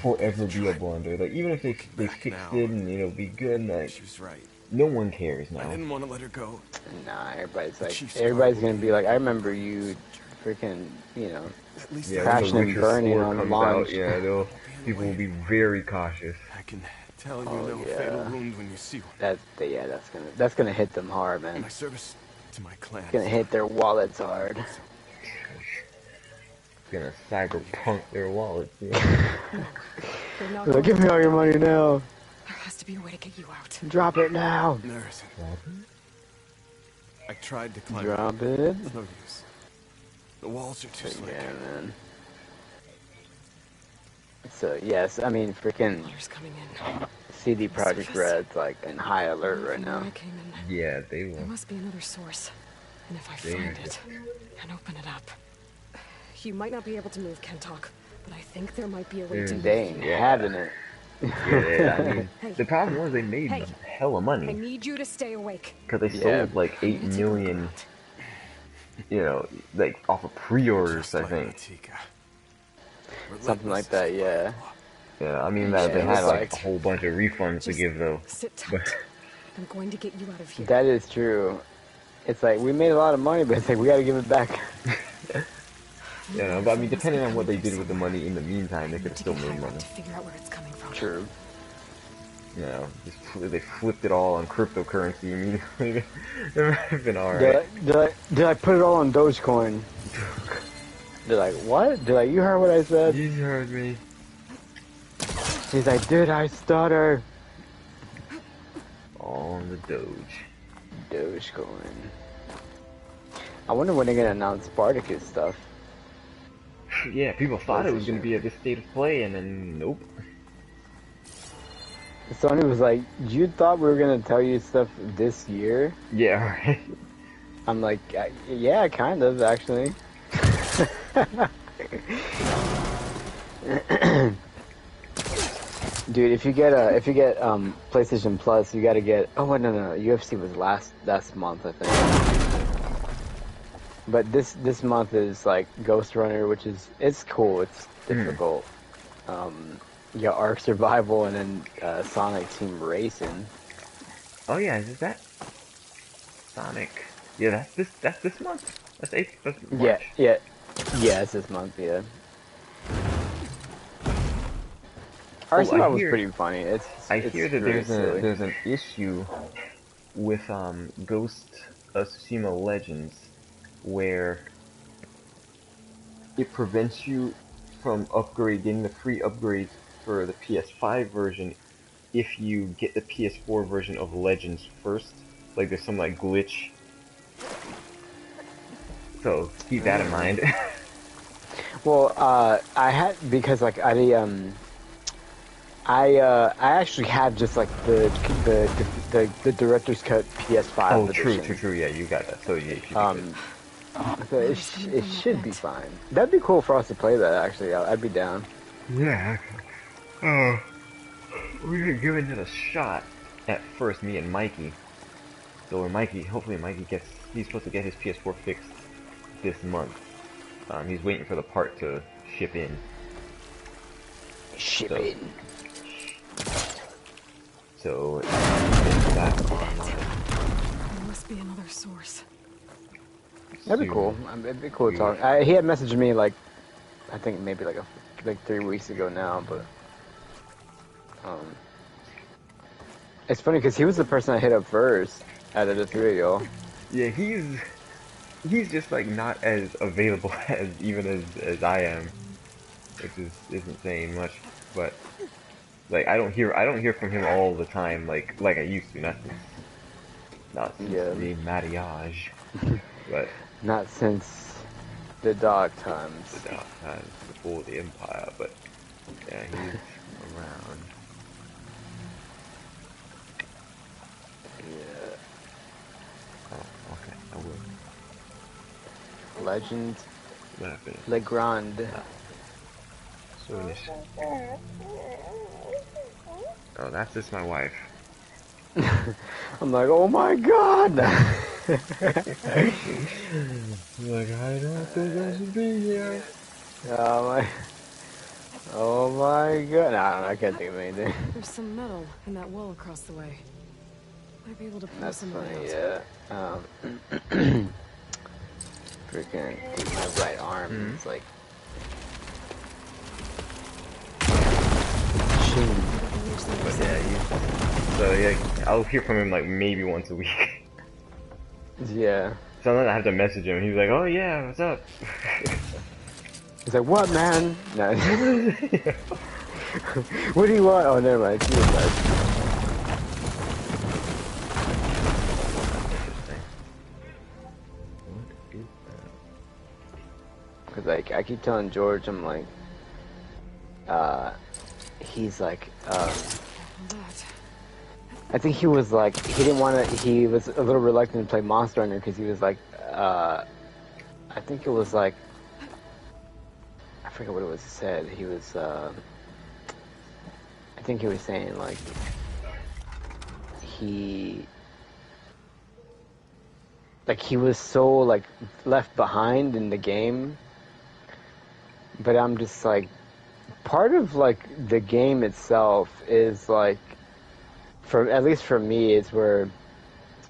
forever be a blunder. Like, even if they fixed it and, you know, be good, like, no one cares now. I didn't want to let her go. Nah, everybody's gonna be like, I remember you freaking, you know, crashing and burning on the launch. Yeah, people will be very cautious. I can tell you know a fatal wound when you see one. That's gonna hit them hard, man. My service to my clan. It's gonna hit their wallets hard. It's gonna cyberpunk their wallets. Like, give me all your money now. There has to be a way to get you out. Drop it now. There isn't. I tried to climb. Drop it. It's no use. The walls are too slick. Yeah, man. So yes, I mean, freaking CD Projekt Red's like in high alert right now. Yeah, they will. There must be another source, and if I find it and open it up, you might not be able to move Kentok, but I think there might be a way to. They ain't having it. Yeah, I mean, the problem was they made hella money. I need you to stay awake. Because they sold like 8 million, you know, like off of pre-orders, I think. Something like that, yeah. Yeah, I mean that they had like a whole bunch of refunds to give though. Sit tight. I'm going to get you out of here. That is true. it's like we made a lot of money, but it's like we gotta give it back. You know, but I mean, depending on what they did with the money in the meantime, they could have still made money. To figure out where it's coming from. True. You know, they flipped it all on cryptocurrency immediately. It would have been alright. Did I put it all on Dogecoin? They're like, what? They're like, you heard what I said? You heard me. He's like, dude, I stutter. All on the Dogecoin. I wonder when they're gonna announce Spartacus stuff. Yeah, people thought it was gonna be at this state of play, and then nope. Sony was like, you thought we were gonna tell you stuff this year? Yeah, right. I'm like, yeah, kind of, actually. Dude, if you get PlayStation Plus, you gotta get. Oh wait, no, UFC was last month, I think. But this month is like Ghost Runner, which it's cool. It's difficult. You got Ark Survival and then Sonic Team Racing. Oh yeah, is that Sonic? Yeah, that's this month. That's March. Yeah, it's this month. Yeah. Ark Survival was pretty funny. I hear that there's an issue with Ghost of Tsushima Legends where it prevents you from getting the free upgrades for the PS5 version if you get the PS4 version of Legends first. Like there's some like glitch. So keep that in mind. Well, I had because like I actually have just like the director's cut PS5. Oh, edition. true. Yeah, you got that. So yeah, so it should be fine. That'd be cool for us to play that. Actually, I'd be down. Yeah. We were giving it a shot at first, me and Mikey. So hopefully Mikey he's supposed to get his PS4 fixed this month. He's waiting for the part to ship in. So that's there must be another source. That'd be cool. It'd be cool to talk. He had messaged me like, I think maybe like 3 weeks ago now, but it's funny because he was the person I hit up first out of the three of y'all. Yeah, he's just like not as available as I am, which isn't saying much, but like I don't hear from him all the time like I used to. Not since the marriage, but not since the dark times. The dark times before the Empire, but yeah, he's around. Yeah. Oh, okay, I will. Legend. What happened? Legrand. Oh, that's just my wife. I'm like, oh my god! Like, I don't think I should be here. Oh my god. Nah, I can't think of anything. There's some metal in that wall across the way. Might be able to pull some funny, out. yeah. Freaking my right arm is like but yeah, I'll hear from him like maybe once a week. Yeah. Sometimes I have to message him and he's like, oh yeah, what's up? He's like, what man? No. What do you want? Oh, never mind. It's you, Cause like I keep telling George, I'm like, he's like, I think he was like, he didn't want to, he was a little reluctant to play Monster Hunter because he was like, I think it was like, I forget what it was said. He was, I think he was saying like, he was so like left behind in the game. But I'm just like, part of like the game itself is like, at least for me, it's where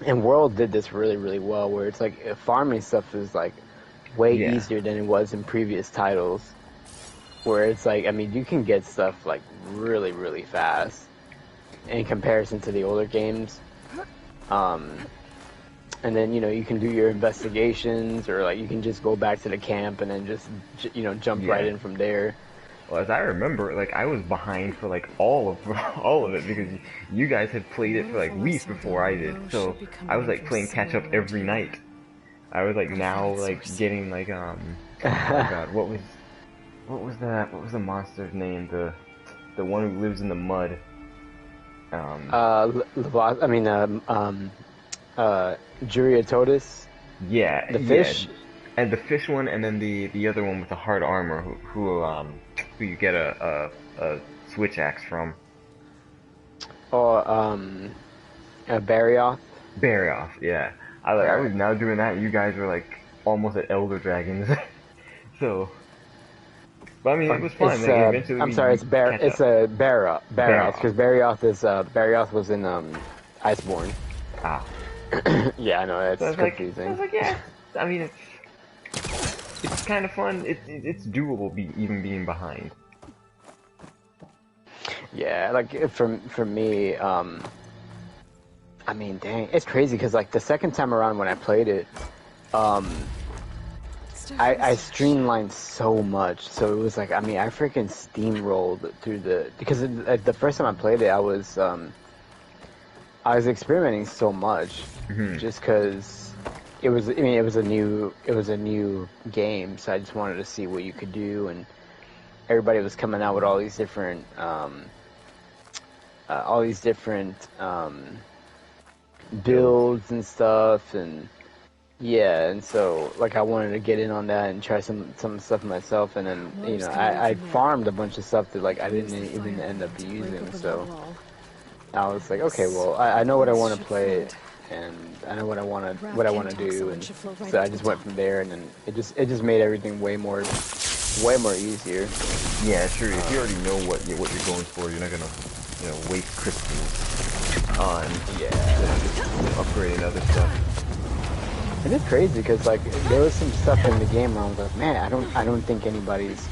And World did this really, really well, where it's like farming stuff is like way easier than it was in previous titles. Where it's like, I mean, you can get stuff like really, really fast in comparison to the older games. And then, you know, you can do your investigations, or like you can just go back to the camp and then just, you know, jump right in from there. Well, as I remember, like I was behind for like all of it because you guys had played it for like weeks before I did. So I was like playing catch up every night. I was like now like getting like oh god, what was that? What was the monster's name? The one who lives in the mud. Juriatotus. Yeah, the fish. Yeah. And the fish one, and then the other one with the hard armor, who you get a switch axe from. Barioth. Barioth, yeah. I was now doing that. You guys were like almost at Elder Dragons, so. But I mean, it was fun. Eventually I'm sorry, it's Barioth, because Barioth was in Iceborne. Ah. Yeah, I know, it's confusing. I was like, yeah. I mean, it's kind of fun. It's doable, even being behind. Yeah, like for me, I mean, dang, it's crazy because like the second time around when I played it, I streamlined so much, so it was like, I mean, I freaking steamrolled through because the first time I played it, I was experimenting so much, just because it was a new game, so I just wanted to see what you could do, and everybody was coming out with all these different builds and stuff, and yeah, and so like I wanted to get in on that and try some stuff myself, and then you know I farmed a bunch of stuff that like I didn't even end up using, so I was like, okay, well I know what I want to play, and I know what I want to do, and so I just went from there, and then it just made everything way more easier. Yeah, sure. If you already know what you're going for, you're not gonna waste crystals on upgrading other stuff. And it's crazy because like there was some stuff in the game where I was like, man, I don't really think anybody's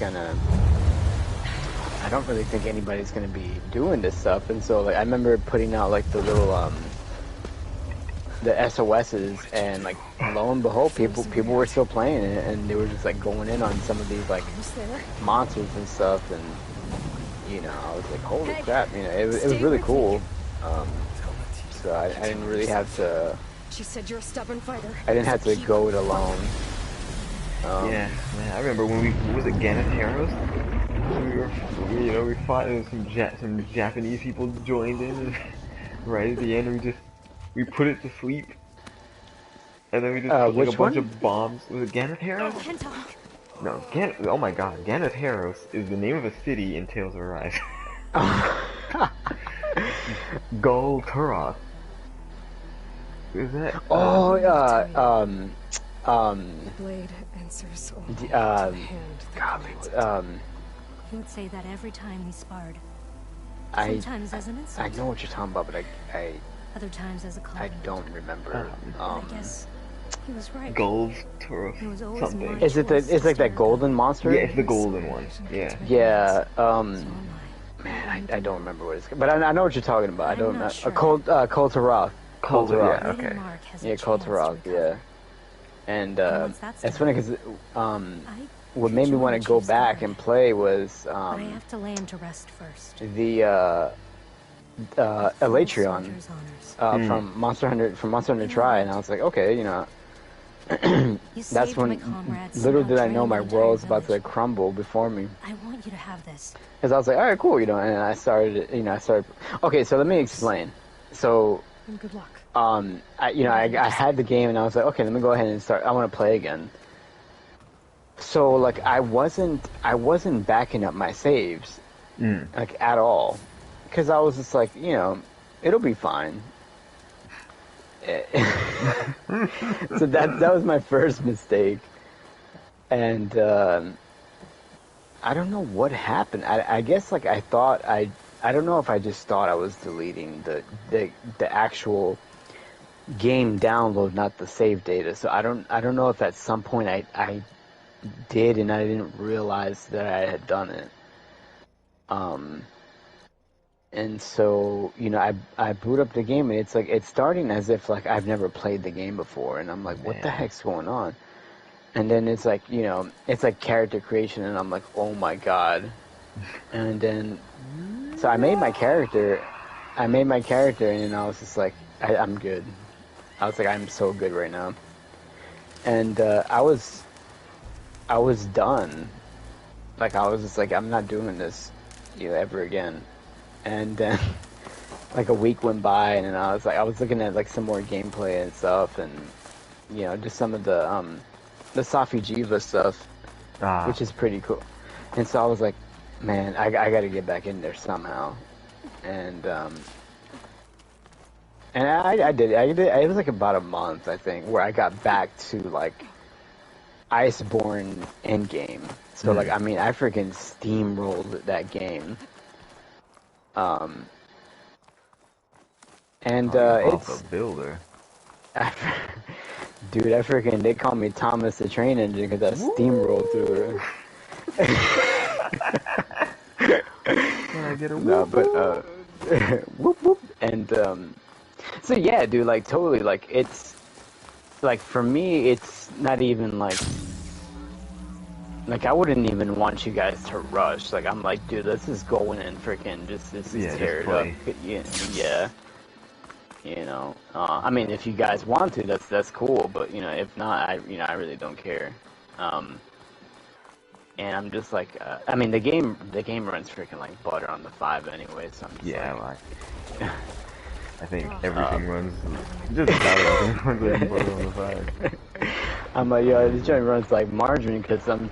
gonna be doing this stuff. And so like I remember putting out like the little the SOSs, and like lo and behold, people were still playing it, and they were just like going in on some of these like monsters and stuff, and you know I was like, holy crap, you know, it was really cool. So I didn't really have to. She said you're a stubborn fighter. I didn't have to go it alone. Yeah, man, I remember when was it Ganateros? We fought, and some Japanese people joined in, and right at the end we put it to sleep, and then we just put like a bunch of bombs. Was it Ganateros? No, oh my god, Ganateros is the name of a city in Tales of Arise. Gul Turok. Is that? Oh, The blade answers only to the hand. He would say that every time we sparred. I Sometimes as an insult. I know what you're talking about, but I Other times as a I compliment. don't remember. I guess he was right. Gul Turok. It was always Something. my Is it it's like that golden monster? Yeah, it's the golden one. Yeah. Yeah. Man, I don't remember what it's. But I know what you're talking about. I don't know. Sure. Kulturok. Yeah, okay. Yeah, Kulturok. Yeah. And it's funny because what made me want to go back and play was But I have to lay him to rest first. the Elatrion from Monster Hunter Tri, and I was like, okay, you know, that's when little did I know my world's about to crumble before me. I want you to have this. Because I was like, all right, cool, you know, and I started. Okay, so let me explain. So, And good luck. I had the game, and I was like, okay, let me go ahead and start. I want to play again. So, like, I wasn't backing up my saves, like, at all. Because I was just like, you know, it'll be fine. So that was my first mistake. And I don't know what happened. I guess, like, I don't know if I just thought I was deleting the actual game download, not the save data. So I don't know if at some point I did and I didn't realize that I had done it. And so, you know, I boot up the game and it's like, it's starting as if like I've never played the game before, and I'm like, what the heck's going on? And then it's like, you know, it's like character creation, and I'm like, oh my god. And then, so I made my character, and I was just like, I'm good. I was like, I'm so good right now. And I was done. Like, I was just like, I'm not doing this, you know, ever again. And then, like, a week went by, and then I was looking at like some more gameplay and stuff, and you know, just some of the Safi Jiva stuff, which is pretty cool. And so I was like, man, I got to get back in there somehow. And I did. It was like about a month, I think, where I got back to like Iceborne endgame. So like, I mean, I freaking steamrolled that game. And it's a builder. Dude, I freaking, they call me Thomas the Train Engine because I steamrolled through it. Can I get a whoop? No, but whoop whoop. And so yeah, dude, like totally, like it's like for me, it's not even like I wouldn't even want you guys to rush. Like I'm like, dude, let's just go in and freaking just tear it up. Yeah. You know, I mean, if you guys want to, that's cool. But you know, if not, I really don't care. And I'm just like, I mean, the game runs freaking like butter on the 5 anyway. So I'm just like I think everything runs just about everything runs like butter on the 5. I'm like, yo, this joint runs like margarine because I don't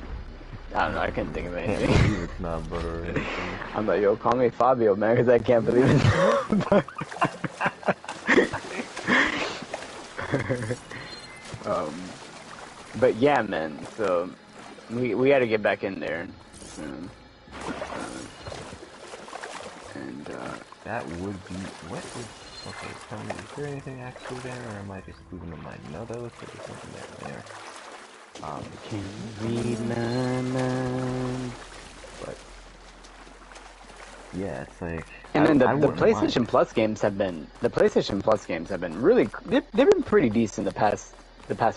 know, I can't think of anything. I can't believe it's not butter or anything. I'm like, yo, call me Fabio, man, because I can't believe it's not but yeah, man, so we got to get back in there soon. And that would be, what would, okay, tell me, is there anything actually there, or am I just losing my mind? No, that looks like there's something there. Can read my mind. But yeah, it's like, and then the PlayStation Plus games have been really, they've been pretty decent the past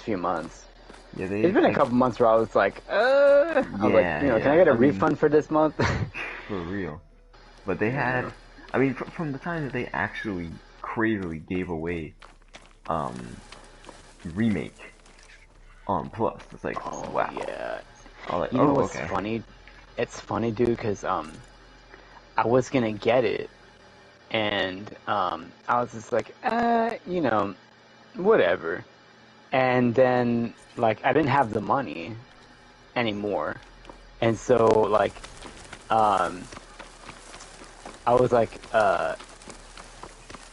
few months. Yeah, there's been a couple months where I was like, can I get a refund for this month? For real. But they had, I mean, from the time that they actually crazily gave away Remake on Plus, it's like, wow. Yeah. Like, you know what's funny? It's funny, dude, because I was gonna get it, and I was just like, you know, whatever. And then, like, I didn't have the money anymore, and so, like, I was like,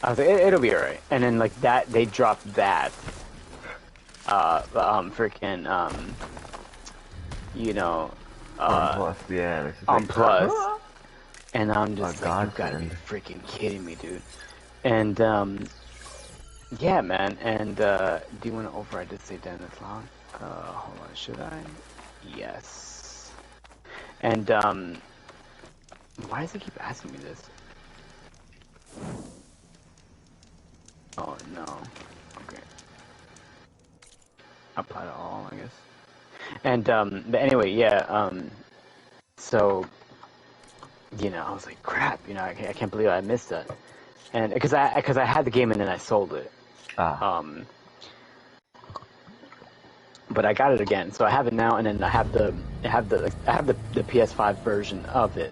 it'll be alright. And then, like, they dropped that, freaking, you know, on Plus, yeah. On Plus. And I'm just like, you gotta be freaking kidding me, dude. And, yeah, man, and, do you want to override this save down this long? Hold on, should I? Yes. And, why does it keep asking me this? Oh, no. Okay. Apply to all, I guess. And, but anyway, yeah, so, you know, I was like, crap, you know, I can't believe I missed that. And, because I had the game and then I sold it. But I got it again, so I have it now, and then I have the PS5 version of it.